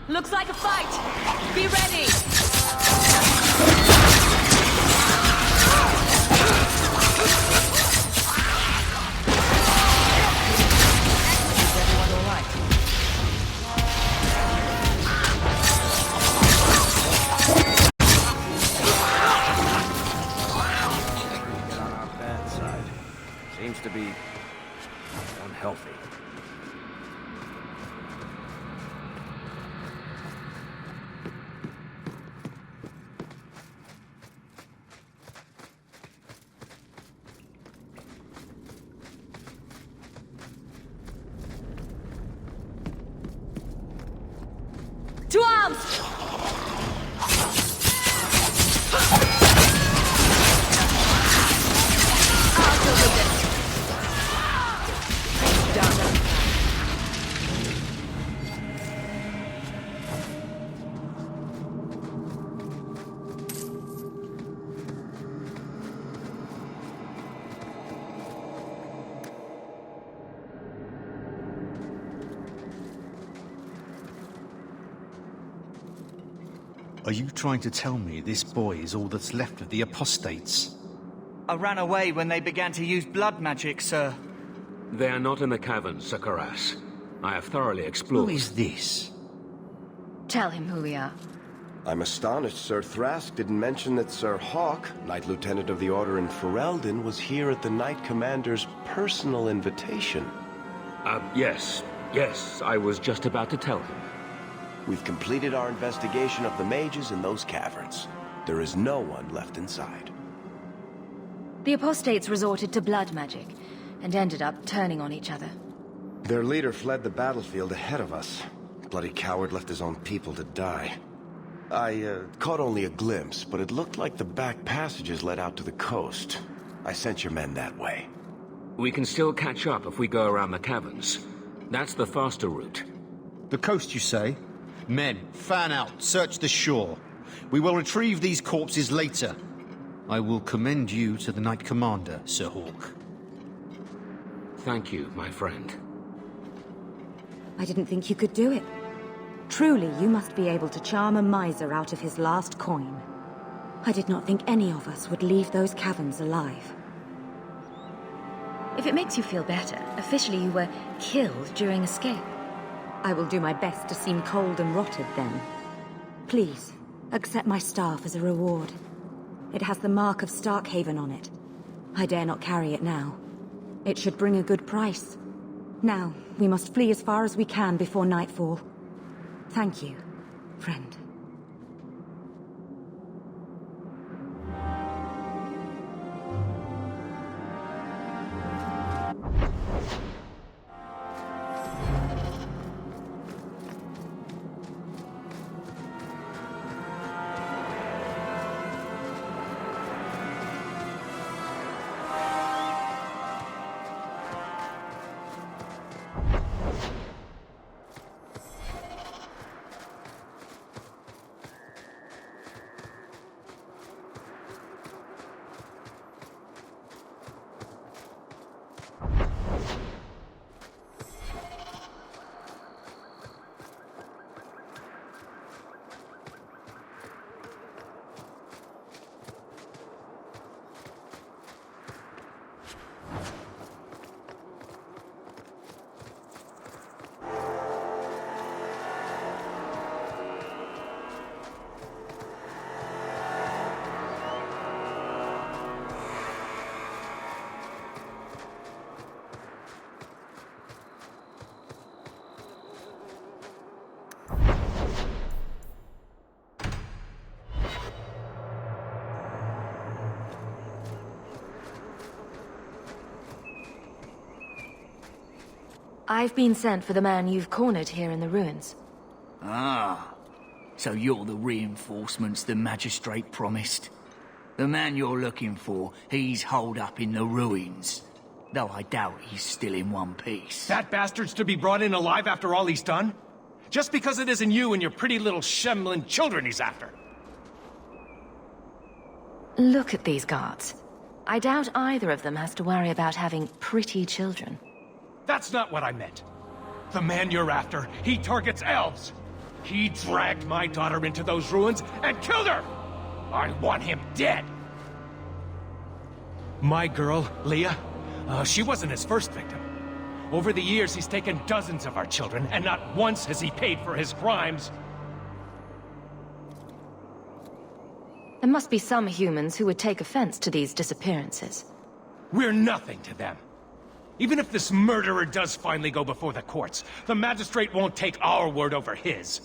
S21: Looks like a fight! Be ready!
S13: Seems to be unhealthy.
S2: comes! I'll deal with this. Done.
S3: Are you trying to tell me this boy is all that's left of the apostates?
S9: I ran away when they began to use blood magic, sir.
S8: They are not in the caverns, Sir Karas. I have thoroughly explored.
S3: Who is this?
S2: Tell him who we are.
S13: I'm astonished Sir Thrask didn't mention that Sir Hawk, Knight Lieutenant of the Order in Ferelden, was here at the Knight Commander's personal invitation.
S8: Yes. Yes, I was just about to tell him.
S13: We've completed our investigation of the mages in those caverns. There is no one left inside.
S2: The apostates resorted to blood magic, and ended up turning on each other.
S13: Their leader fled the battlefield ahead of us. Bloody coward left his own people to die. I caught only a glimpse, but it looked like the back passages led out to the coast. I sent your men that way.
S8: We can still catch up if we go around the caverns. That's the faster route.
S3: The coast, you say? Men, fan out, search the shore. We will retrieve these corpses later. I will commend you to the Knight Commander, Sir Hawk.
S8: Thank you, my friend.
S11: I didn't think you could do it. Truly, you must be able to charm a miser out of his last coin. I did not think any of us would leave those caverns alive.
S2: If it makes you feel better, officially you were killed during escape.
S11: I will do my best to seem cold and rotted then. Please, accept my staff as a reward. It has the mark of Starkhaven on it. I dare not carry it now. It should bring a good price. Now, we must flee as far as we can before nightfall. Thank you, friend.
S2: I've been sent for the man you've cornered here in the ruins.
S9: Ah, so you're the reinforcements the magistrate promised. The man you're looking for, he's holed up in the ruins. Though I doubt he's still in one piece.
S7: That bastard's to be brought in alive after all he's done? Just because it isn't you and your pretty little Shemlin children he's after.
S2: Look at these guards. I doubt either of them has to worry about having pretty children.
S7: That's not what I meant. The man you're after, he targets elves. He dragged my daughter into those ruins and killed her! I want him dead! My girl, Leah, she wasn't his first victim. Over the years, he's taken dozens of our children, and not once has he paid for his crimes.
S2: There must be some humans who would take offense to these disappearances.
S7: We're nothing to them. Even if this murderer does finally go before the courts, the magistrate won't take our word over his.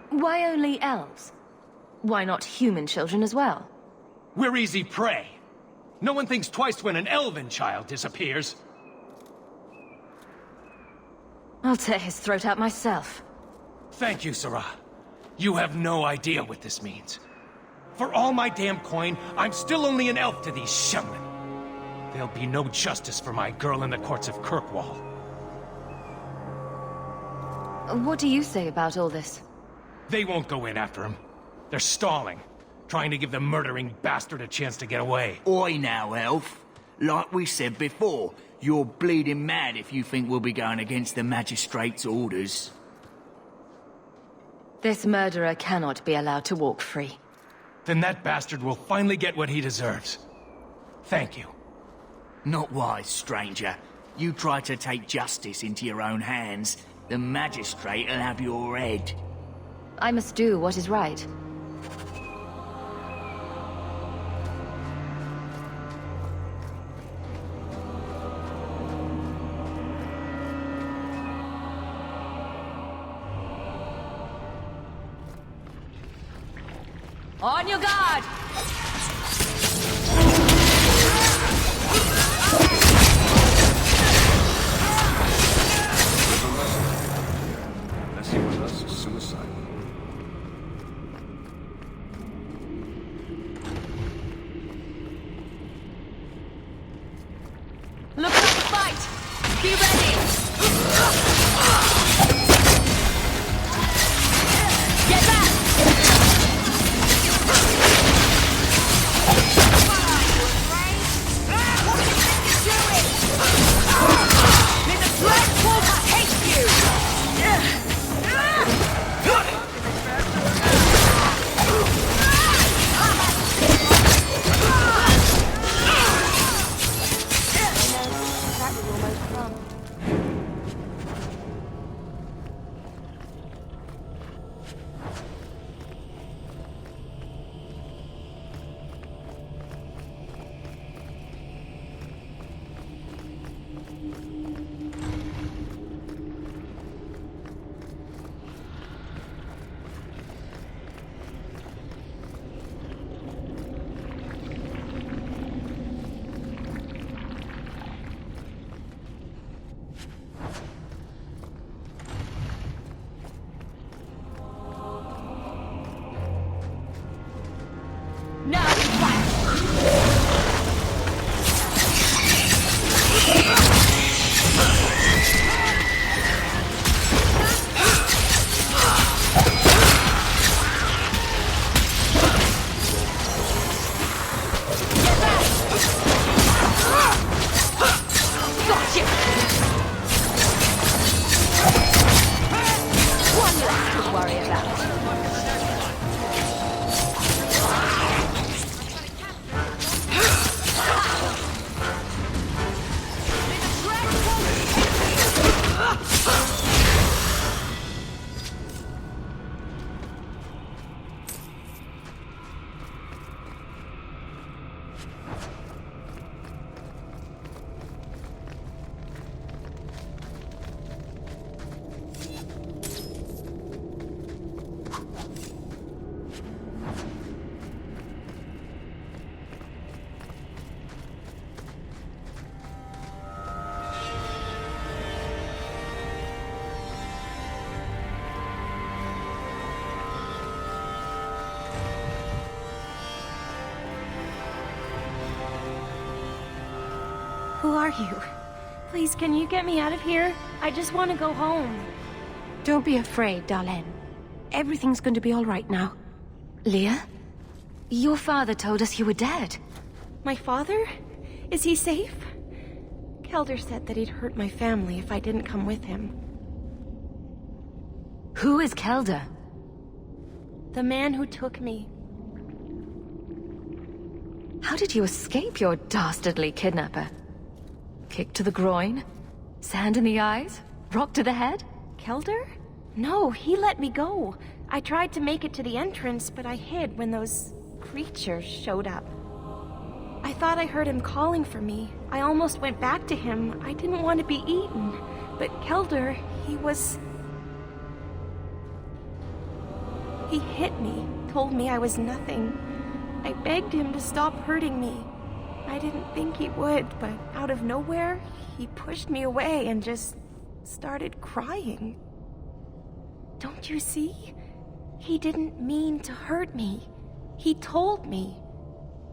S2: Why only elves? Why not human children as well?
S7: We're easy prey. No one thinks twice when an elven child disappears.
S2: I'll tear his throat out myself.
S7: Thank you, Sarah. You have no idea what this means. For all my damn coin, I'm still only an elf to these shellmen. There'll be no justice for my girl in the courts of Kirkwall.
S2: What do you say about all this?
S7: They won't go in after him. They're stalling, trying to give the murdering bastard a chance to get away.
S9: Oi now, elf. Like we said before, you're bleeding mad if you think we'll be going against the magistrate's orders.
S2: This murderer cannot be allowed to walk free.
S7: Then that bastard will finally get what he deserves. Thank you.
S9: Not wise, stranger. You try to take justice into your own hands, the magistrate'll have your head.
S2: I must do what is right. On your guard!
S20: Unless he was us, suicide.
S2: Look out to fight! Be ready! Get back!
S21: Who are you? Please, can you get me out of here? I just want to go home. Don't be afraid, Darlene. Everything's going to be all right now.
S2: Leah? Your father told us you were dead.
S21: My father? Is he safe? Kelder said that he'd hurt my family if I didn't come with him.
S2: Who is Kelder?
S21: The man who took me.
S2: How did you escape your dastardly kidnapper? Kick to the groin? Sand in the eyes? Rock to the head?
S21: Kelder? No, he let me go. I tried to make it to the entrance, but I hid when those creatures showed up. I thought I heard him calling for me. I almost went back to him. I didn't want to be eaten. But Kelder, He hit me, told me I was nothing. I begged him to stop hurting me. I didn't think he would, but out of nowhere, he pushed me away and just started crying. Don't you see? He didn't mean to hurt me. He told me.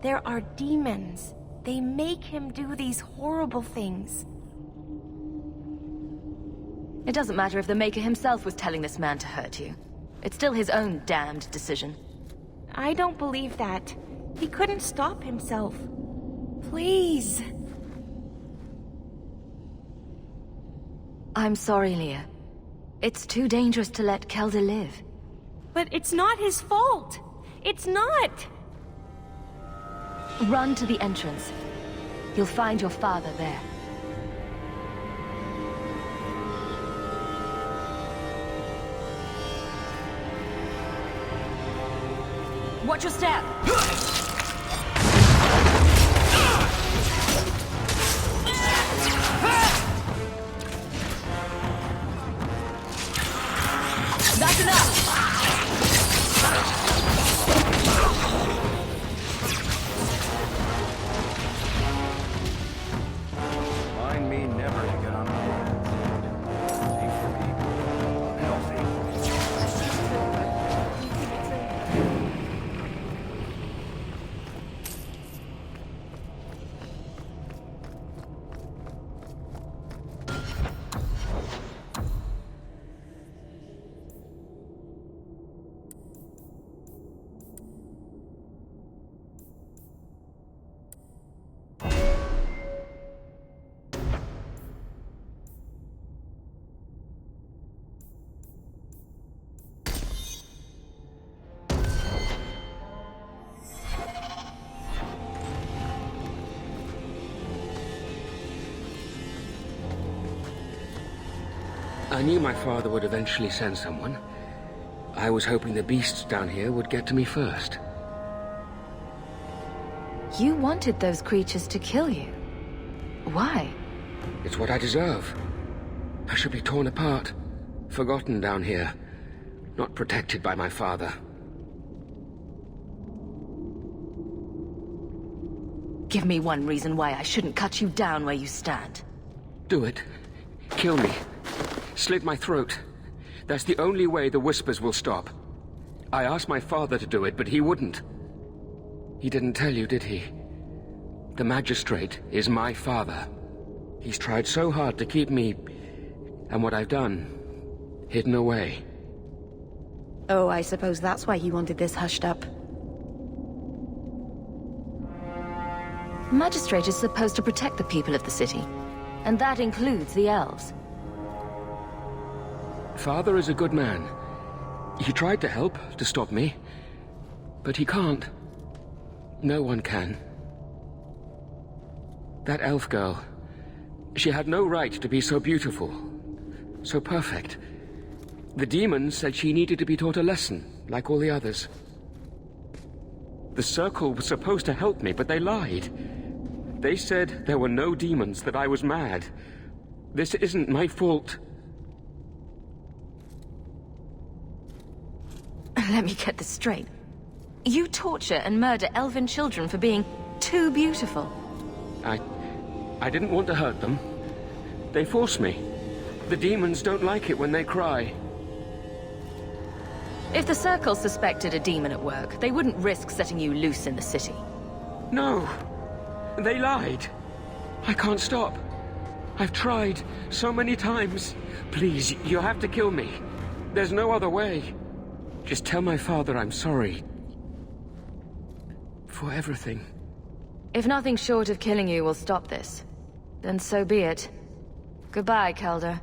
S21: There are demons. They make him do these horrible things.
S2: It doesn't matter if the Maker himself was telling this man to hurt you. It's still his own damned decision.
S21: I don't believe that. He couldn't stop himself. Please.
S2: I'm sorry, Leah. It's too dangerous to let Kelda live.
S21: But it's not his fault. It's not.
S2: Run to the entrance. You'll find your father there. Watch your step! That's enough!
S6: Mind me never to get on the board. Seems to be unhealthy.
S8: I knew my father would eventually send someone. I was hoping the beasts down here would get to me first.
S2: You wanted those creatures to kill you. Why?
S8: It's what I deserve. I should be torn apart, forgotten down here, not protected by my father.
S2: Give me one reason why I shouldn't cut you down where you stand.
S8: Do it. Kill me. Slit my throat. That's the only way the Whispers will stop. I asked my father to do it, but he wouldn't. He didn't tell you, did he? The Magistrate is my father. He's tried so hard to keep me, and what I've done, hidden away.
S21: Oh, I suppose that's why you wanted this hushed up.
S2: The Magistrate is supposed to protect the people of the city, and that includes the elves.
S8: Father is a good man. He tried to help, to stop me. But he can't. No one can. That elf girl, she had no right to be so beautiful, so perfect. The demons said she needed to be taught a lesson, like all the others. The Circle was supposed to help me, but they lied. They said there were no demons, that I was mad. This isn't my fault.
S2: Let me get this straight. You torture and murder elven children for being too beautiful.
S8: I didn't want to hurt them. They forced me. The demons don't like it when they cry.
S2: If the Circle suspected a demon at work, they wouldn't risk setting you loose in the city.
S8: No. They lied. I can't stop. I've tried so many times. Please, you have to kill me. There's no other way. Just tell my father I'm sorry. For everything.
S2: If nothing short of killing you will stop this, then so be it. Goodbye, Kelda.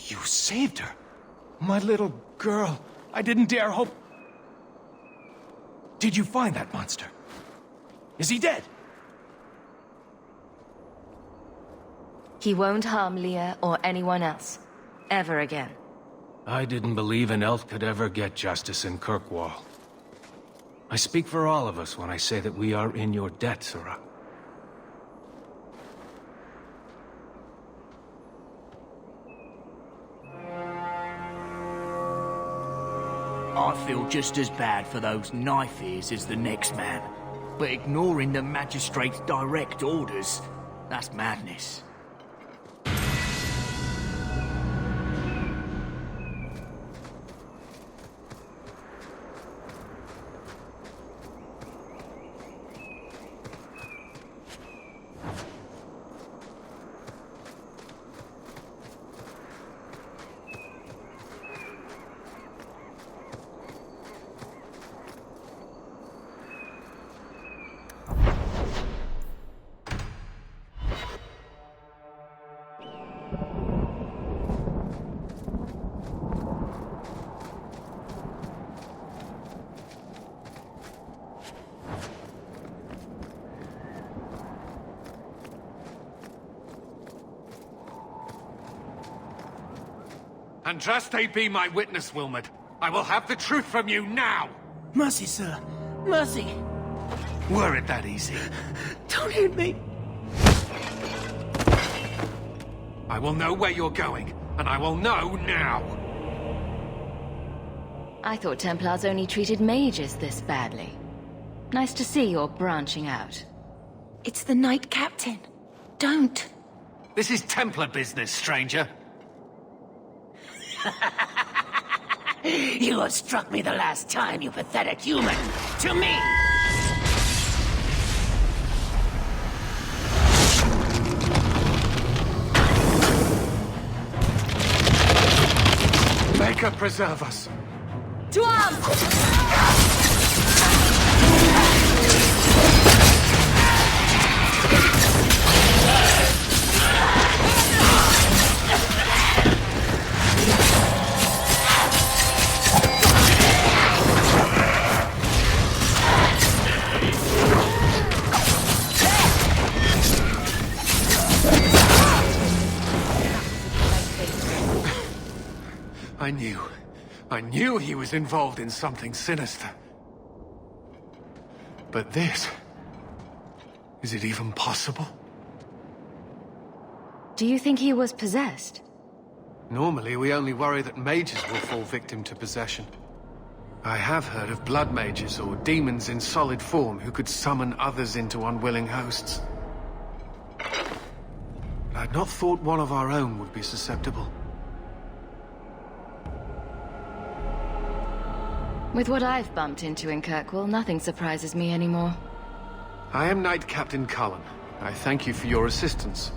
S7: You saved her. My little girl. I didn't dare hope... Did you find that monster? Is he dead?
S2: He won't harm Leah or anyone else. Ever again.
S7: I didn't believe an elf could ever get justice in Kirkwall. I speak for all of us when I say that we are in your debt, Sirrah.
S9: I feel just as bad for those knife ears as the next man. But ignoring the magistrate's direct orders, that's madness.
S7: Andraste be my witness, Wilmot. I will have the truth from you now!
S16: Mercy, sir. Mercy.
S7: Were it that easy?
S16: Don't hit me.
S7: I will know where you're going, and I will know now!
S2: I thought Templars only treated mages this badly. Nice to see you're branching out.
S21: It's the Knight Captain. Don't.
S7: This is Templar business, stranger.
S16: You have struck me the last time, you pathetic human. To me!
S7: Maker preserve us.
S2: To arms!
S7: I knew he was involved in something sinister. But this... is it even possible?
S2: Do you think he was possessed?
S7: Normally, we only worry that mages will fall victim to possession. I have heard of blood mages or demons in solid form who could summon others into unwilling hosts. But I'd not thought one of our own would be susceptible.
S2: With what I've bumped into in Kirkwall, nothing surprises me anymore.
S7: I am Knight Captain Cullen. I thank you for your assistance.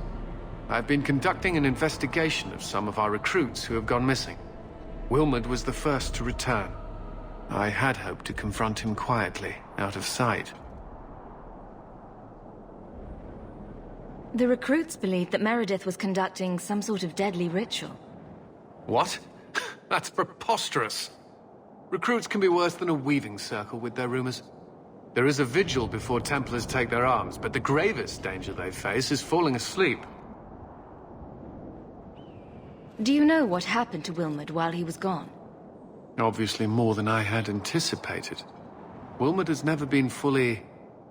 S7: I've been conducting an investigation of some of our recruits who have gone missing. Wilmot was the first to return. I had hoped to confront him quietly, out of sight.
S2: The recruits believed that Meredith was conducting some sort of deadly ritual.
S7: What? That's preposterous. Recruits can be worse than a weaving circle with their rumors. There is a vigil before Templars take their arms, but the gravest danger they face is falling asleep.
S2: Do you know what happened to Wilmot while he was gone?
S7: Obviously more than I had anticipated. Wilmot has never been fully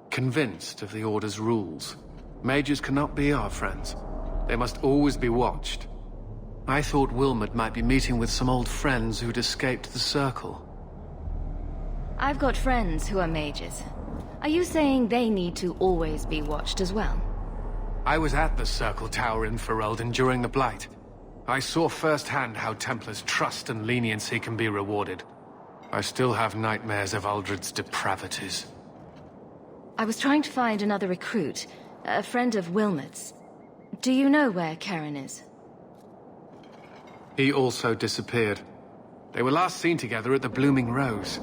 S7: convinced of the Order's rules. Mages cannot be our friends. They must always be watched. I thought Wilmot might be meeting with some old friends who'd escaped the Circle.
S2: I've got friends who are mages. Are you saying they need to always be watched as well?
S7: I was at the Circle Tower in Ferelden during the Blight. I saw firsthand how Templars' trust and leniency can be rewarded. I still have nightmares of Uldred's depravities.
S2: I was trying to find another recruit, a friend of Wilmot's. Do you know where Karen is?
S7: He also disappeared. They were last seen together at the Blooming Rose.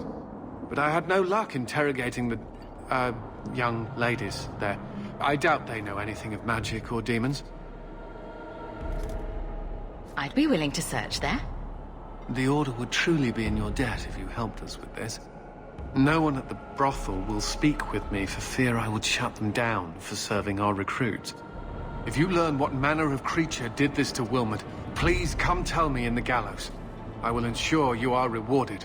S7: But I had no luck interrogating the, young ladies there. I doubt they know anything of magic or demons.
S2: I'd be willing to search there.
S7: The Order would truly be in your debt if you helped us with this. No one at the brothel will speak with me for fear I would shut them down for serving our recruits. If you learn what manner of creature did this to Wilmot, please come tell me in the gallows. I will ensure you are rewarded.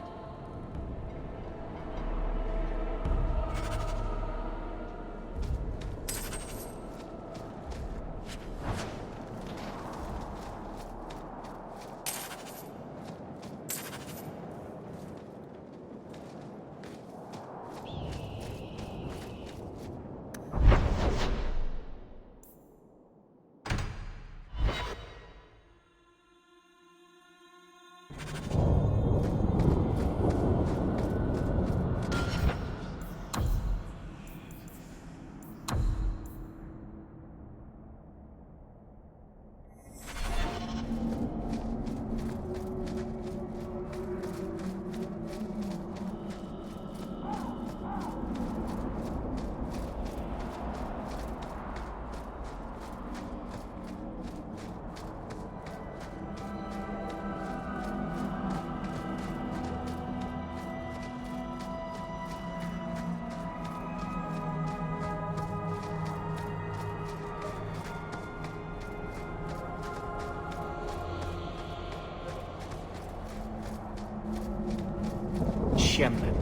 S9: Shemlin.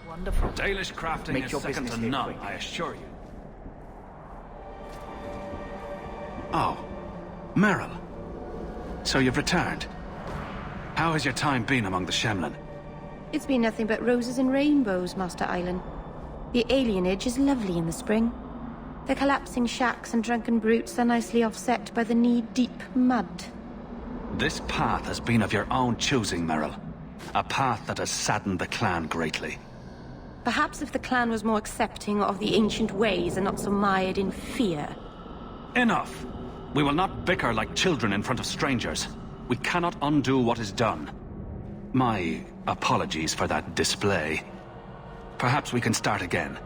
S9: Wonderful.
S15: Dalish crafting
S9: Make
S15: is
S9: your
S15: second to
S9: business here
S15: none,
S9: quick.
S15: I assure you. Oh, Meryl. So you've returned. How has your time been among the Shemlin?
S21: It's been nothing but roses and rainbows, Master Island. The alienage is lovely in the spring. The collapsing shacks and drunken brutes are nicely offset by the knee-deep mud.
S15: This path has been of your own choosing, Meryl. A path that has saddened the clan greatly.
S21: Perhaps if the clan was more accepting of the ancient ways and not so mired in fear.
S15: Enough! We will not bicker like children in front of strangers. We cannot undo what is done. My apologies for that display. Perhaps we can start again.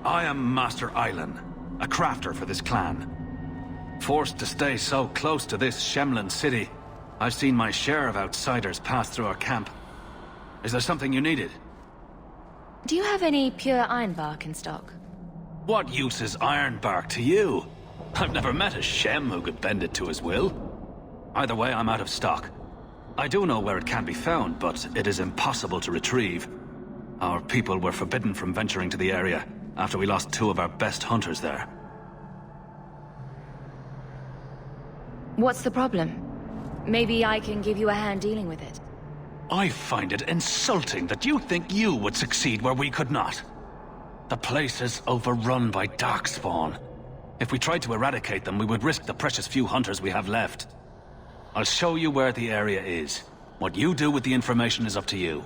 S15: I am Master Island, a crafter for this clan. Forced to stay so close to this Shemlin city, I've seen my share of outsiders pass through our camp. Is there something you needed?
S2: Do you have any pure ironbark in stock?
S15: What use is ironbark to you? I've never met a Shem who could bend it to his will. Either way, I'm out of stock. I do know where it can be found, but it is impossible to retrieve. Our people were forbidden from venturing to the area after we lost 2 of our best hunters there.
S2: What's the problem? Maybe I can give you a hand dealing with it.
S15: I find it insulting that you think you would succeed where we could not. The place is overrun by darkspawn. If we tried to eradicate them, we would risk the precious few hunters we have left. I'll show you where the area is. What you do with the information is up to you.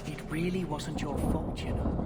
S9: It really wasn't your fault, you know.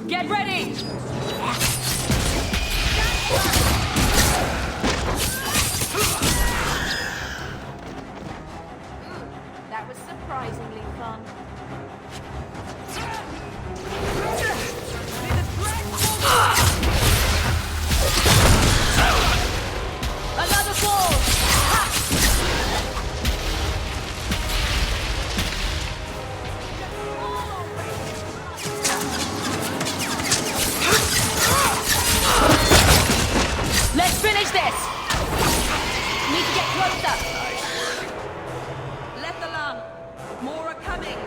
S2: Get ready!
S1: That was surprisingly fun.
S2: Another ball! Let's finish this! Need to get closer!
S18: Let the lamp. More are coming.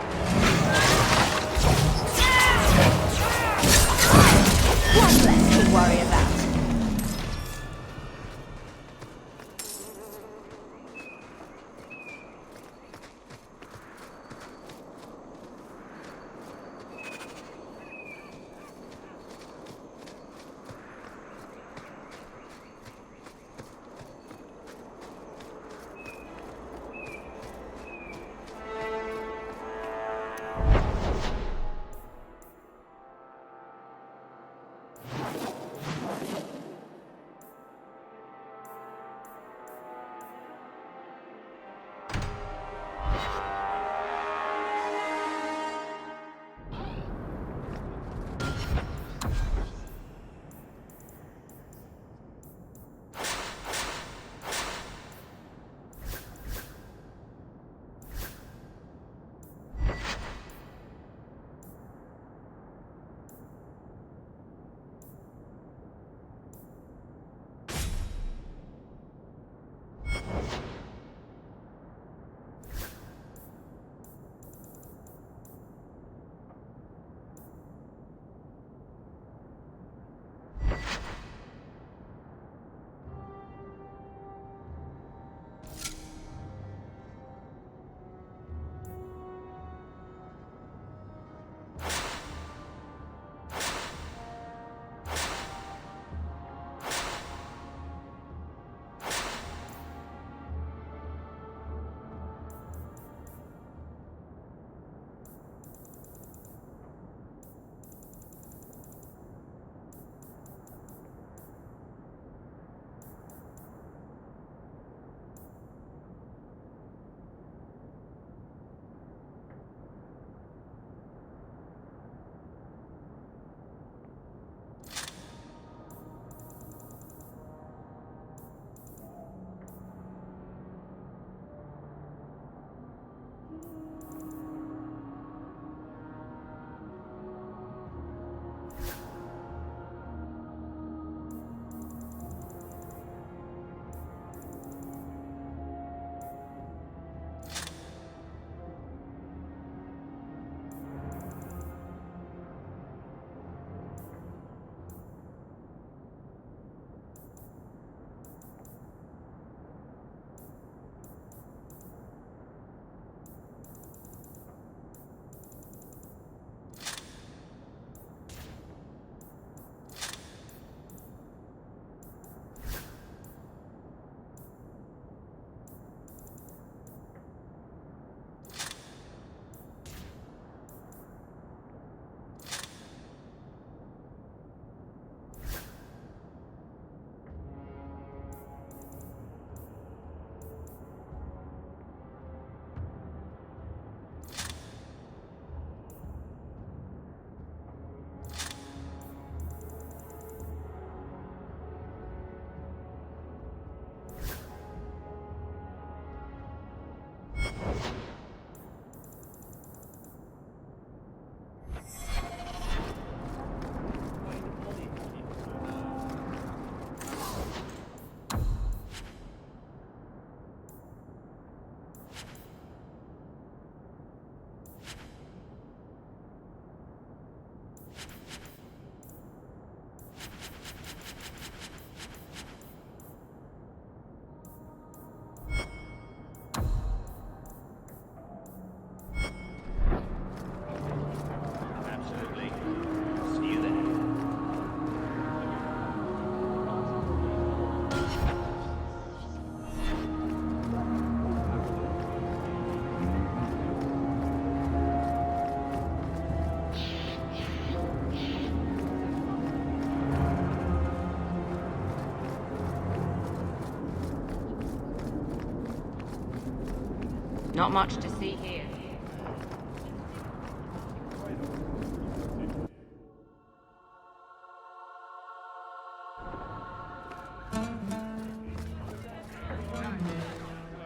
S5: Not much to see here.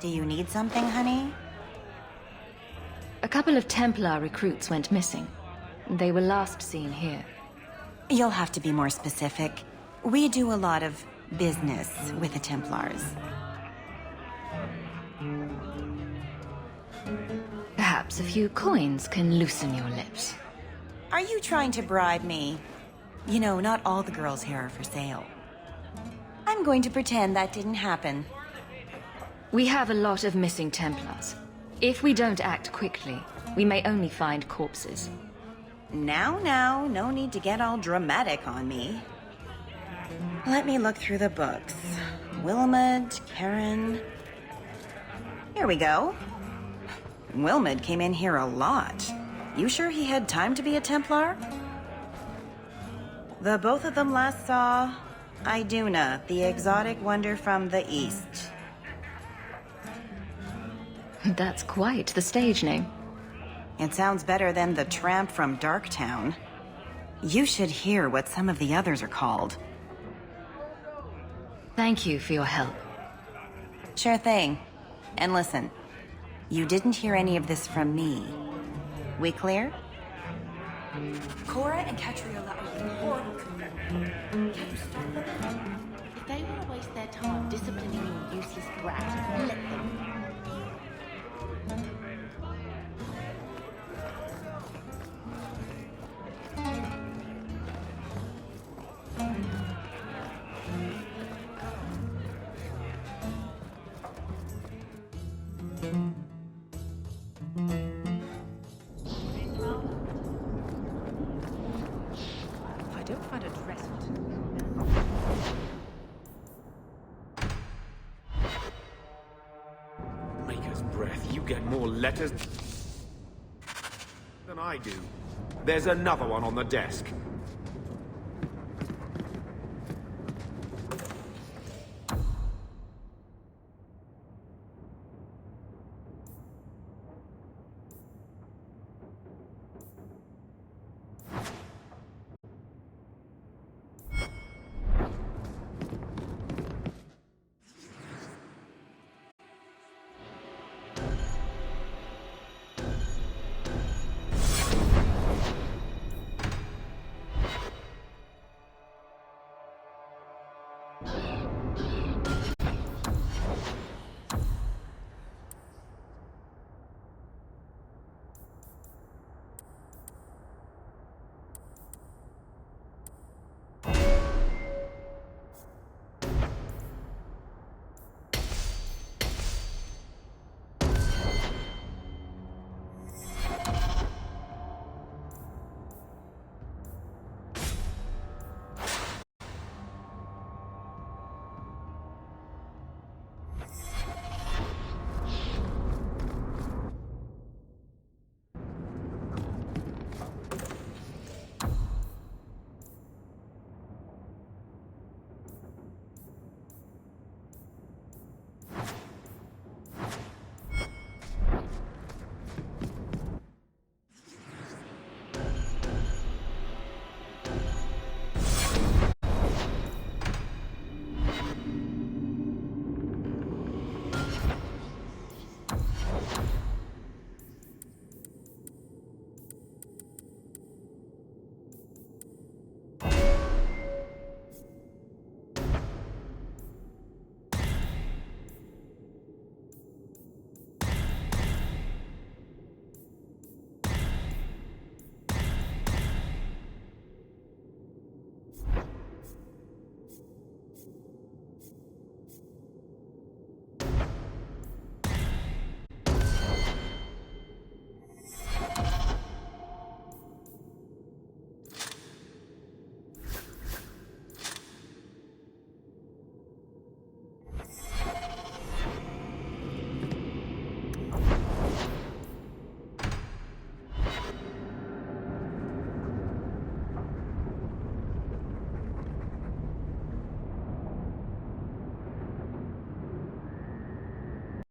S1: Do you need something, honey?
S2: A couple of Templar recruits went missing. They were last seen here.
S1: You'll have to be more specific. We do a lot of business with the Templars.
S2: Perhaps a few coins can loosen your lips.
S1: Are you trying to bribe me? You know, not all the girls here are for sale. I'm going to pretend that didn't happen.
S2: We have a lot of missing Templars. If we don't act quickly, we may only find corpses.
S1: Now, no need to get all dramatic on me. Let me look through the books. Wilmot, Karen... Here we go. Wilmot came in here a lot. You sure he had time to be a Templar? The both of them last saw Iduna, the exotic wonder from the east.
S2: That's quite the stage name.
S1: It sounds better than the tramp from Darktown. You should hear what some of the others are called.
S2: Thank you for your help.
S1: Sure thing. And listen, you didn't hear any of this from me. We clear?
S21: Cora and Catriona are being horrible to me. Can you stop them?
S5: If they want to waste their time disciplining your useless brat, let them.
S12: I don't find a dress.
S14: Maker's breath, you get more letters than I do. There's another one on the desk.